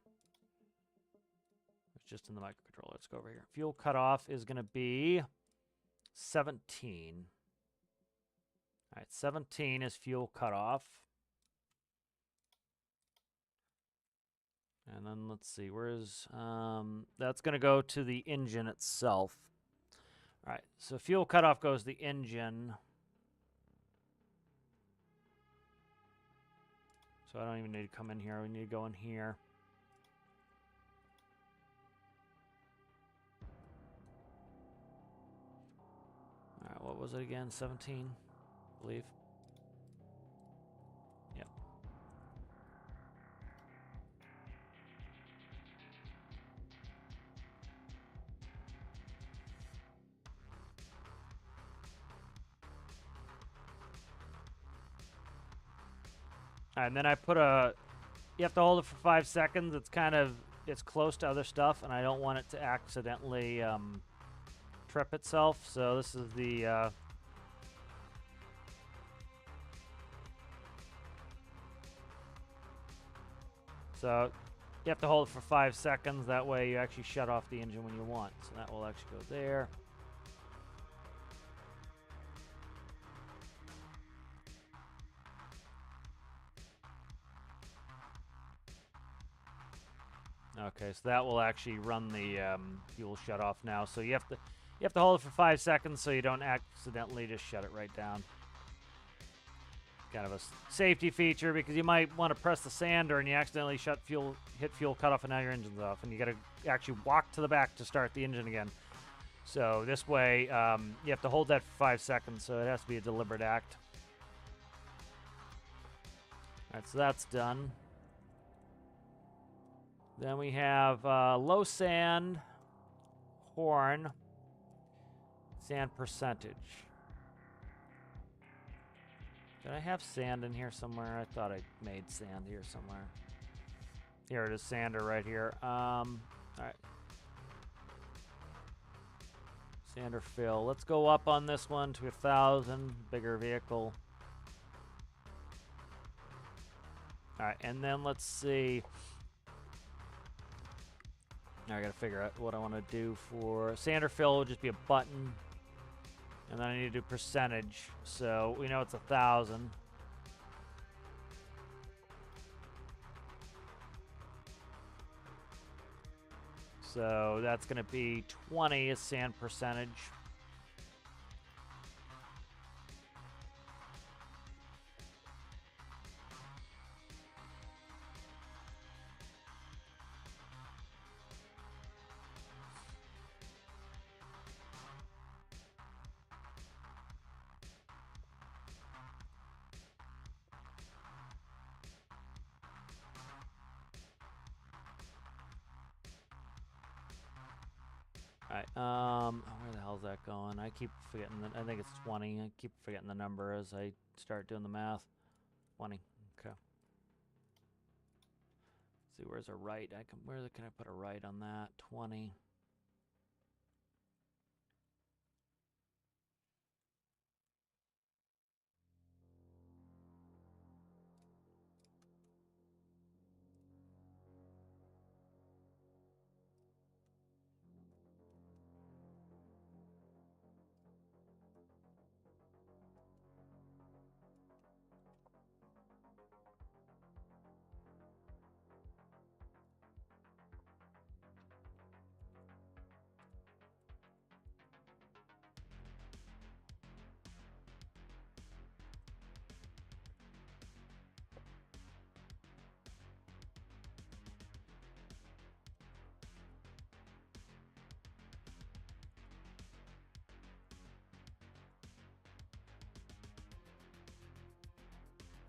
It's just in the microcontroller. Let's go over here. Fuel cutoff is going to be 17. All right, 17 is fuel cutoff. And then let's see, where's, that's going to go to the engine itself. All right, so fuel cutoff goes to the engine. So I don't even need to come in here. We need to go in here. All right, what was it again? 17, I believe. Yep. All right, and then I put a, you have to hold it for 5 seconds. It's kind of, it's close to other stuff, and I don't want it to accidentally trip itself. So this is the, so you have to hold it for 5 seconds. That way you actually shut off the engine when you want. So that will actually go there. Okay, so that will actually run the fuel shut off now. So you have to hold it for 5 seconds so you don't accidentally just shut it right down. Kind of a safety feature because you might want to press the sander and you accidentally hit fuel cutoff, and now your engine's off, and you got to actually walk to the back to start the engine again. So this way, you have to hold that for 5 seconds, so it has to be a deliberate act. All right, so that's done. Then we have low sand, horn, sand percentage. Did I have sand in here somewhere? I thought I made sand here somewhere. Here it is, sander right here. All right. Sander fill. Let's go up on this one to 1,000. Bigger vehicle. All right, and then let's see. Now I gotta figure out what I want to do for sander fill. Will just be a button, and then I need to do percentage. So we know it's 1,000. So that's gonna be 20 is sand percentage. Alright, where the hell's that going? I keep forgetting that. I think it's 20. I keep forgetting the number as I start doing the math. 20. Okay. Let's see, where's a right? Where can I put a right on that? 20.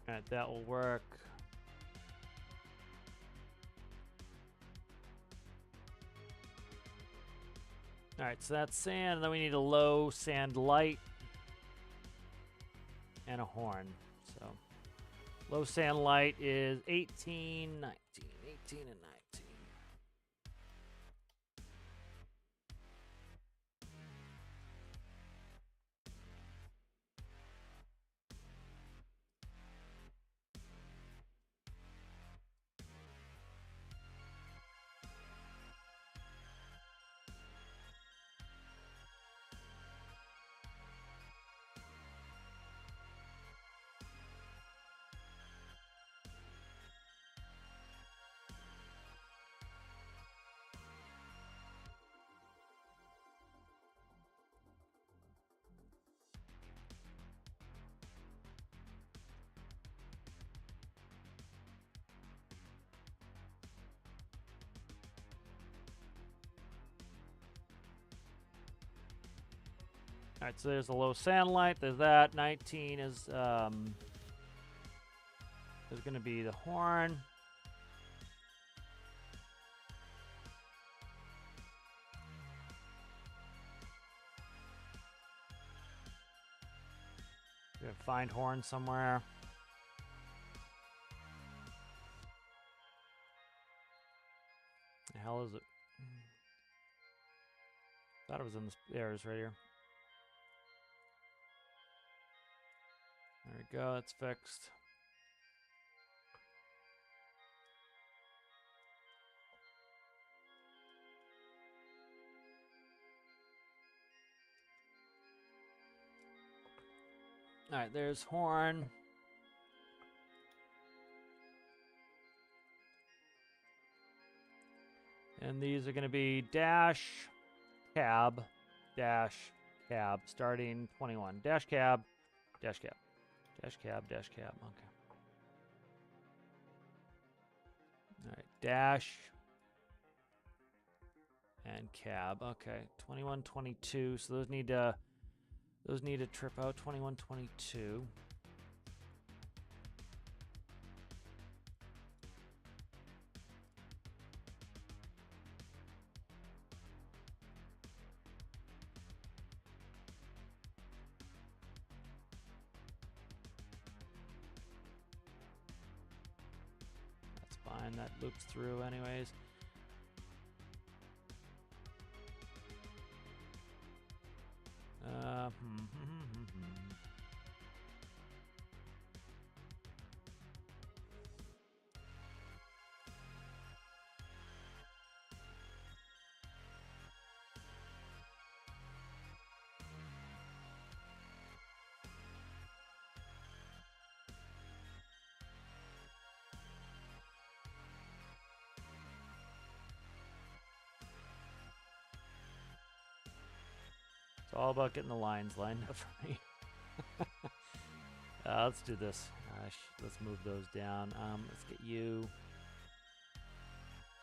Alright, that will work. Alright, so that's sand. Then we need a low sand light. and a horn. So low sand light is 18, 19, 18 and 19. All right, so there's the low sand light. There's that. 19 is there's going to be the horn. We're going to find horn somewhere. The hell is it? Thought it was in the stairs right here. There we go, it's fixed. All right, there's horn. And these are going to be dash, cab, dash, cab, starting 21. Dash, cab, dash, cab. Dash cab, dash cab, okay. All right, dash and cab, okay. 21, 22, so those need to trip out. 21, 22. That loops through anyways. It's all about getting the lines lined up for me. Let's do this. Let's move those down. Let's get you.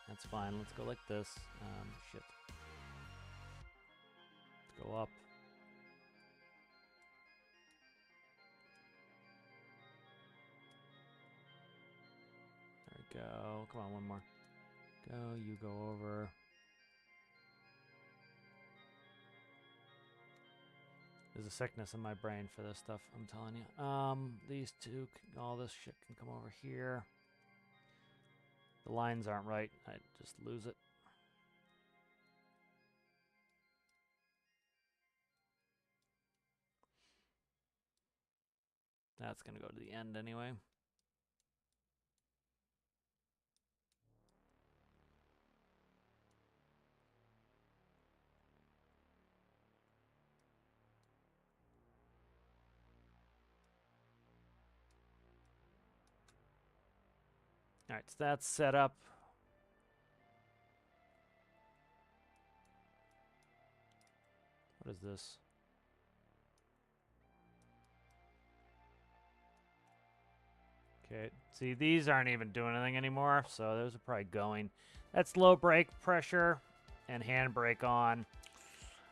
That's fine. Let's go like this. Shit. Let's go up. There we go. Come on, one more. Go, you go over. There's a sickness in my brain for this stuff, I'm telling you. These two, all this shit can come over here. The lines aren't right. I just lose it. That's going to go to the end anyway. All right, so that's set up. What is this? Okay, see, these aren't even doing anything anymore, so those are probably going. That's low brake pressure and handbrake on.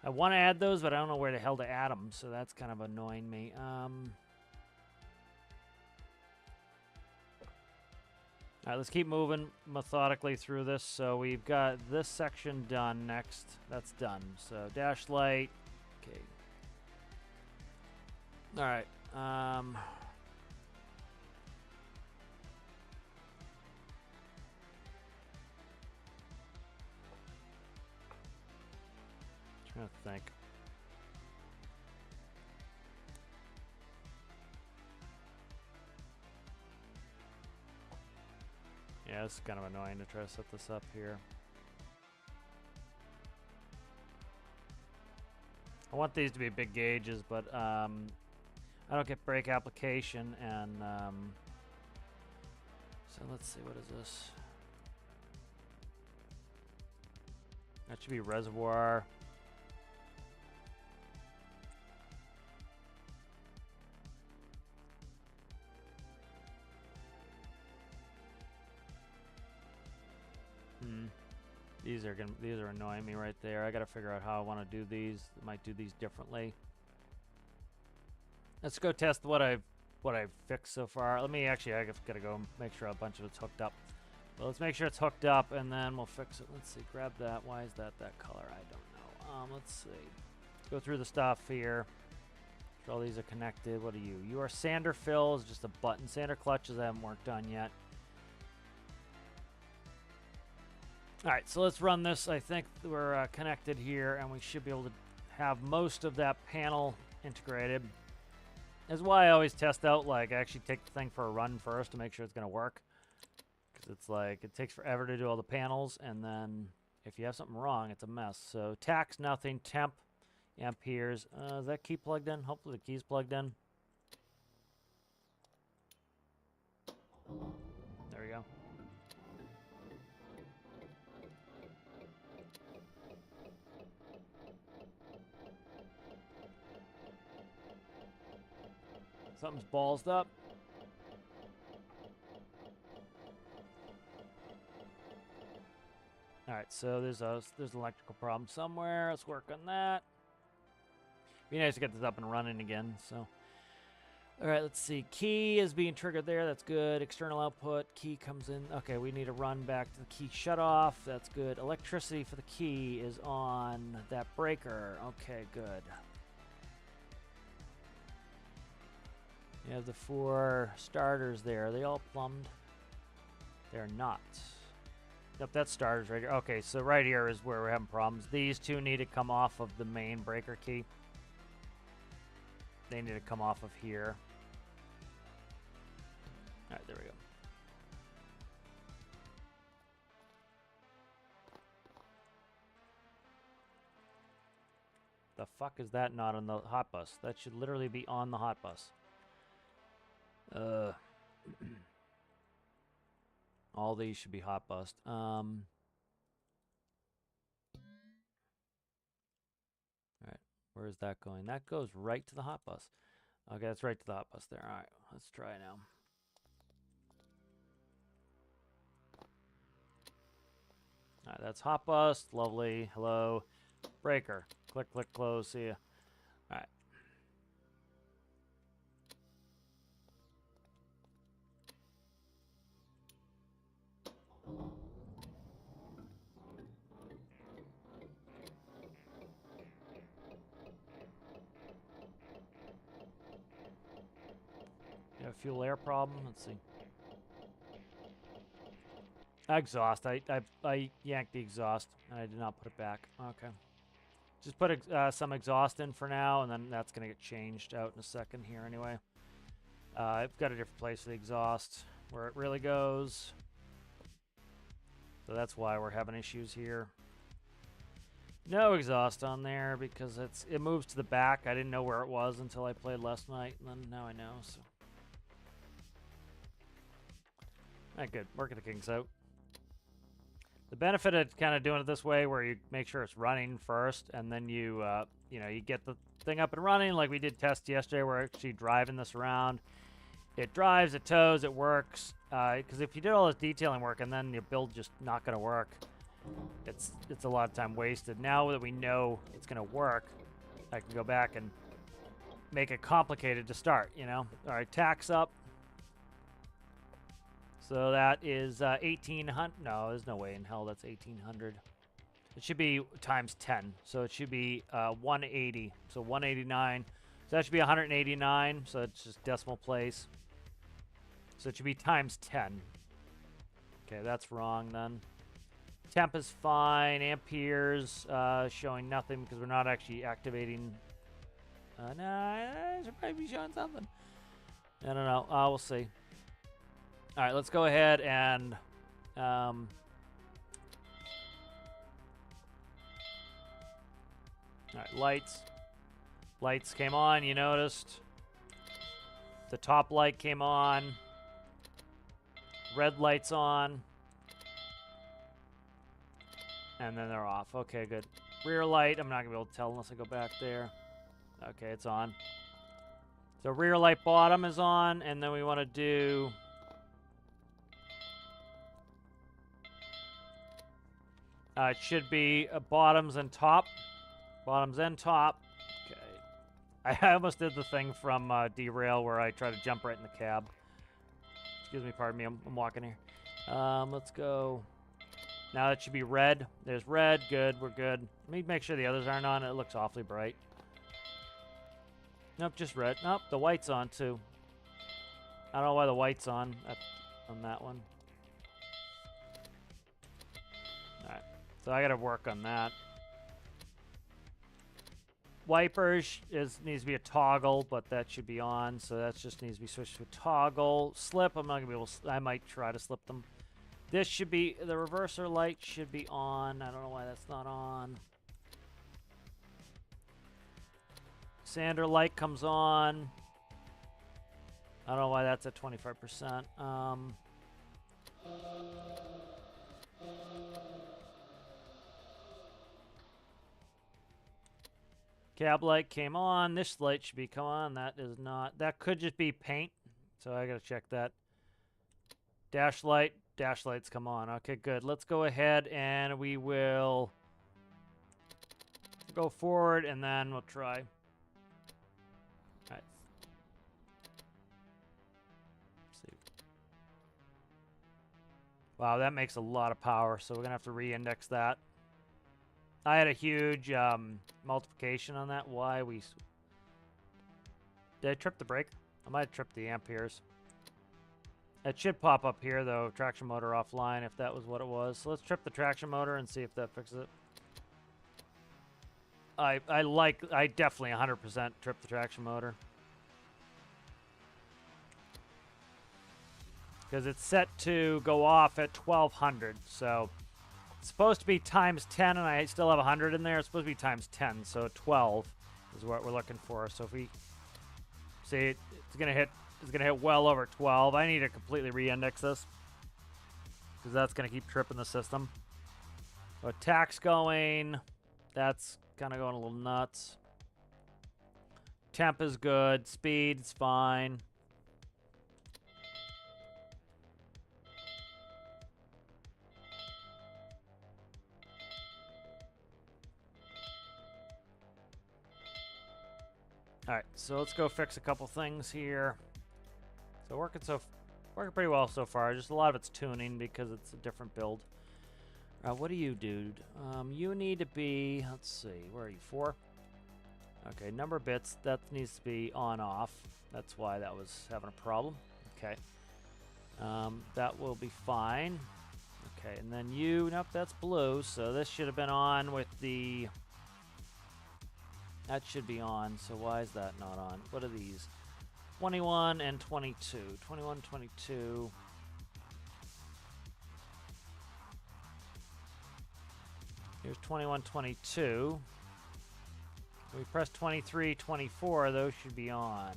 I want to add those, but I don't know where the hell to add them, so that's kind of annoying me. All right, let's keep moving methodically through this. So we've got this section done next. That's done. So dash light. Okay. All right. Trying to think. Yeah, it's kind of annoying to try to set this up here. I want these to be big gauges, but I don't get brake application, and so let's see, what is this? That should be reservoir. These are annoying me right there. I gotta figure out how I want to do these. I might do these differently. Let's go test what I've fixed so far. Let me actually, I gotta go make sure a bunch of it's hooked up. Well, let's make sure it's hooked up, and then we'll fix it. Let's see, grab that. Why is that color? I don't know. Let's see. Let's go through the stuff here. Sure all these are connected. What are you? You are sander fills, just a button. Sander clutches I haven't worked on yet. All right, so let's run this. I think we're connected here, and we should be able to have most of that panel integrated. That's why I always test out, like, I actually take the thing for a run first to make sure it's going to work. Because it's like, it takes forever to do all the panels, and then if you have something wrong, it's a mess. So tax, nothing, temp, amperes. Is that key plugged in? Hopefully the key's plugged in. There we go. Something's ballsed up. All right, so there's an electrical problem somewhere. Let's work on that. Be nice to get this up and running again. So, all right, let's see. Key is being triggered there. That's good. External output. Key comes in. Okay, we need to run back to the key shut off. That's good. Electricity for the key is on that breaker. Okay, good. You have the 4 starters there. Are they all plumbed? They're not. Yep, that's starters right here. Okay, so right here is where we're having problems. These two need to come off of the main breaker key. They need to come off of here. All right, there we go. The fuck is that not on the hot bus? That should literally be on the hot bus. All these should be hot bust. All right, where is that going? That goes right to the hot bus. Okay, that's right to the hot bus there. All right, let's try now. All right, that's hot bus. Lovely. Hello. Breaker. Click, click, close. See ya. All right. You have a fuel air problem? Let's see. Exhaust. I yanked the exhaust, and I did not put it back. Okay. Just put some exhaust in for now, and then that's going to get changed out in a second here anyway. I've got a different place for the exhaust, where it really goes. So that's why we're having issues here. No exhaust on there because it moves to the back. I didn't know where it was until I played last night, and then now I know. So, all right, good. Working the kinks out. The benefit of kind of doing it this way, where you make sure it's running first, and then you you get the thing up and running, like we did test yesterday, where we're actually driving this around. It drives, it tows, it works. Because if you did all this detailing work and then your build just not going to work, it's a lot of time wasted. Now that we know it's going to work, I can go back and make it complicated to start. All right, tax up. So that is 1,800. No, there's no way in hell that's 1,800. It should be times 10. So it should be 180. So 189. So that should be 189, so it's just decimal place. So it should be times 10. Okay, that's wrong then. Temp is fine. Amperes showing nothing because we're not actually activating. Nah, I should probably be showing something. I don't know. We'll see. All right, let's go ahead and... all right, lights. Lights came on, you noticed. The top light came on. Red light's on. And then they're off. Okay, good. Rear light, I'm not going to be able to tell unless I go back there. Okay, it's on. So rear light bottom is on, and then we want to do... it should be bottoms and top. Bottoms and top. Okay. I almost did the thing from Derail where I try to jump right in the cab. Excuse me, pardon me, I'm walking here. Let's go. Now that should be red. There's red. Good, we're good. Let me make sure the others aren't on. It looks awfully bright. Nope, just red. Nope, the white's on too. I don't know why the white's on that one. Alright, so I gotta work on that. Wipers needs to be a toggle, but that should be on, so that just needs to be switched to a toggle. Slip, I'm not gonna be able to, I might try to slip them. This should be, the reverser light should be on. I don't know why that's not on. Sander light comes on. I don't know why that's at 25%. Cab light came on. This light should be come on. That is not. That could just be paint. So I gotta check that. Dash light. Dash lights come on. Okay, good. Let's go ahead and we will go forward and then we'll try. All right. Let's see. Wow, that makes a lot of power. So we're gonna have to re-index that. I had a huge multiplication on that. Why we... Did I trip the brake? I might have tripped the amperes. It should pop up here, though. Traction motor offline, if that was what it was. So let's trip the traction motor and see if that fixes it. I definitely 100% trip the traction motor. Because it's set to go off at 1200, so... It's supposed to be times 10, and I still have 100 in there. It's supposed to be times 10, so 12 is what we're looking for. So if we see it's gonna hit well over 12. I need to completely re-index this because that's gonna keep tripping the system. So attack's going. That's kind of going a little nuts. Temp is good. Speed's fine. All right, so let's go fix a couple things here. So working pretty well so far. Just a lot of it's tuning because it's a different build. What do you do? You need to be, let's see, where are you? 4? Okay, number of bits, that needs to be on off. That's why that was having a problem. Okay. That will be fine. Okay, and then you, nope, that's blue. So this should have been on with the... That should be on, so why is that not on? What are these? 21 and 22. 21, 22. Here's 21, 22. We press 23, 24, those should be on.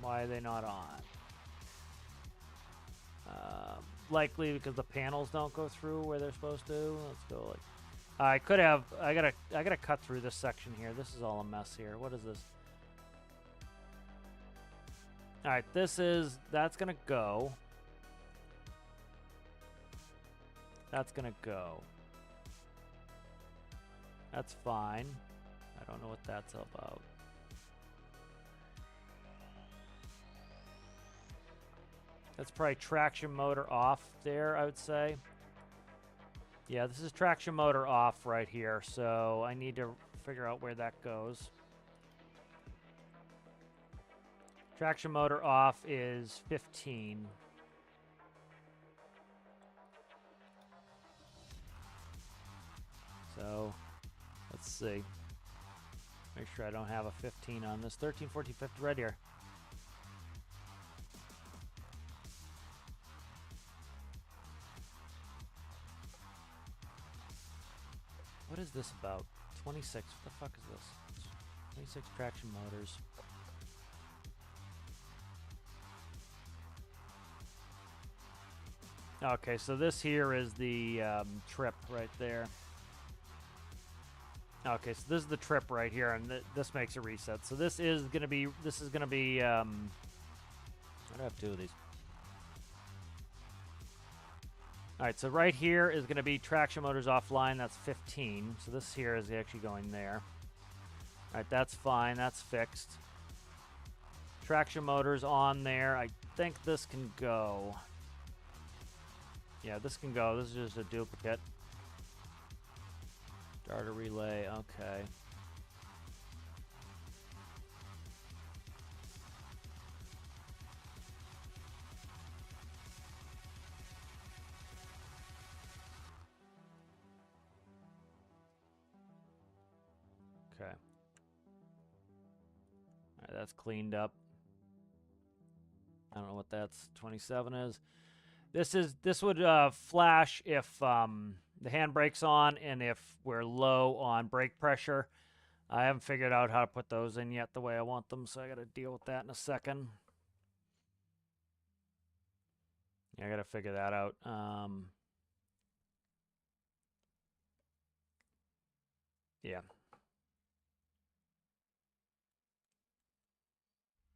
Why are they not on? Likely because the panels don't go through where they're supposed to. Let's go like... I could have, I gotta cut through this section here. This is all a mess here. What is this? All right, that's gonna go. That's gonna go. That's fine. I don't know what that's about. That's probably traction motor off there, I would say. Yeah, this is traction motor off right here, so I need to figure out where that goes. Traction motor off is 15. So, let's see. Make sure I don't have a 15 on this. 13, 14, 15, right here. What is this about? 26. What the fuck is this? 26 traction motors. Okay, so this here is the trip right there. Okay, so this is the trip right here, and this makes a reset. So this is gonna be. I have two of these. All right, so right here is going to be traction motors offline. That's 15. So this here is actually going there. All right, that's fine. That's fixed. Traction motors on there. I think this can go. Yeah, this can go. This is just a duplicate. Starter relay. Okay. Okay. All right, that's cleaned up. I don't know what that's 27 is. This would flash if the handbrake's on and if we're low on brake pressure. I haven't figured out how to put those in yet the way I want them, so I got to deal with that in a second. Yeah, I got to figure that out. Yeah.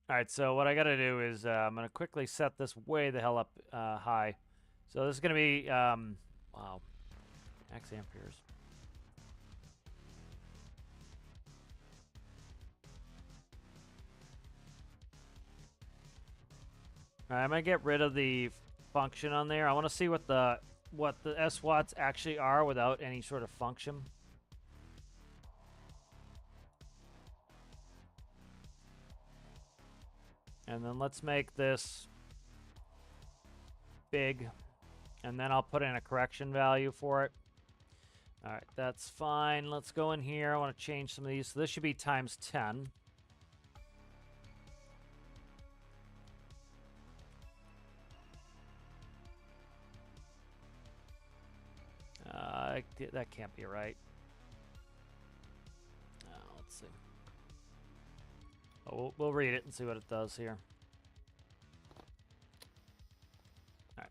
All right, so what I got to do is I'm going to quickly set this way the hell up high. So this is going to be, wow, max amperes. All right, I'm going to get rid of the function on there. I want to see what the SWATs actually are without any sort of function. And then let's make this big. And then I'll put in a correction value for it. All right, that's fine. Let's go in here. I want to change some of these. So this should be times 10. That can't be right. Let's see. Oh, we'll read it and see what it does here. All right.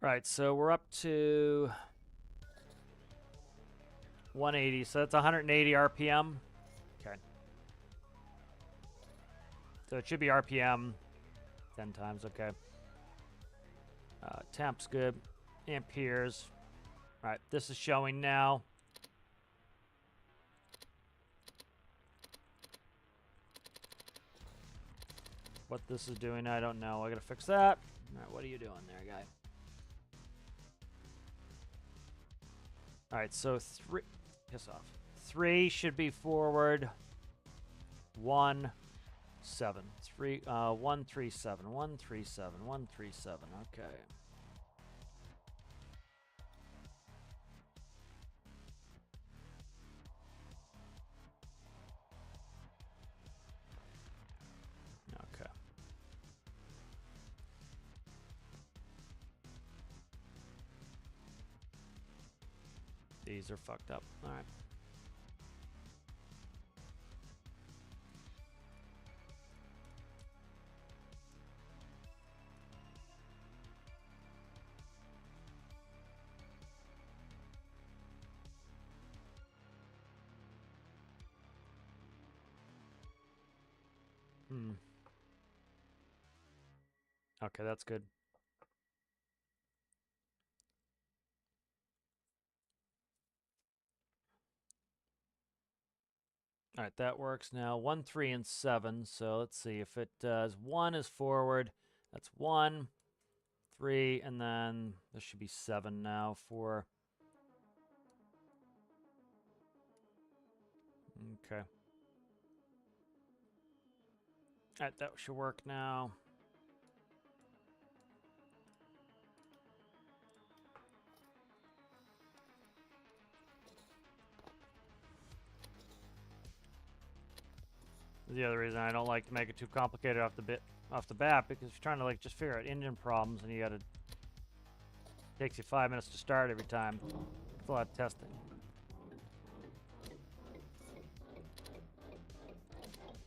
Right, so we're up to 180, so that's 180 RPM. Okay. So it should be RPM 10 times, okay. Temp's good. Amperes. All right, this is showing now. What this is doing, I don't know. I gotta fix that. All right, what are you doing there, guy? All right, so piss off. 3 should be forward. 1, 7. 1, 3, 7. 1, 3, 7. 1, 3, 7. Okay. Okay. These are fucked up. All right. Okay, that's good. All right, that works now. 1, 3, and 7. So let's see if it does. 1 is forward. That's 1, 3, and then this should be 7 now for. Okay. All right, that should work now. The other reason I don't like to make it too complicated off the bat, because if you're trying to like just figure out engine problems and you gotta takes you 5 minutes to start every time. It's a lot of testing.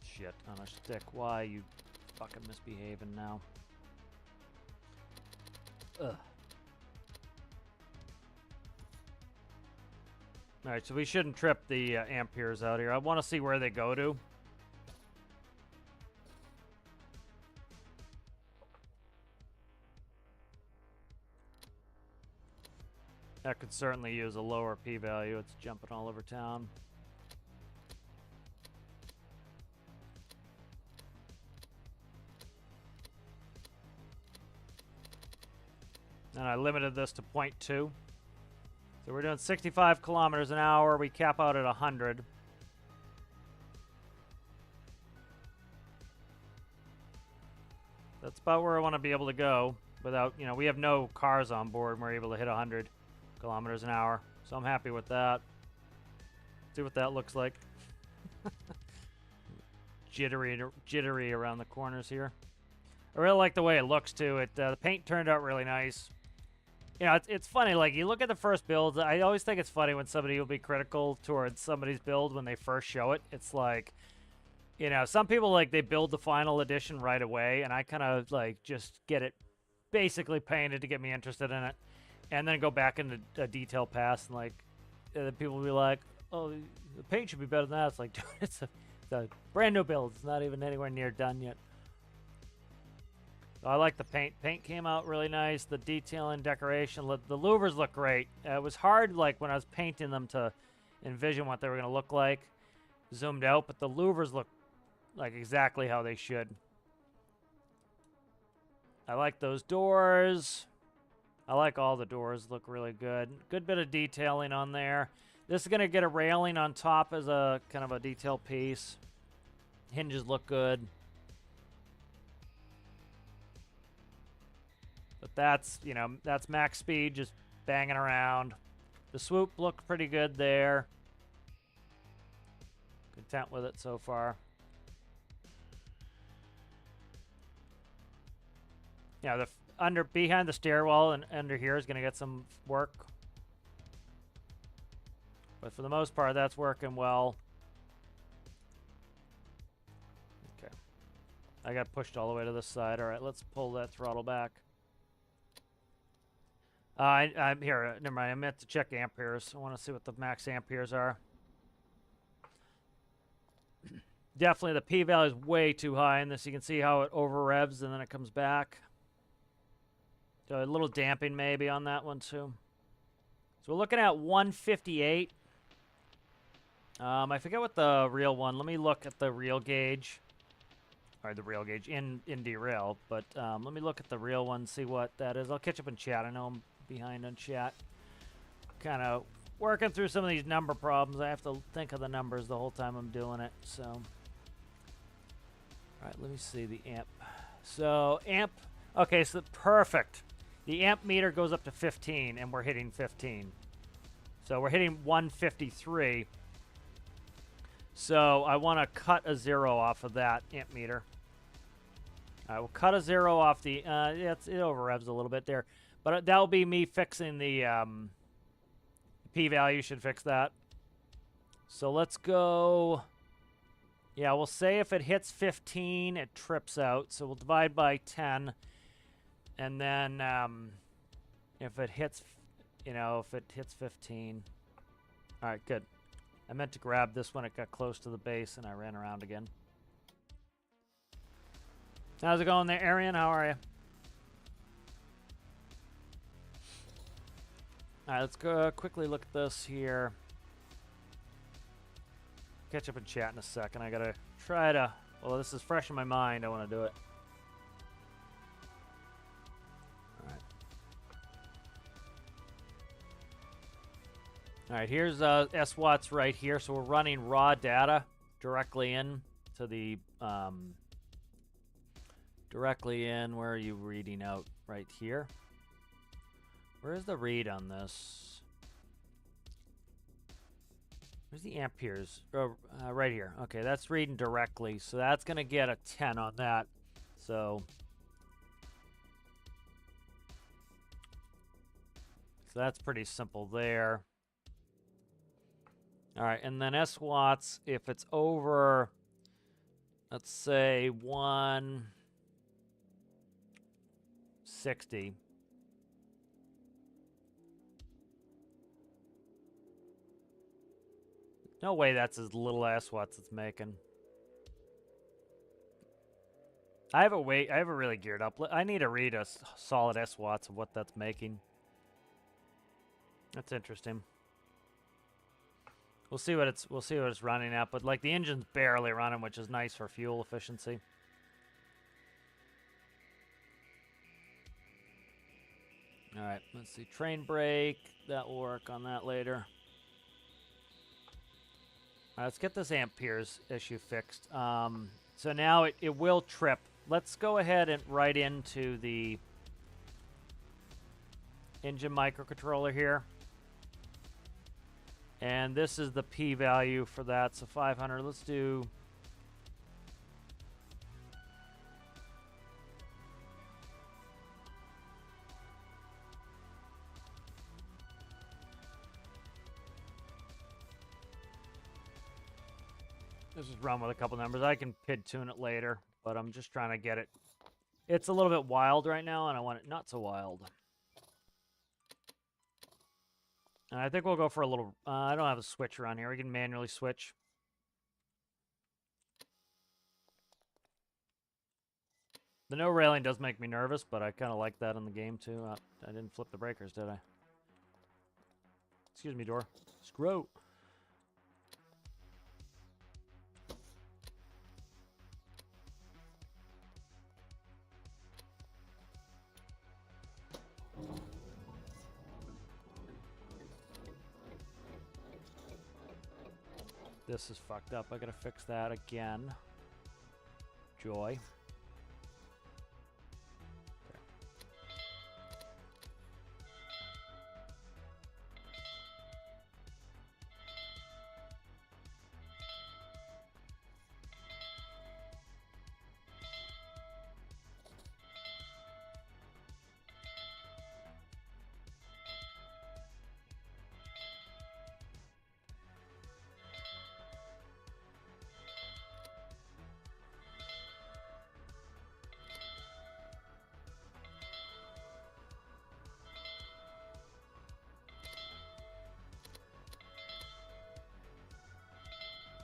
Shit on a stick. Why you fucking misbehaving now? Ugh. Alright, so we shouldn't trip the amperes out here. I want to see where they go to. That could certainly use a lower p-value. It's jumping all over town. And I limited this to 0.2. So we're doing 65 kilometers an hour. We cap out at 100. That's about where I want to be able to go without, you know, we have no cars on board and we're able to hit 100 kilometers an hour. So I'm happy with that. See what that looks like. Jittery around the corners here. I really like the way it looks too. The paint turned out really nice. You know, it's funny, like, you look at the first builds, I always think it's funny when somebody will be critical towards somebody's build when they first show it. It's like, you know, some people, like, they build the final edition right away, and I kind of, like, just get it basically painted to get me interested in it, and then go back into a detail pass, and, like, people will be like, oh, the paint should be better than that. It's like, dude, it's a brand new build. It's not even anywhere near done yet. I like the paint. Paint came out really nice. The detailing, decoration, the louvers look great. It was hard, like, when I was painting them to envision what they were going to look like, zoomed out, but the louvers look like exactly how they should. I like those doors. I like all the doors. Look really good. Good bit of detailing on there. This is going to get a railing on top as a kind of a detail piece. Hinges look good. But that's, you know, that's max speed, just banging around. The swoop looked pretty good there. Content with it so far. Yeah, behind the stairwell and under here is going to get some work. But for the most part, that's working well. Okay. I got pushed all the way to this side. All right, let's pull that throttle back. I'm here. Never mind. I meant to check amperes. I want to see what the max amperes are. Definitely the p-value is way too high in this. You can see how it over revs and then it comes back. So a little damping maybe on that one too. So we're looking at 158. I forget what the real one. Let me look at the real gauge. Or the real gauge in derail. But let me look at the real one, see what that is. I'll catch up in chat. I know I'm behind on chat. Kind of working through some of these number problems. I have to think of the numbers the whole time I'm doing it. So, all right, let me see the amp. So amp. Okay, so perfect. The amp meter goes up to 15, and we're hitting 15. So we're hitting 153. So I want to cut a 0 off of that amp meter. All right, we'll cut a 0 off the. Yeah, it over revs a little bit there. But that'll be me fixing the p-value. Should fix that. So let's go. Yeah, we'll say if it hits 15, it trips out. So we'll divide by 10. And then if it hits, you know, if it hits 15. All right, good. I meant to grab this when it got close to the base, and I ran around again. How's it going there, Arian? How are you? All right, let's go quickly look at this here. catch up and chat in a second. I gotta try to... Well, this is fresh in my mind. I want to do it. Alright. Alright, here's SWATs right here. So we're running raw data directly in to the... directly in. Where are you reading out? Right here. Where's the read on this? Where's the amperes? Oh, right here. Okay, that's reading directly. So that's going to get a 10 on that. So that's pretty simple there. All right, and then SWATs, if it's over, let's say 160. No way that's as little SWATs it's making. I have a really geared up. I need to read a solid SWATs of what that's making. That's interesting. We'll see what it's running at, but like the engine's barely running, which is nice for fuel efficiency. All right, let's see. Train brake. That will work on that later. All right, let's get this amperes issue fixed. So now it will trip. Let's go ahead and write into the engine microcontroller here. And this is the p-value for that, so 500. Let's do... Let's just run with a couple numbers. I can PID tune it later, but I'm just trying to get it. It's a little bit wild right now, and I want it not so wild. And I think we'll go for a little... I don't have a switch around here. We can manually switch. The no railing does make me nervous, but I kind of like that in the game, too. I didn't flip the breakers, did I? Excuse me, door. Screw. This is fucked up. I gotta fix that again. Joy.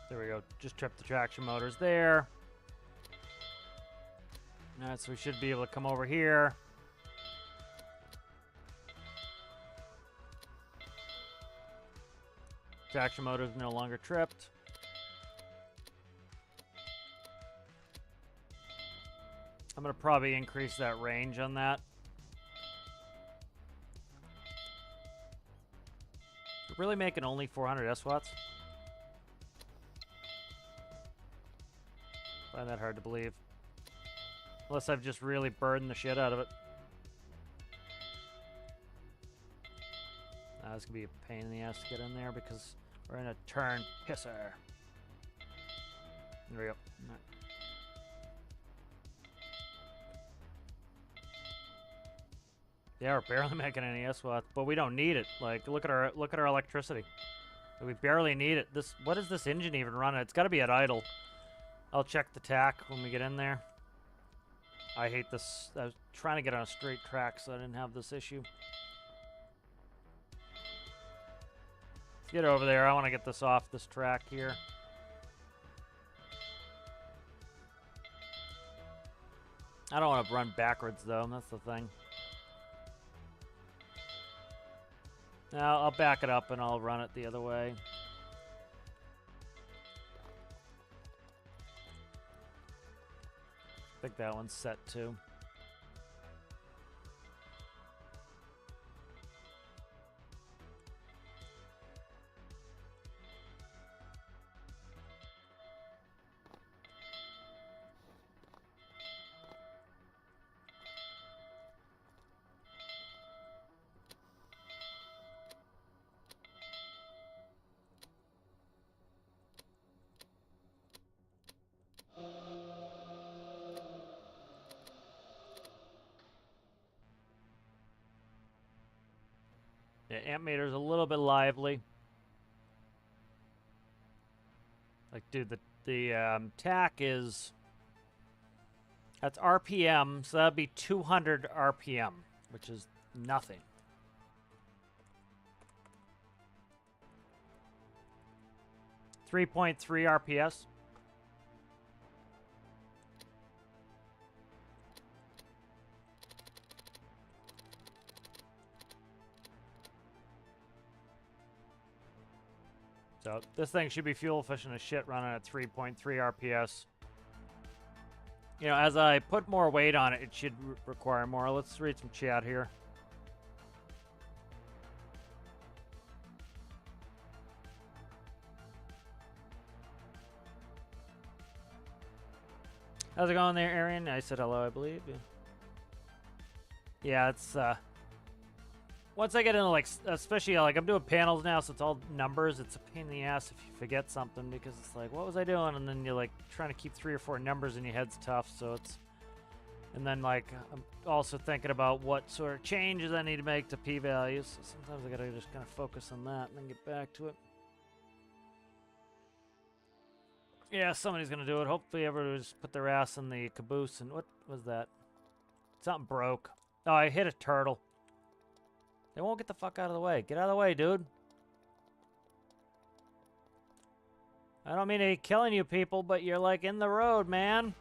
There we go. Just tripped the traction motors there. Alright, so we should be able to come over here. Traction motors no longer tripped. I'm going to probably increase that range on that. We're really making only 400 SWATs? Find that hard to believe. Unless I've just really burdened the shit out of it. This could be a pain in the ass to get in there because we're in a turn pisser. There we go. Right. Yeah, we're barely making any SWATs, but we don't need it. Like, look at our electricity. We barely need it. What is this engine even running? It's got to be at idle. I'll check the tack when we get in there. I hate this. I was trying to get on a straight track, so I didn't have this issue. Let's get over there. I want to get this off this track here. I don't want to run backwards, though. That's the thing. Now, I'll back it up, and I'll run it the other way. I think that one's set too. Yeah, amp meter's a little bit lively. Like, dude, the tack is... That's RPM, so that'd be 200 RPM, which is nothing. .3 RPS. So this thing should be fuel efficient as shit running at 3.3 RPS. You know, as I put more weight on it, it should require more. Let's read some chat here. How's it going there, Arian? I said hello, I believe. Yeah, it's once I get into, like, especially, like, I'm doing panels now, so it's all numbers. It's a pain in the ass if you forget something, because it's like, what was I doing? And then you're, like, trying to keep 3 or 4 numbers in your head's tough, so it's... And then, like, I'm also thinking about what sort of changes I need to make to p-values, so sometimes I gotta just kind of focus on that and then get back to it. Yeah, somebody's gonna do it. Hopefully everybody just put their ass in the caboose. And what was that? Something broke. Oh, I hit a turtle. They won't get the fuck out of the way. Get out of the way, dude. I don't mean to be killing you people, but you're, like, in the road, man.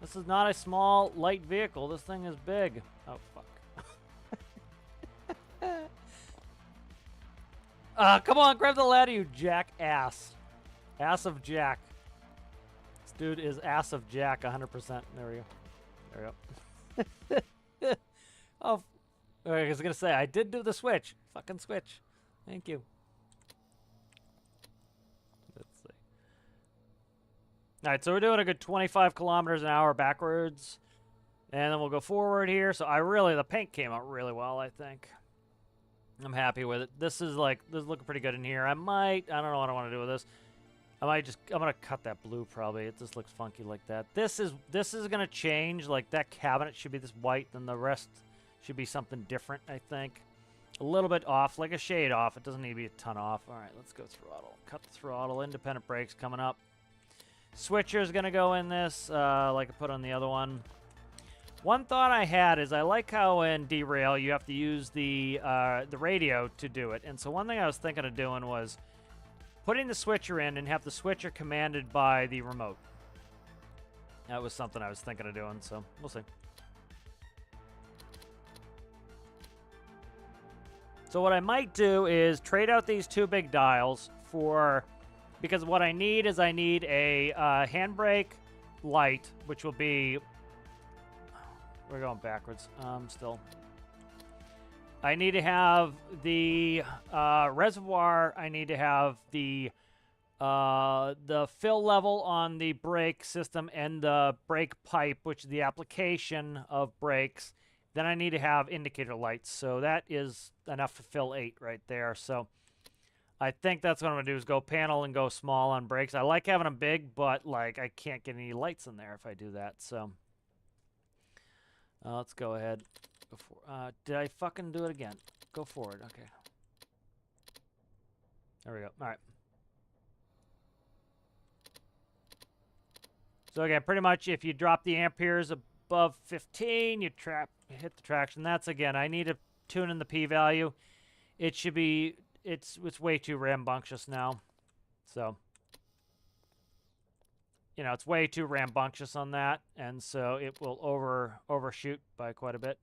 This is not a small, light vehicle. This thing is big. Oh, fuck. Come on, grab the ladder, you jackass. Ass of Jack. This dude is ass of Jack 100%. There we go. There we go. Oh, I was going to say, I did do the switch. Fucking switch. Thank you. Let's see. All right, so we're doing a good 25 kilometers an hour backwards. And then we'll go forward here. So the paint came out really well, I think. I'm happy with it. This is looking pretty good in here. I don't know what I want to do with this. I'm gonna cut that blue probably. It just looks funky like that. This is gonna change. Like, that cabinet should be this white, then the rest should be something different, I think. A little bit off, like a shade off. It doesn't need to be a ton off. All right, let's go throttle. Cut the throttle. Independent brakes coming up. Switcher's gonna go in this, like I put on the other one. One thought I had is I like how in derail you have to use the radio to do it. And so one thing I was thinking of doing was putting the switcher in and have the switcher commanded by the remote. That was something I was thinking of doing, so we'll see. So what I might do is trade out these 2 big dials for... Because what I need is a handbrake light, which will be... We're going backwards. Still... I need to have the reservoir. I need to have the fill level on the brake system and the brake pipe, which is the application of brakes. Then I need to have indicator lights. So that is enough to fill 8 right there. So I think that's what I'm going to do is go panel and go small on brakes. I like having them big, but, like, I can't get any lights in there if I do that. So let's go ahead. Did I fucking do it again? Go forward. Okay. There we go. All right. So again, pretty much if you drop the amperes above 15, you hit the traction. That's, again, I need to tune in the p-value. It should be, it's way too rambunctious now. So, you know, it's way too rambunctious on that, and so it will overshoot by quite a bit.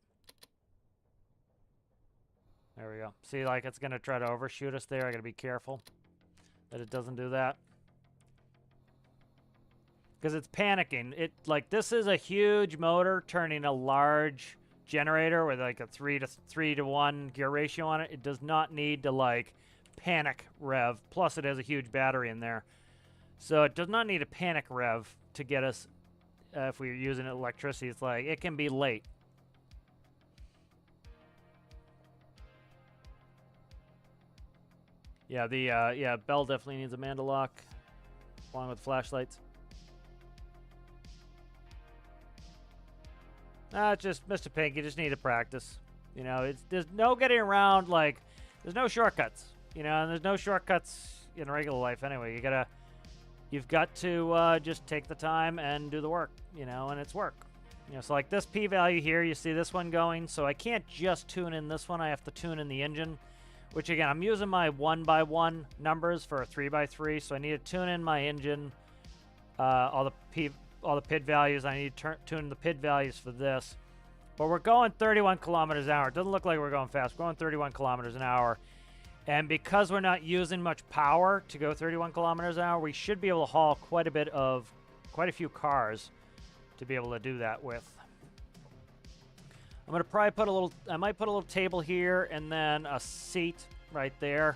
There we go. See, like, it's going to try to overshoot us there. I got to be careful that it doesn't do that. because it's panicking. It like this is a huge motor turning a large generator with like a 3 to 1 gear ratio on it. It does not need to like panic rev. Plus, it has a huge battery in there, so it does not need a panic rev to get us. If we're using electricity, it's like it can be late. Yeah, the yeah, Bell definitely needs a mandalock along with flashlights. Just Mr. Pink, you just need to practice. You know, there's no getting around, like, there's no shortcuts. You know, and there's no shortcuts in regular life anyway. You've got to just take the time and do the work, you know, and it's work. You know, so like this p-value here, you see this one going, so I can't just tune in this one, I have to tune in the engine. Which again, I'm using my 1x1 numbers for a 3x3, so I need to tune in my engine, all the PID values. I need to tune in the PID values for this. But we're going 31 kilometers an hour. It doesn't look like we're going fast. We're going 31 kilometers an hour. And because we're not using much power to go 31 kilometers an hour, we should be able to haul quite a few cars to be able to do that with. I'm going to probably I might put a little table here and then a seat right there.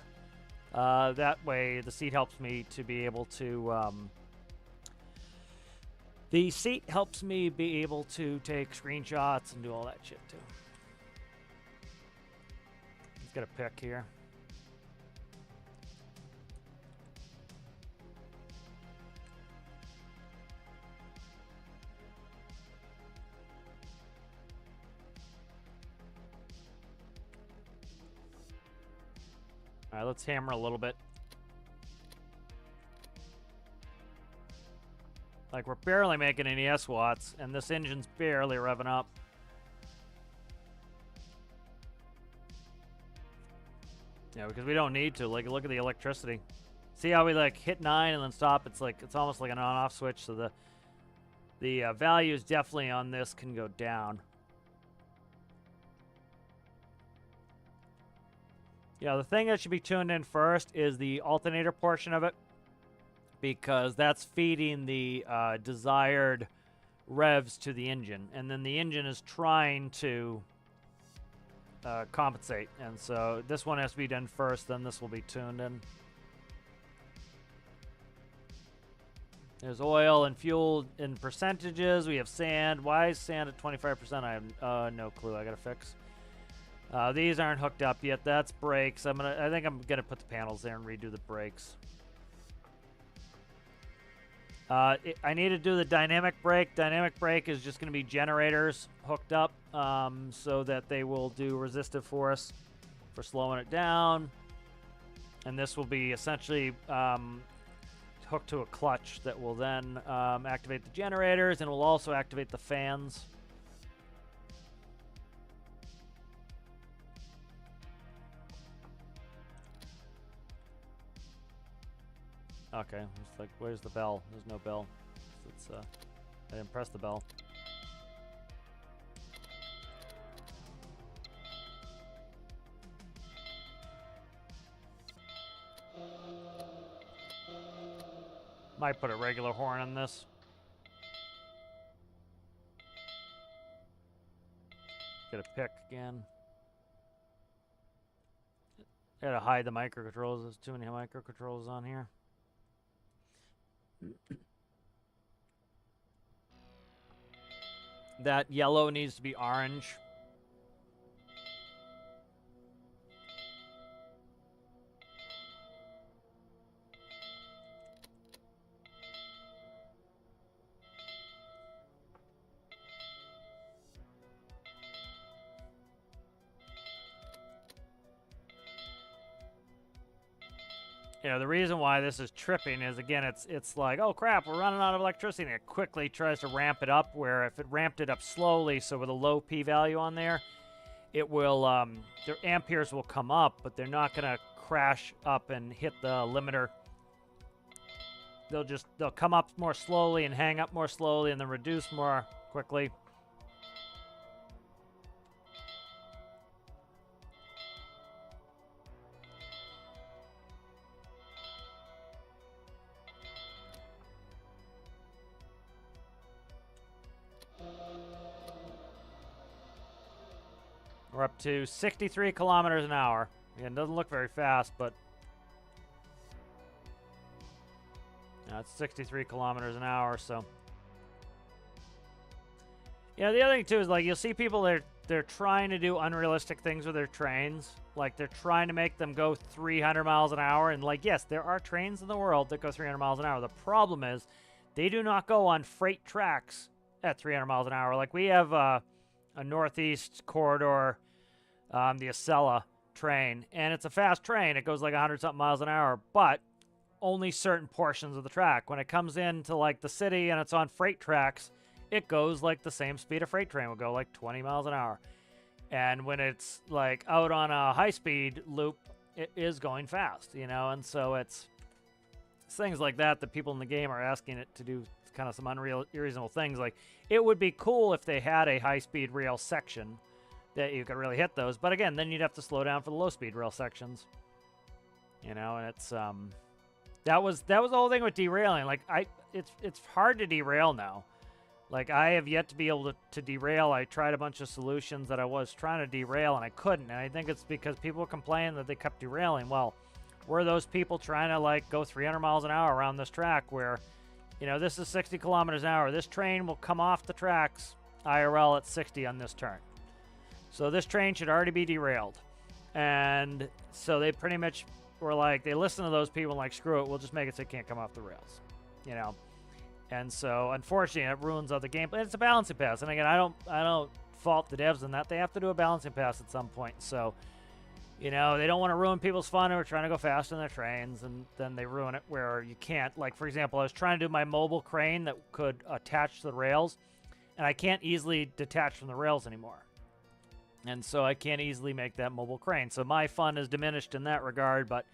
That way the seat helps me to be able to, the seat helps me be able to take screenshots and do all that shit too. Let's get a pick here. All right, let's hammer a little bit. Like, we're barely making any S-watts, and this engine's barely revving up. Yeah, because we don't need to. Like, look at the electricity. See how we, like, hit 9 and then stop? It's like, it's almost like an on-off switch, so the values definitely on this can go down. Yeah, the thing that should be tuned in first is the alternator portion of it, because that's feeding the desired revs to the engine, and then the engine is trying to compensate, and so this one has to be done first, then this will be tuned in. There's oil and fuel in percentages. We have sand. Why is sand at 25%? I have no clue. I gotta fix. These aren't hooked up yet. That's brakes. I think I'm gonna put the panels there and redo the brakes. I need to do the dynamic brake. Dynamic brake is just gonna be generators hooked up, so that they will do resistive force for slowing it down. And this will be essentially hooked to a clutch that will then activate the generators, and will also activate the fans. Okay, it's like, where's the bell? There's no bell. It's I didn't press the bell. Might put a regular horn on this. Get a pick again. Gotta hide the microcontrollers. There's too many microcontrollers on here. That yellow needs to be orange. Yeah, the reason why this is tripping is, again, it's like, oh crap, we're running out of electricity, and it quickly tries to ramp it up, where if it ramped it up slowly, so with a low P-value on there, it will, their amperes will come up, but they're not going to crash up and hit the limiter. They'll come up more slowly and hang up more slowly and then reduce more quickly. We're up to 63 kilometers an hour. Again, it doesn't look very fast, but it's 63 kilometers an hour, so. Yeah, the other thing too is like you'll see people they're trying to do unrealistic things with their trains. Like they're trying to make them go 300 miles an hour, and like yes, there are trains in the world that go 300 miles an hour. The problem is they do not go on freight tracks at 300 miles an hour. Like we have a northeast corridor, the Acela train, and it's a fast train. It goes like 100-something miles an hour, but only certain portions of the track. When it comes into like the city and it's on freight tracks, it goes like the same speed a freight train would go, like 20 miles an hour. And when it's like out on a high-speed loop, it is going fast, you know? And so it's things like that that people in the game are asking it to do kind of some unreasonable things. Like, it would be cool if they had a high-speed rail section that you could really hit those. But again, then you'd have to slow down for the low-speed rail sections. You know, and it's that was the whole thing with derailing. Like, it's hard to derail now. Like, I have yet to be able to derail. I tried a bunch of solutions that I was trying to derail, and I couldn't. And I think it's because people complain that they kept derailing. Well, we're those people trying to, like, go 300 miles an hour around this track where, you know, this is 60 kilometers an hour. This train will come off the tracks IRL at 60 on this turn. So this train should already be derailed. And so they pretty much were like, they listened to those people and like, screw it, we'll just make it so it can't come off the rails, you know? And so, unfortunately, it ruins other gameplay. It's a balancing pass, and again, I don't fault the devs in that. They have to do a balancing pass at some point. So, you know, they don't want to ruin people's fun who are trying to go fast in their trains, and then they ruin it where you can't. Like, for example, I was trying to do my mobile crane that could attach to the rails, and I can't easily detach from the rails anymore. And so I can't easily make that mobile crane. So my fun is diminished in that regard, but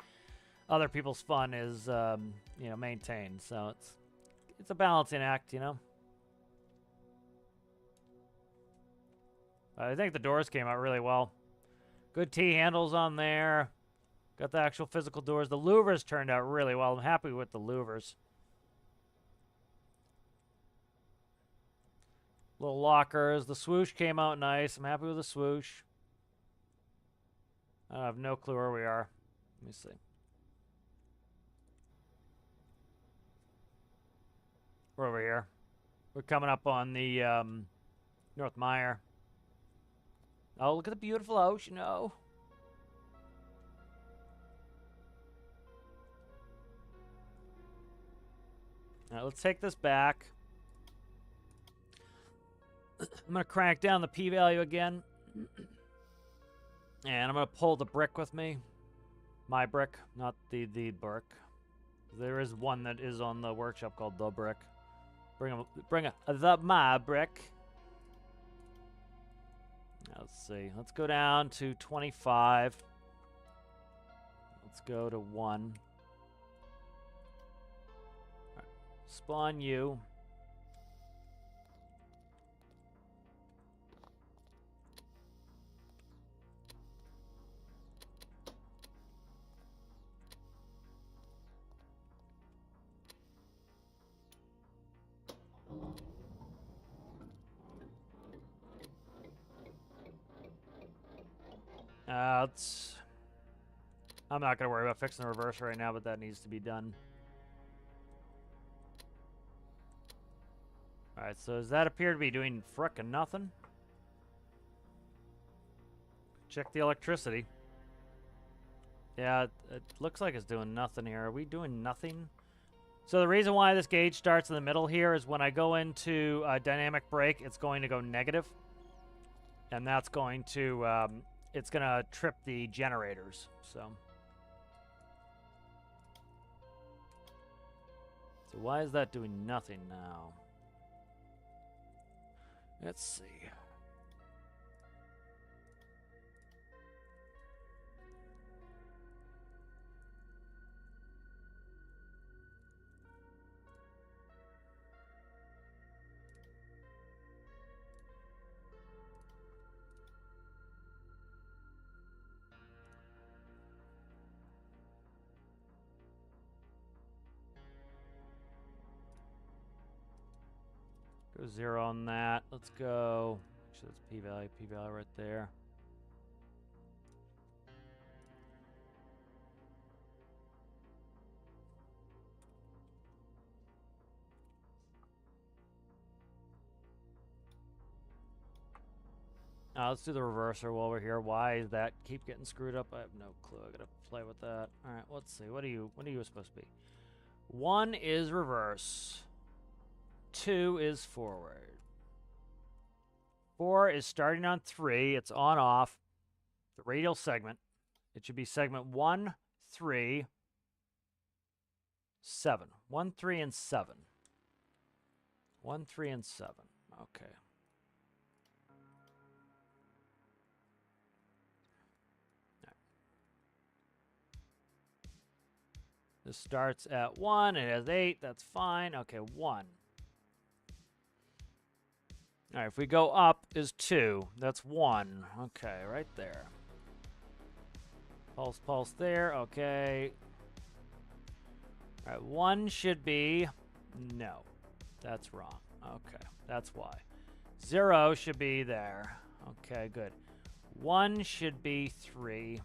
other people's fun is, you know, maintained. So it's a balancing act, you know. I think the doors came out really well. Good T-handles on there. Got the actual physical doors. The louvers turned out really well. I'm happy with the louvers. Little lockers. The swoosh came out nice. I'm happy with the swoosh. I have no clue where we are. Let me see. We're over here. We're coming up on the North Mire. Oh, look at the beautiful ocean. Oh. All right, let's take this back. I'm going to crank down the p-value again. And I'm going to pull the brick with me. My brick, not the brick. There is one that is on the workshop called the brick. Bring my brick. Let's see. Let's go down to 25. Let's go to 1. All right. Spawn you. I'm not going to worry about fixing the reverse right now, but that needs to be done. Alright, so does that appear to be doing frickin' nothing? Check the electricity. Yeah, it looks like it's doing nothing here. Are we doing nothing? So the reason why this gauge starts in the middle here is when I go into dynamic brake, it's going to go negative. And that's going to... it's going to trip the generators, so why is that doing nothing now? Let's see. Go 0 on that. Let's go. Actually, that's p-value right there. Let's do the reverser while we're here. Why is that keep getting screwed up? I have no clue. I gotta play with that. All right, let's see. What are you supposed to be? 1 is reverse. 2 is forward. 4 is starting on 3. It's on off. The radial segment. It should be segment 1, 3, 7. 1, 3, and 7. 1, 3, and 7. Okay. This starts at 1. It has 8. That's fine. Okay, 1. All right, if we go up is 2. That's 1. Okay, right there. Pulse, pulse there. Okay. All right, 1 should be... No, that's wrong. Okay, that's why. 0 should be there. Okay, good. 1 should be 3.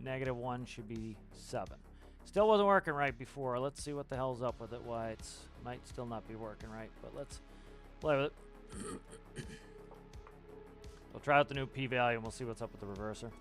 -1 should be 7. Still wasn't working right before. Let's see what the hell's up with it. Why it might still not be working right, but let's play with it. We'll try out the new p-value and we'll see what's up with the reverser.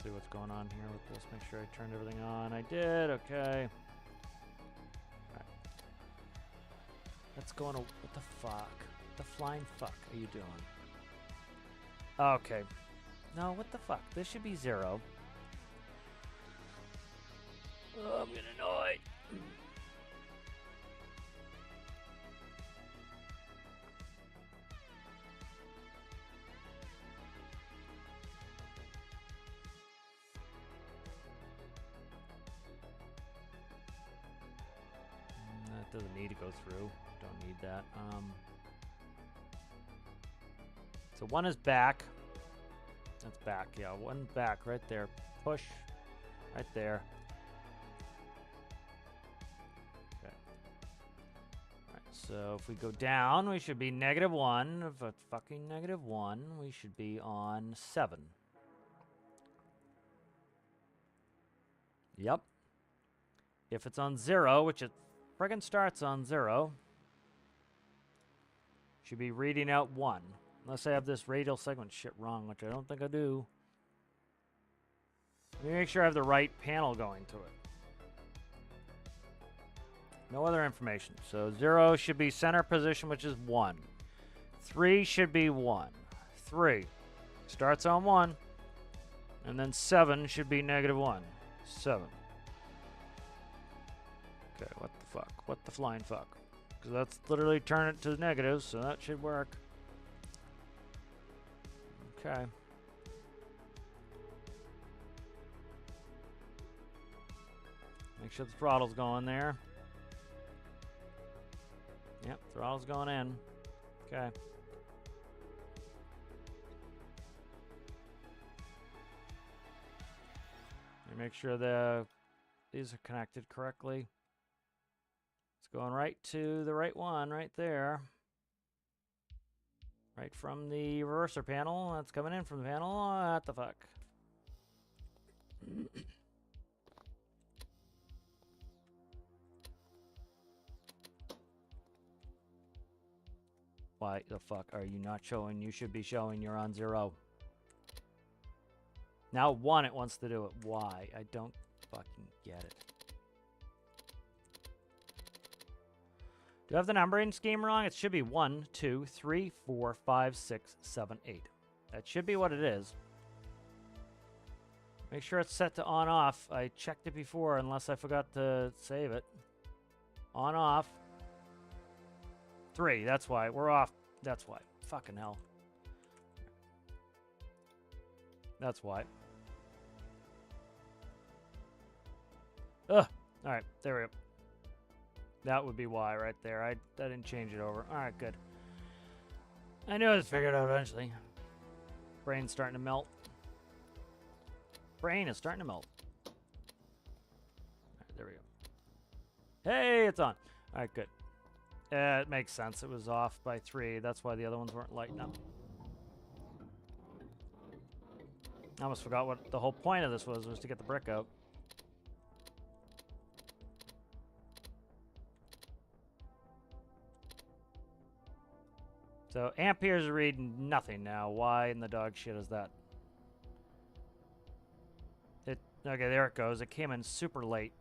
See what's going on here with this. Make sure I turned everything on. I did. Okay. All right. Let's go on. What the fuck? The flying fuck are you doing? Okay. No, what the fuck? This should be 0. Oh, I'm getting annoyed. Doesn't need to go through. Don't need that. So 1 is back. That's back. Yeah, 1 back right there. Push right there. Okay. All right. So if we go down, we should be -1. If it's fucking -1, we should be on 7. Yep. If it's on 0, which it friggin' starts on 0. Should be reading out 1. Unless I have this radial segment shit wrong, which I don't think I do. Let me make sure I have the right panel going to it. No other information. So 0 should be center position, which is 1. 3 should be 1. 3 starts on 1. And then 7 should be -1. 7. Okay, what the fuck? What the flying fuck? Because that's literally turn it to negative, so that should work. Okay. Make sure the throttle's going there. Yep, throttle's going in. Okay. Make sure these are connected correctly. It's going right to the right one right there. Right from the reverser panel. That's coming in from the panel. What the fuck? Why the fuck are you not showing? You should be showing you're on 0. Now 1 it wants to do it. Why? I don't fucking get it. Do I have the numbering scheme wrong? It should be 1, 2, 3, 4, 5, 6, 7, 8. That should be what it is. Make sure it's set to on off. I checked it before unless I forgot to save it. On off. 3, that's why. We're off. That's why. Fucking hell. That's why. Ugh. Alright, there we go. That would be why right there. I didn't change it over. Alright, good. I knew I was figured out eventually. Brain's starting to melt. brain is starting to melt. All right, there we go. Hey, it's on. All right, good. It makes sense. It was off by 3. That's why the other ones weren't lighting up. I almost forgot what the whole point of this was to get the brick out. So amperes are reading nothing now. Why in the dog shit is that? Okay, there it goes. It came in super late.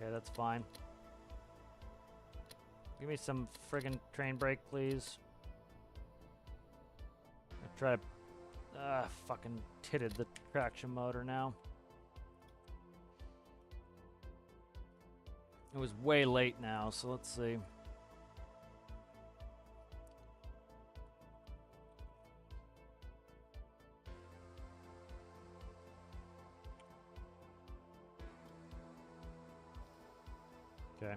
Okay, that's fine. Give me some friggin' train brake, please. I'll try to... fucking titted the traction motor now. It was way late now, so let's see. Okay.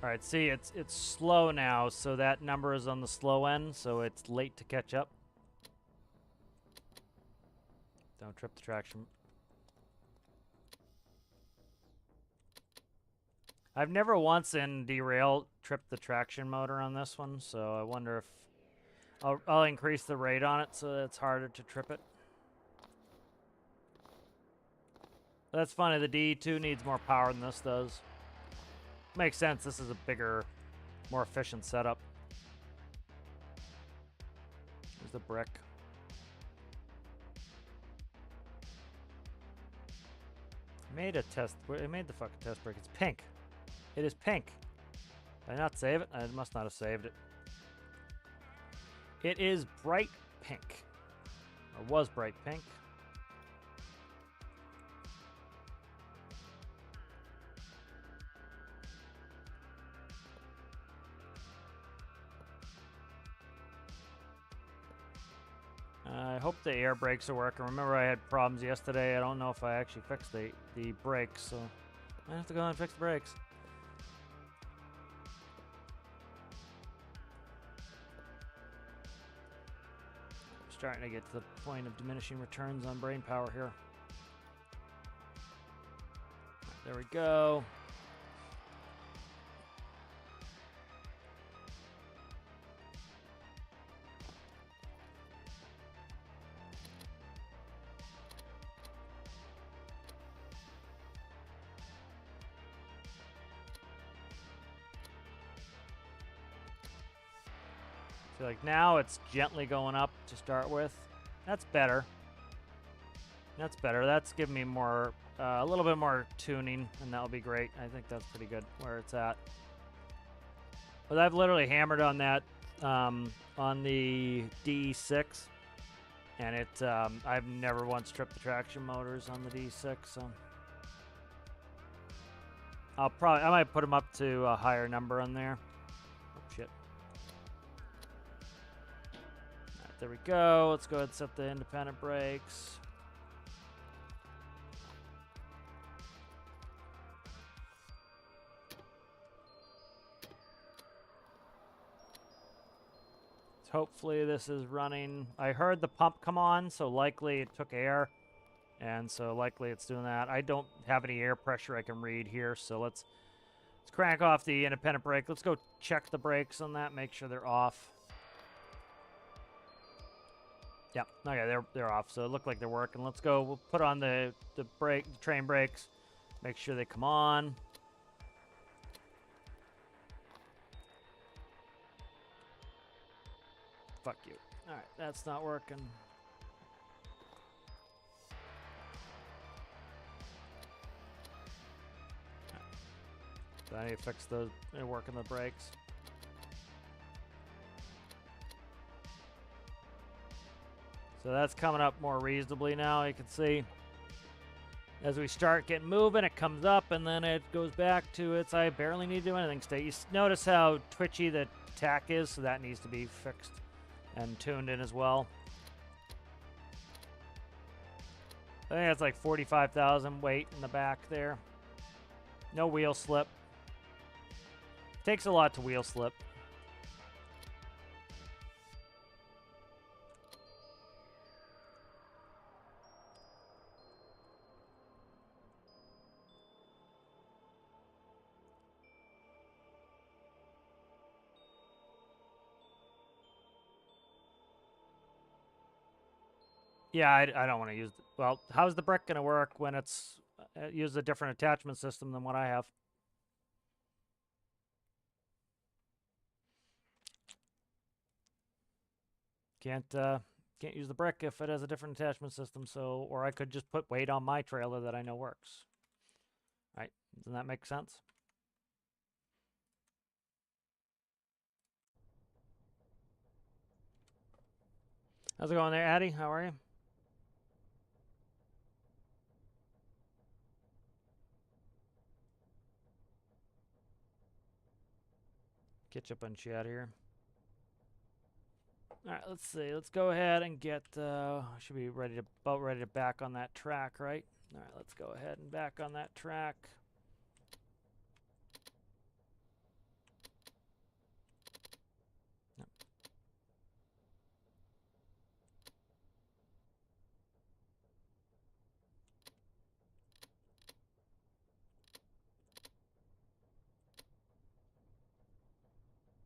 All right, see, it's slow now, so that number is on the slow end, so it's late to catch up. Don't trip the traction. I've never once in derail tripped the traction motor on this one, so I wonder if I'll increase the rate on it so that it's harder to trip it. But that's funny, the D2 needs more power than this does. Makes sense, this is a bigger, more efficient setup. Here's the brick. I made a test, I made the fucking test brick. It's pink. It is pink. Did I not save it? I must not have saved it. It is bright pink. Or was bright pink. I hope the air brakes are working. Remember I had problems yesterday. I don't know if I actually fixed the brakes, so I have to go and fix the brakes. I'm starting to get to the point of diminishing returns on brain power here. There we go. Like now it's gently going up to start with. That's better. That's better. That's giving me more, a little bit more tuning, and that'll be great. I think that's pretty good where it's at. But I've literally hammered on that on the D6, and it I've never once tripped the traction motors on the D6. So I might put them up to a higher number on there. Oh shit. There we go. Let's go ahead and set the independent brakes. Hopefully this is running. I heard the pump come on, so likely it took air. And so likely it's doing that. I don't have any air pressure I can read here, so let's crank off the independent brake. Let's go check the brakes on that, make sure they're off. Yeah, okay, they're off, so it looked like they're working. Let's go. We'll put on the train brakes, make sure they come on. Fuck you. All right, that's not working. So I need to fix those. They're working the brakes. So that's coming up more reasonably now, you can see. As we start getting moving, it comes up, and then it goes back to its I barely need to do anything state. You notice how twitchy the tack is, so that needs to be fixed and tuned in as well. I think it's like 45,000 weight in the back there. No wheel slip. Takes a lot to wheel slip. Yeah, I don't want to use... Well, how's the brick going to work when it's use a different attachment system than what I have? Can't use the brick if it has a different attachment system. So, or I could just put weight on my trailer that I know works. Right? Doesn't that make sense? How's it going there, Addie? How are you? Catch up on chat here. All right, let's see. Let's go ahead and get. Should be about ready to back on that track, right? All right, let's go ahead and back on that track. Yep.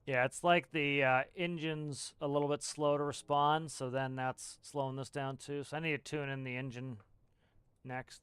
Yeah, it's like the engine's a little bit slow to respond, so then that's slowing this down too. So I need to tune in the engine next.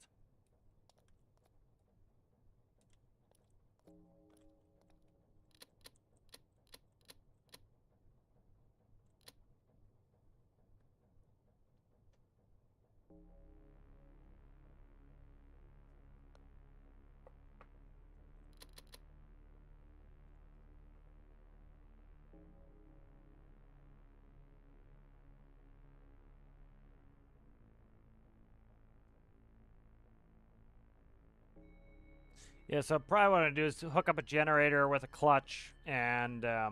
Yeah, so probably what I do is hook up a generator with a clutch and yeah,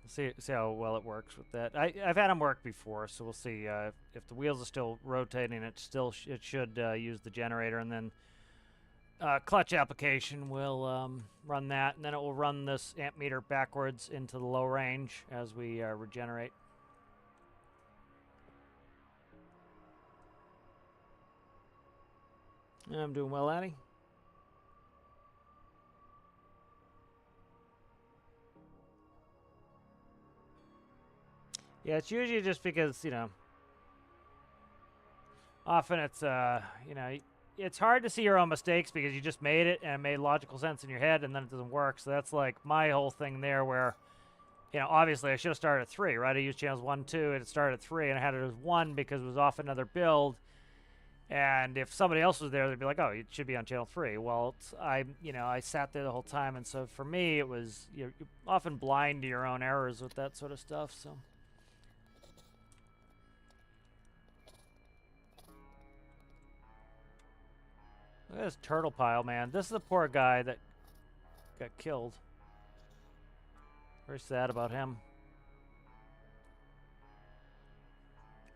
see how well it works with that. I've had them work before, so we'll see if the wheels are still rotating. It should use the generator, and then clutch application will run that, and then it will run this amp meter backwards into the low range as we regenerate. I'm doing well, Addie. Yeah, it's usually just because, often it's, it's hard to see your own mistakes because you just made it and it made logical sense in your head and then it doesn't work. So that's like my whole thing there where, obviously I should have started at 3, right? I used channels 1, 2, and it started at 3 and I had it as 1 because it was off another build. And if somebody else was there, they'd be like, "Oh, it should be on channel 3." Well, I sat there the whole time, and so for me, it was you're often blind to your own errors with that sort of stuff. So, look at this turtle pile, man. This is the poor guy that got killed. Very sad about him.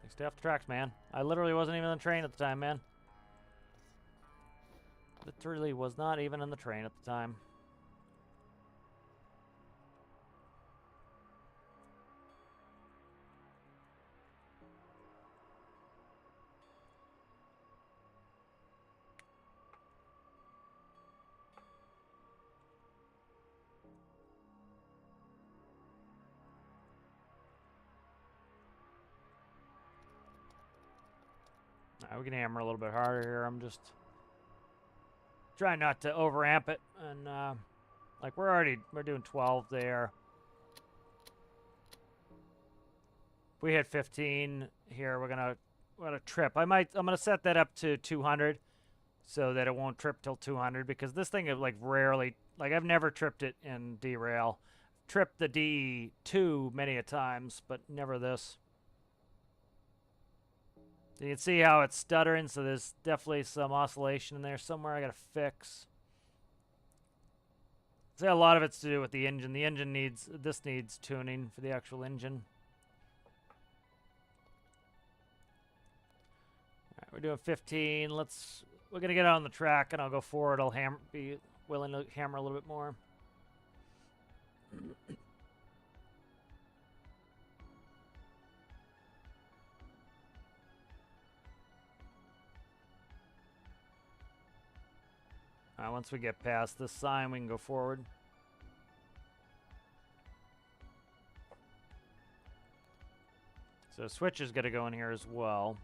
Stay off the tracks, man. I literally wasn't even on the train at the time, man. Literally was not even in the train at the time. All right, we can hammer a little bit harder here. I'm just trying not to overamp it, and like we're doing 12 there. If we hit 15 here, we're gonna trip. I'm gonna set that up to 200 so that it won't trip till 200 because this thing is like rarely, like I've never tripped it in derail. Tripped the D2 many a times, but never this. You can see how it's stuttering, so there's definitely some oscillation in there somewhere I gotta fix. So a lot of it's to do with the engine. The engine needs tuning for the actual engine. All right, we're doing 15. We're gonna get out on the track, and I'll go forward. I'll be willing to hammer a little bit more. Once we get past this sign, we can go forward. So switch is going to go in here as well.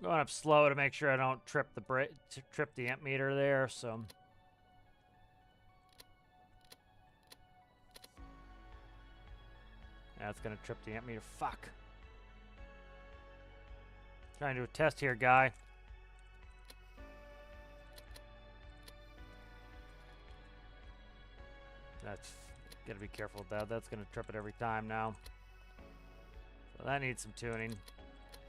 Going up slow to make sure I don't trip the amp meter there, so that's gonna trip the amp meter. Fuck. Trying to do a test here, guy. That's gotta be careful with that. That's gonna trip it every time now. So that needs some tuning.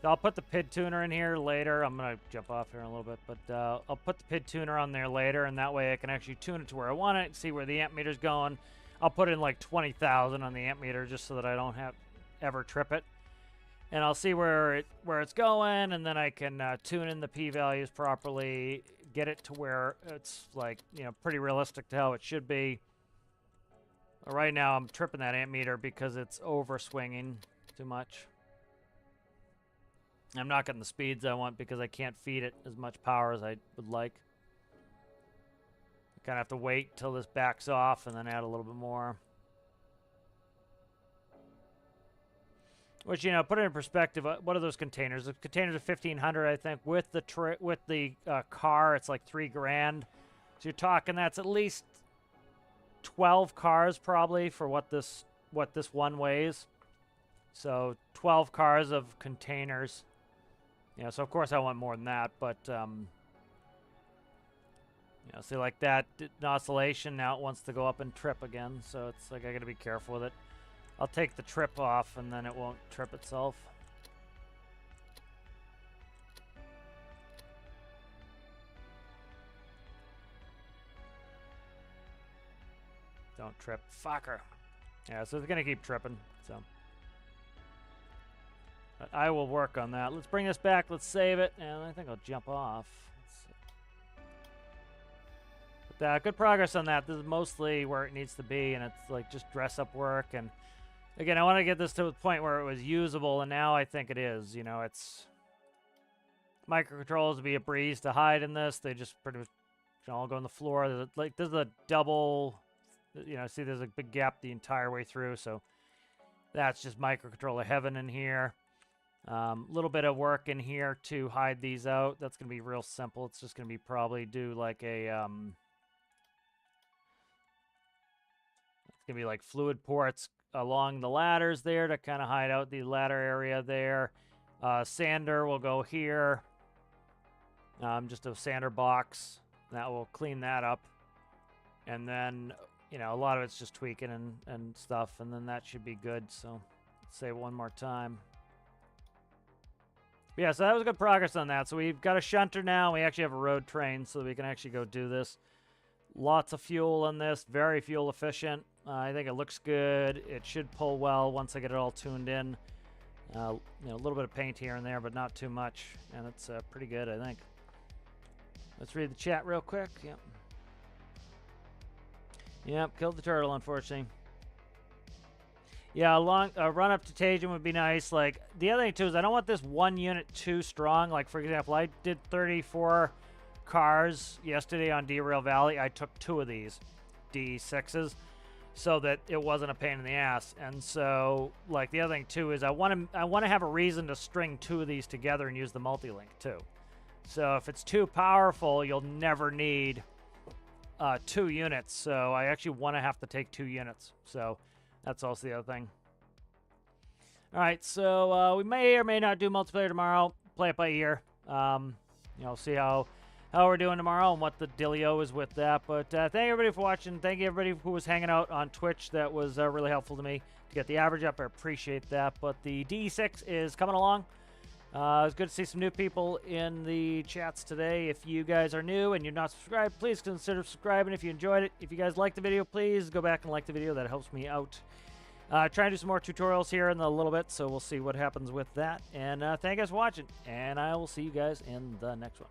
So I'll put the PID tuner in here later. I'm going to jump off here in a little bit, but I'll put the PID tuner on there later, and that way I can actually tune it to where I want it, see where the amp meter's going. I'll put in like 20,000 on the amp meter just so that I don't ever trip it. And I'll see where it's going, and then I can tune in the P values properly, get it to where it's like, you know, pretty realistic to how it should be. But right now I'm tripping that amp meter because it's over swinging too much. I'm not getting the speeds I want because I can't feed it as much power as I would like. I kind of have to wait till this backs off and then add a little bit more. Which, you know, put it in perspective, what are those containers? The containers are 1,500, I think. With the car, it's like $3,000. So you're talking that's at least 12 cars probably for what this one weighs. So 12 cars of containers. Yeah, so of course I want more than that, but you know, see like that oscillation, now it wants to go up and trip again, so it's like I gotta be careful with it. I'll take the trip off and then it won't trip itself. Don't trip, fucker. Yeah, so it's gonna keep tripping, so. But I will work on that. Let's bring this back. Let's save it. And I think I'll jump off. But, good progress on that. This is mostly where it needs to be. And it's like just dress up work. And again, I want to get this to the point where it was usable. And now I think it is. You know, it's microcontrollers would be a breeze to hide in this. They just pretty much all go on the floor. There's a double, you know, see there's a big gap the entire way through. So that's just microcontroller heaven in here. Little bit of work in here to hide these out. That's going to be real simple. It's just going to be probably do like a, it's going to be like fluid ports along the ladders there to kind of hide out the ladder area there. Sander will go here. Just a sander box. That will clean that up. And then, you know, a lot of it's just tweaking and stuff. And then that should be good. So let's say it one more time. Yeah, so that was good progress on that. So we've got a shunter now. We actually have a road train so we can actually go do this. Lots of fuel on this. Very fuel efficient. I think it looks good. It should pull well once I get it all tuned in. You know, a little bit of paint here and there, but not too much. And it's pretty good, I think. Let's read the chat real quick. Yep. Yep, killed the turtle, unfortunately. Yeah, a run up to Tajin would be nice. Like, the other thing, too, is I don't want this one unit too strong. Like, for example, I did 34 cars yesterday on Derail Valley. I took 2 of these D6s so that it wasn't a pain in the ass. And so, like, the other thing, too, is I want to have a reason to string 2 of these together and use the multi-link, too. So if it's too powerful, you'll never need 2 units, so I actually want to have to take 2 units. So that's also the other thing. All right, so we may or may not do multiplayer tomorrow. Play it by ear. See how we're doing tomorrow and what the dealio is with that. But thank everybody for watching. Thank you everybody who was hanging out on Twitch. That was really helpful to me to get the average up. I appreciate that. But the D6 is coming along. It's good to see some new people in the chats today. If you guys are new and you're not subscribed, please consider subscribing if you enjoyed it. If you guys liked the video, please go back and like the video. That helps me out. Try and do some more tutorials here in a little bit, so we'll see what happens with that. And thank you guys for watching, and I will see you guys in the next one.